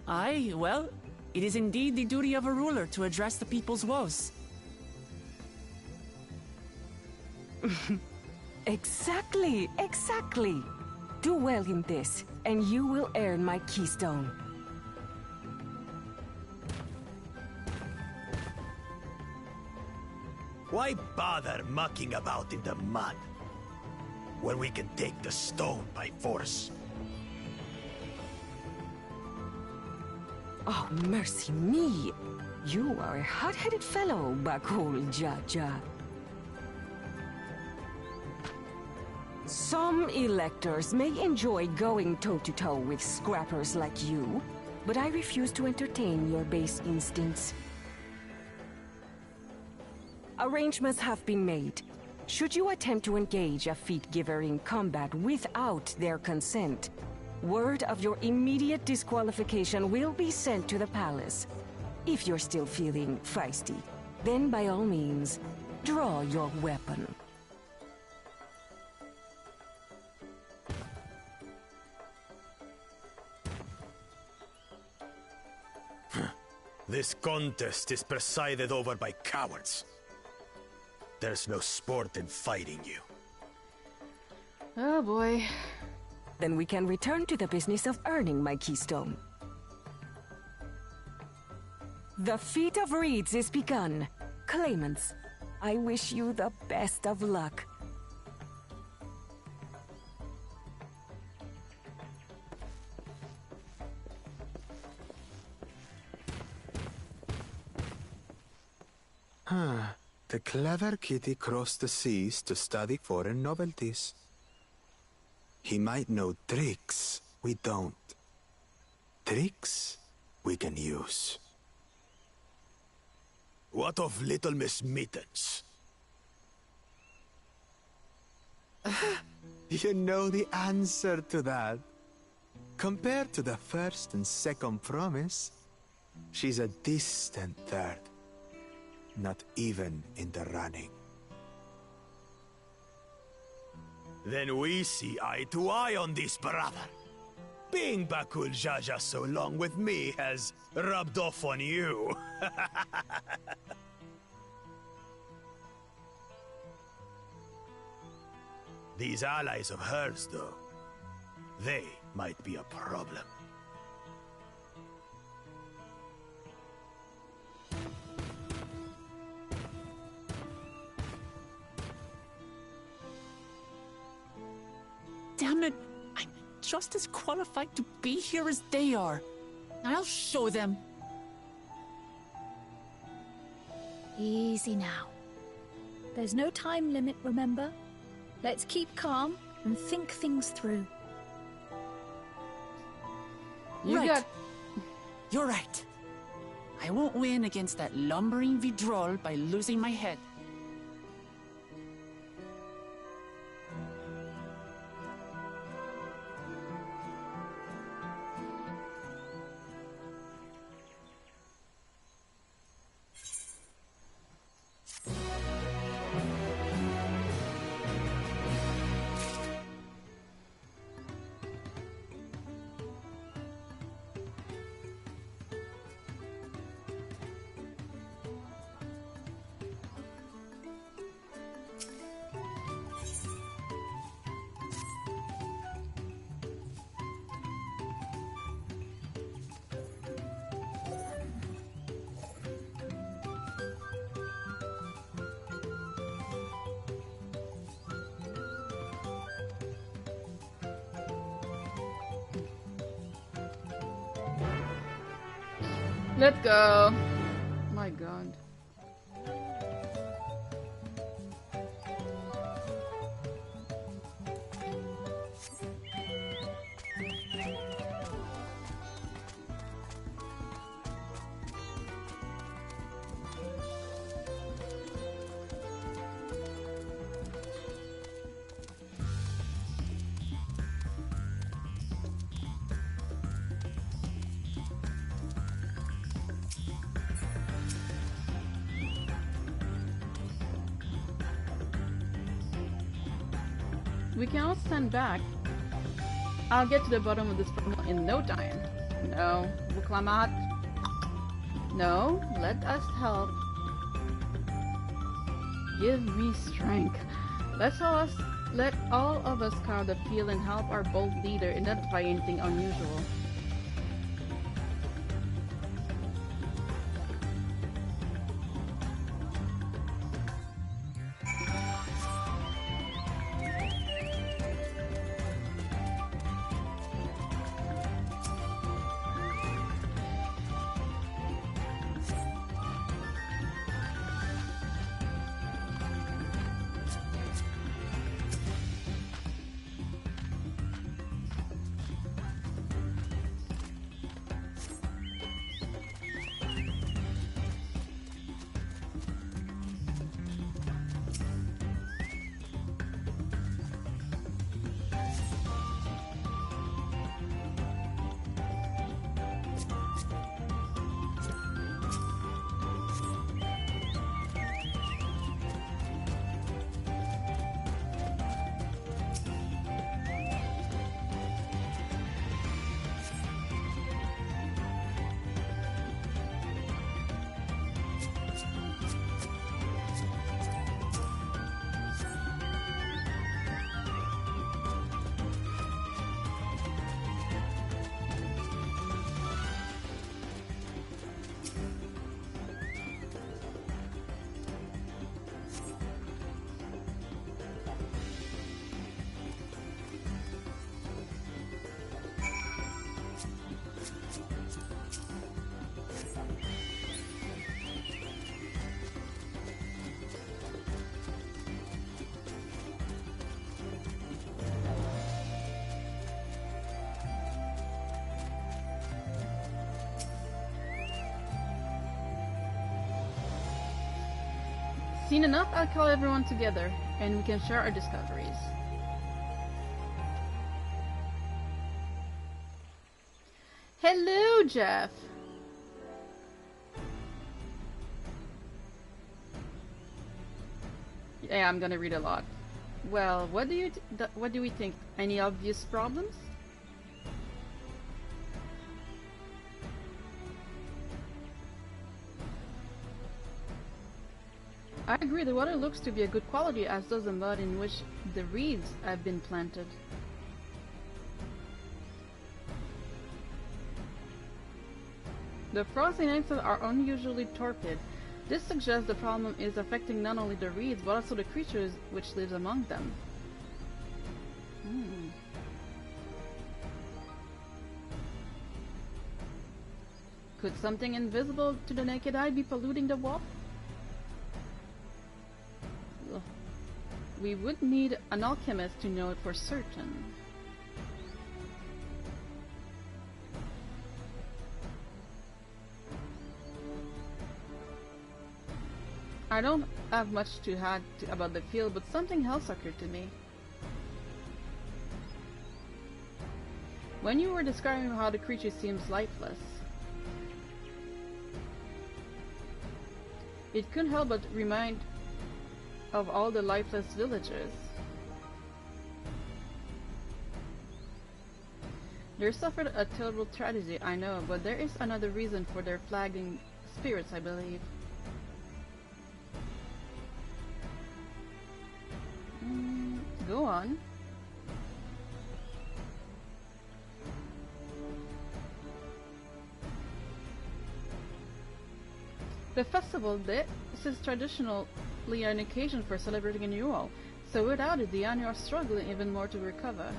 Aye, well, it is indeed the duty of a ruler to address the people's woes. Exactly, exactly. Do well in this, and you will earn my keystone. Why bother mucking about in the mud when we can take the stone by force? Oh, mercy me! You are a hot-headed fellow, Bakul Jaja. Some electors may enjoy going toe-to-toe with scrappers like you, but I refuse to entertain your base instincts. Arrangements have been made. Should you attempt to engage a feat giver in combat without their consent, word of your immediate disqualification will be sent to the palace. If you're still feeling feisty, then by all means, draw your weapon. This contest is presided over by cowards. There's no sport in fighting you. Oh boy. Then we can return to the business of earning my keystone. The Feat of Reeds is begun. Claimants, I wish you the best of luck. The clever kitty crossed the seas to study foreign novelties. He might know tricks we don't. Tricks we can use. What of Little Miss Mittens? You know the answer to that. Compared to the first and second promise, she's a distant third. Not even in the running. Then we see eye to eye on this, brother. Being Bakul Jaja so long with me has rubbed off on you. These allies of hers, though, they might be a problem. Damn it! I'm just as qualified to be here as they are. I'll show them. Easy now. There's no time limit, remember? Let's keep calm and think things through. You're right. I won't win against that lumbering Vidrol by losing my head. Let's go. My God. We can all stand back. I'll get to the bottom of this problem in no time. No, Wuklamat. No, let us help. Give me strength. Let all of us count the field and help our bold leader identify anything unusual. Seen enough? I'll call everyone together, and we can share our discoveries. Hello, Jeff! Yeah, I'm gonna read a lot. Well, what do we think? Any obvious problems? I agree, the water looks to be a good quality, as does the mud in which the reeds have been planted. The frozen eggs are unusually torpid. This suggests the problem is affecting not only the reeds, but also the creatures which live among them. Could something invisible to the naked eye be polluting the water? We would need an alchemist to know it for certain. I don't have much to add about the field, but something else occurred to me. When you were describing how the creature seems lifeless, it couldn't help but remind of all the lifeless villagers. They suffered a terrible tragedy, I know, but there is another reason for their flagging spirits, I believe. Go on. The festival, this is traditionally an occasion for celebrating a renewal, so without it, the Anu are struggling even more to recover.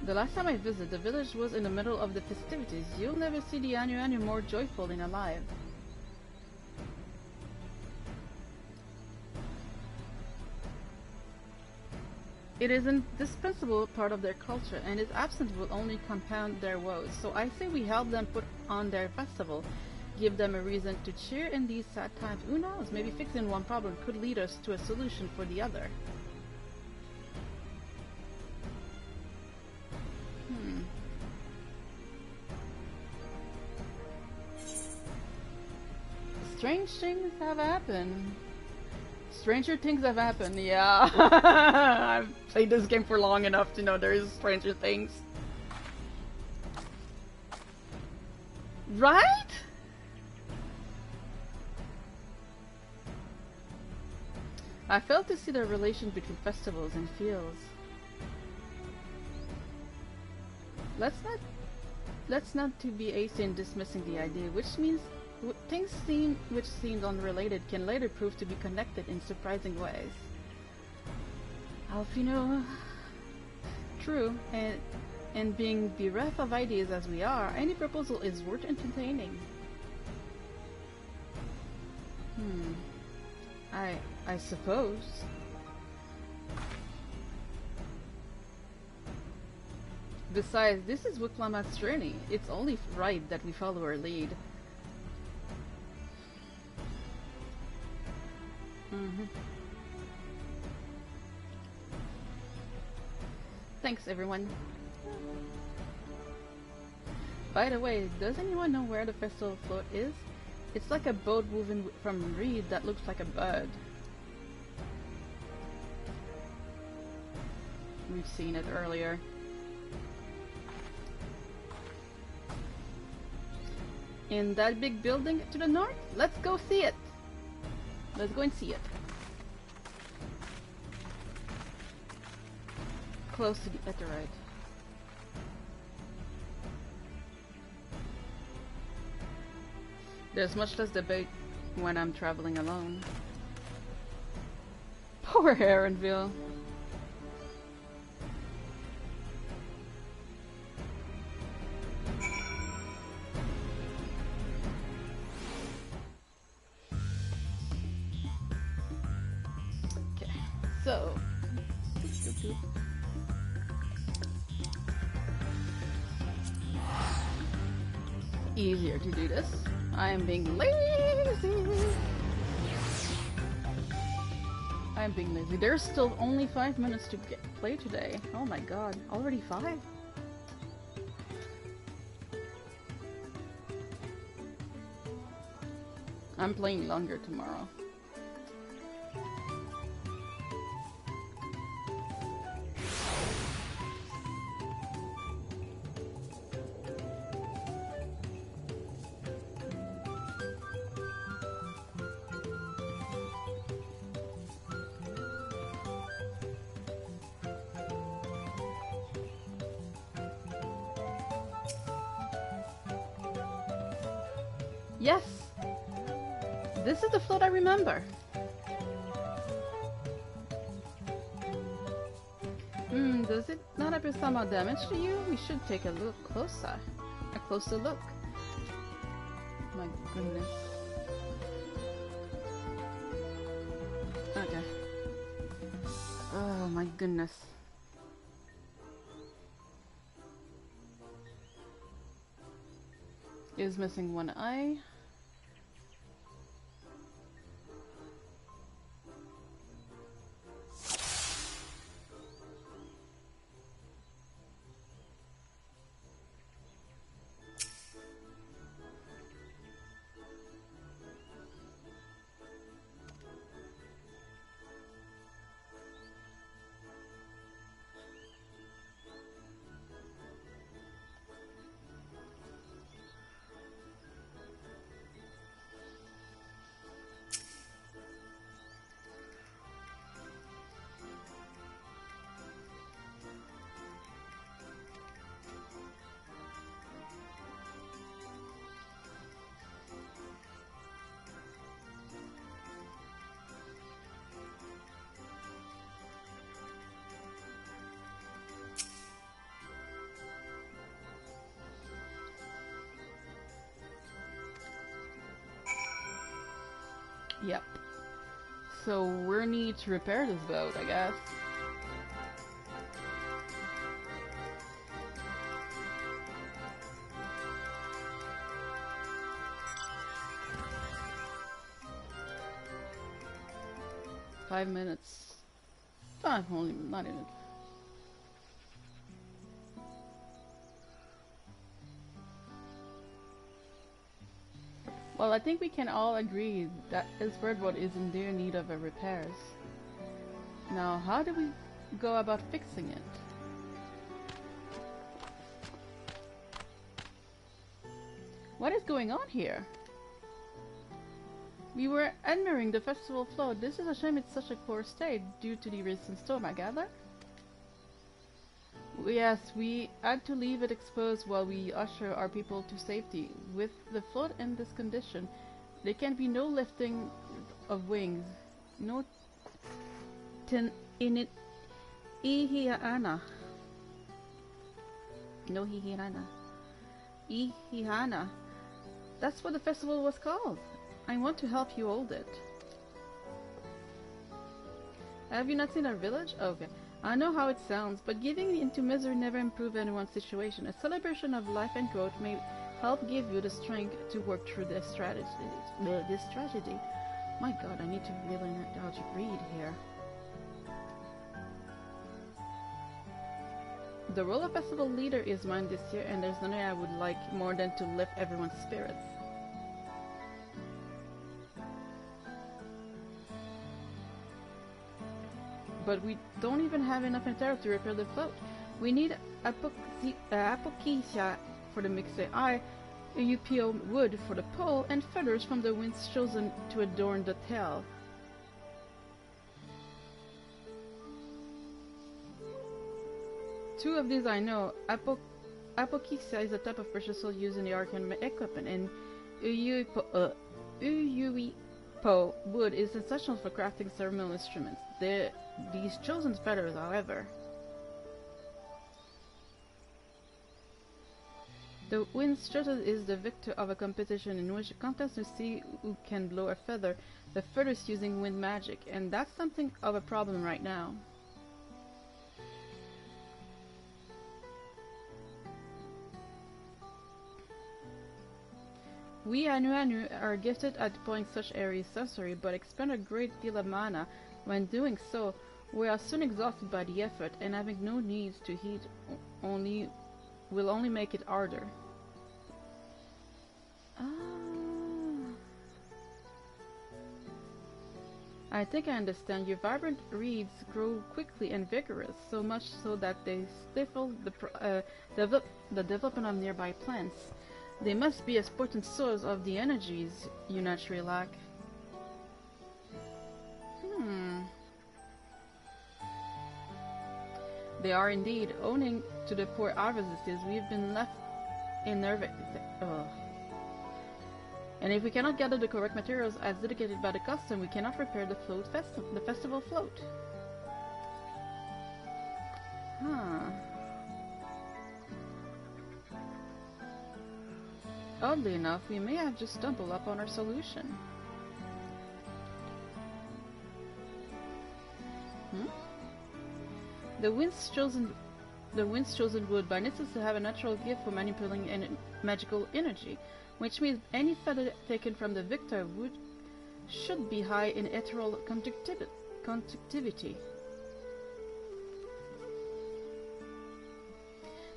The last time I visited, the village was in the middle of the festivities. You'll never see the Anu more joyful and alive. It is an indispensable part of their culture, and its absence will only compound their woes. So I say we help them put on their festival, give them a reason to cheer in these sad times. Who knows, maybe fixing one problem could lead us to a solution for the other. Strange things have happened. Stranger things have happened, yeah. I've played this game for long enough to know there is stranger things. Right? I failed to see the relation between festivals and fields. Let's not to be hasty in dismissing the idea, which means things which seemed unrelated can later prove to be connected in surprising ways. Alfino, true, and being bereft of ideas as we are, any proposal is worth entertaining. I suppose. Besides, this is Wiklamat's journey. It's only right that we follow her lead. Thanks, everyone. By the way, does anyone know where the festival float is? It's like a boat moving from reed that looks like a bird. We've seen it earlier. In that big building to the north? Let's go see it! Let's go and see it. Close to the Etherite. There's much less debate when I'm traveling alone. Poor Heronville. So, easier to do this. I am being lazy. I'm being lazy. There's still only 5 minutes to play today. Oh my god, already 5? I'm playing longer tomorrow. Yes! This is the float I remember. Does it not appear somehow damaged to you? We should take a closer look. My goodness. Okay. Oh my goodness. Is missing one eye. Yep. So we need to repair this boat, I guess. Five minutes. Only not even. Well, I think we can all agree that this birdboat is in dire need of repairs. Now, how do we go about fixing it? What is going on here? We were admiring the festival float. This is a shame it's such a poor state due to the recent storm, I gather? Yes, we had to leave it exposed while we usher our people to safety. With the float in this condition, there can be no lifting of wings. No ihihana. No hihirana. Ihihana. That's what the festival was called. I want to help you hold it. Have you not seen our village? Okay. I know how it sounds, but giving into misery never improves anyone's situation. A celebration of life and growth may help give you the strength to work through this tragedy. My God, I need to really learn how to read here. The role of festival leader is mine this year, and there's nothing I would like more than to lift everyone's spirits. But we don't even have enough material to repair the float. We need apothecia for the mixer eye, UPO wood for the pole, and feathers from the winds chosen to adorn the tail. Two of these I know. Apothecia is a type of precious soul used in the arcane equipment, and UUPO wood is essential for crafting ceremonial instruments. These chosen feathers, however. The Wind's chosen is the victor of a competition in which a contest to see who can blow a feather, the furthest using wind magic, and that's something of a problem right now. We Anu are gifted at deploying such area sorcery, but expend a great deal of mana. When doing so, we are soon exhausted by the effort, and having no needs to heat will only make it harder. I think I understand. Your vibrant reeds grow quickly and vigorous, so much so that they stifle the development of nearby plants. They must be a potent source of the energies you naturally lack. They are indeed. Owing to the poor harvests, we've been left in nerve. And if we cannot gather the correct materials as indicated by the custom, we cannot repair the festival float. Oddly enough, we may have just stumbled upon our solution. The wind's chosen wood by necessity have a natural gift for manipulating magical energy, which means any feather taken from the victor wood should be high in ethereal conductivity.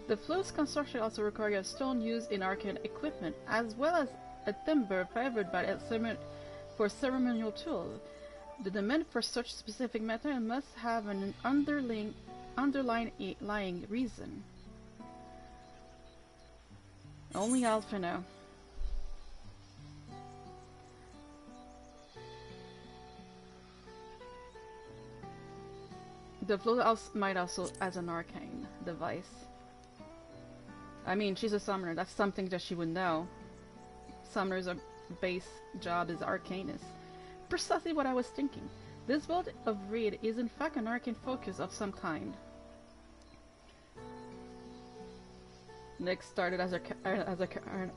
The float's construction also requires stone used in arcane equipment, as well as a timber favored by for ceremonial tools. The demand for such specific material must have an underlying reason. Only Alpha know. The float might also as an arcane device. I mean, she's a summoner. That's something that she would know. Summoner's base job is arcanist. Precisely what I was thinking. This bolt of reed is in fact an arcane focus of some kind. Nick started as an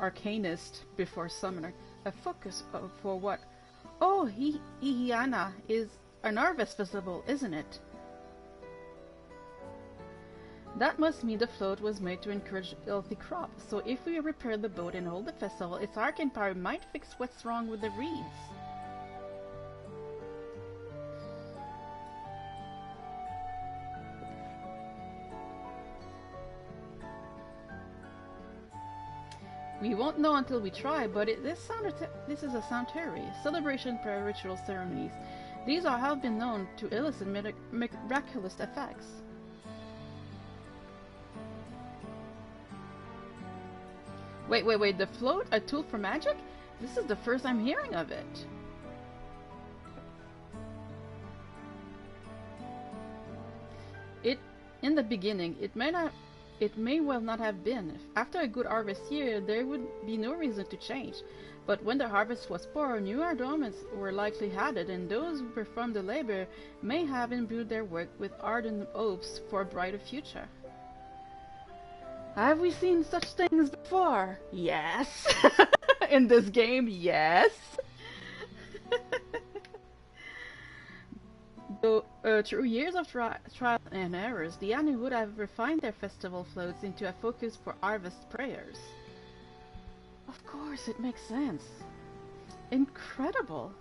arcanist before summoner. A focus for what? Oh, Ihiana is an harvest festival, isn't it? That must mean the float was made to encourage healthy crops, so if we repair the boat and hold the festival, its arcane power might fix what's wrong with the reeds. We won't know until we try, but this is a sanctuary, celebration prayer ritual ceremonies. These have been known to elicit miraculous effects. Wait, the float? A tool for magic? This is the first I'm hearing of it. In the beginning, it may well not have been. After a good harvest year, there would be no reason to change. But when the harvest was poor, new adornments were likely added, and those who performed the labor may have imbued their work with ardent hopes for a brighter future. Have we seen such things before? Yes. In this game, yes. Though through years of trial and errors, the Anu would have refined their festival floats into a focus for harvest prayers. Of course, it makes sense. Incredible.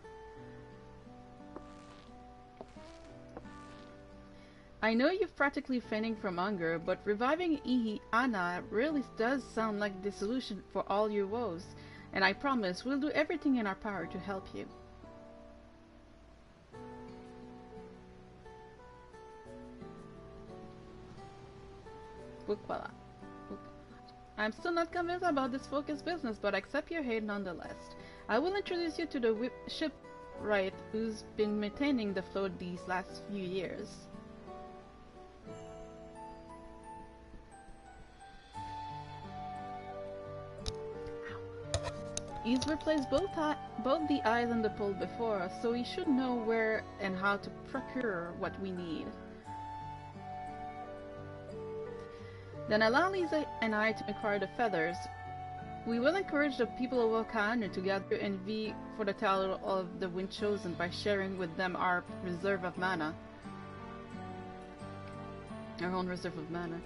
I know you're practically fainting from hunger, but reviving Ihiana really does sound like the solution for all your woes, and I promise we'll do everything in our power to help you. I'm still not convinced about this focus business, but I accept your hate nonetheless. I will introduce you to the shipwright who's been maintaining the float these last few years. He's replaced both the eyes and the pole before us, so he should know where and how to procure what we need. Then allow Lisa and I to acquire the feathers. We will encourage the people of Wakana to gather and vie for the title of the Wind Chosen by sharing with them our reserve of mana. Our own reserve of mana.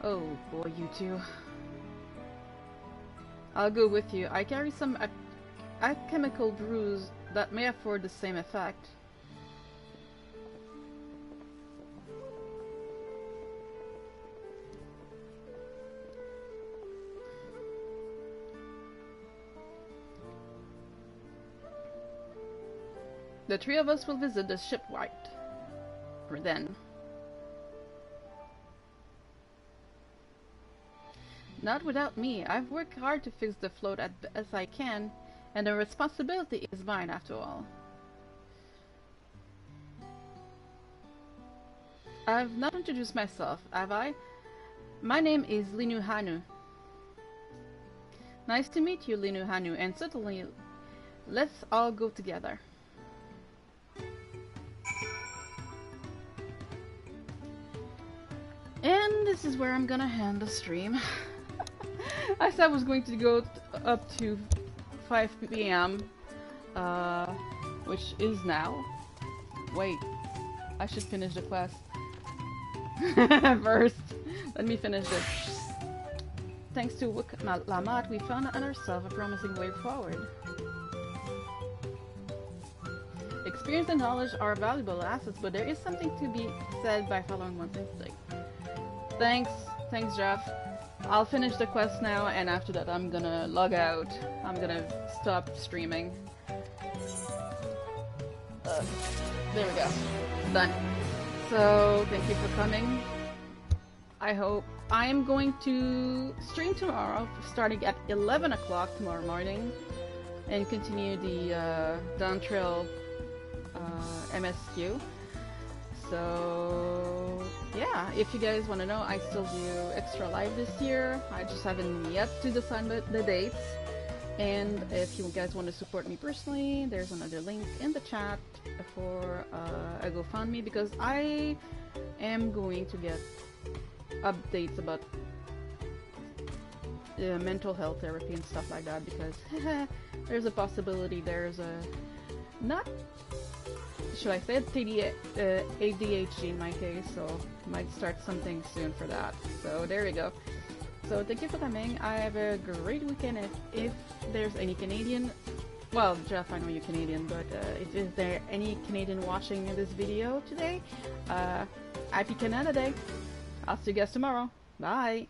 Oh boy, you two. I'll go with you. I carry some alchemical brews that may afford the same effect. The three of us will visit the shipwright. Or then. Not without me. I've worked hard to fix the float as best I can, and the responsibility is mine after all. I've not introduced myself, have I? My name is Linu Hanu. Nice to meet you, Linu Hanu, and certainly let's all go together. And this is where I'm gonna end the stream. I said I was going to go up to 5 p.m. Which is now. Wait, I should finish the quest. First, let me finish this. Thanks to Lamat, we found on ourselves a promising way forward. Experience and knowledge are valuable assets, but there is something to be said by following one's instinct. Thanks, Jeff. I'll finish the quest now, and after that I'm gonna log out. I'm gonna stop streaming. There we go. Done. So, thank you for coming. I hope I'm going to stream tomorrow, starting at 11 o'clock tomorrow morning, and continue the Dawntrail MSQ. So, yeah, if you guys want to know, I still do extra live this year. I just haven't yet to decide the dates. And if you guys want to support me personally, there's another link in the chat for a GoFundMe, because I am going to get updates about mental health therapy and stuff like that, because there's a possibility there's a not, should I say it, ADHD in my case, so I might start something soon for that. So there we go. So thank you for coming. I have a great weekend. If there's any Canadian, well, Jeff, I know you're Canadian, but if there any Canadian watching this video today, happy Canada Day. I'll see you guys tomorrow. Bye.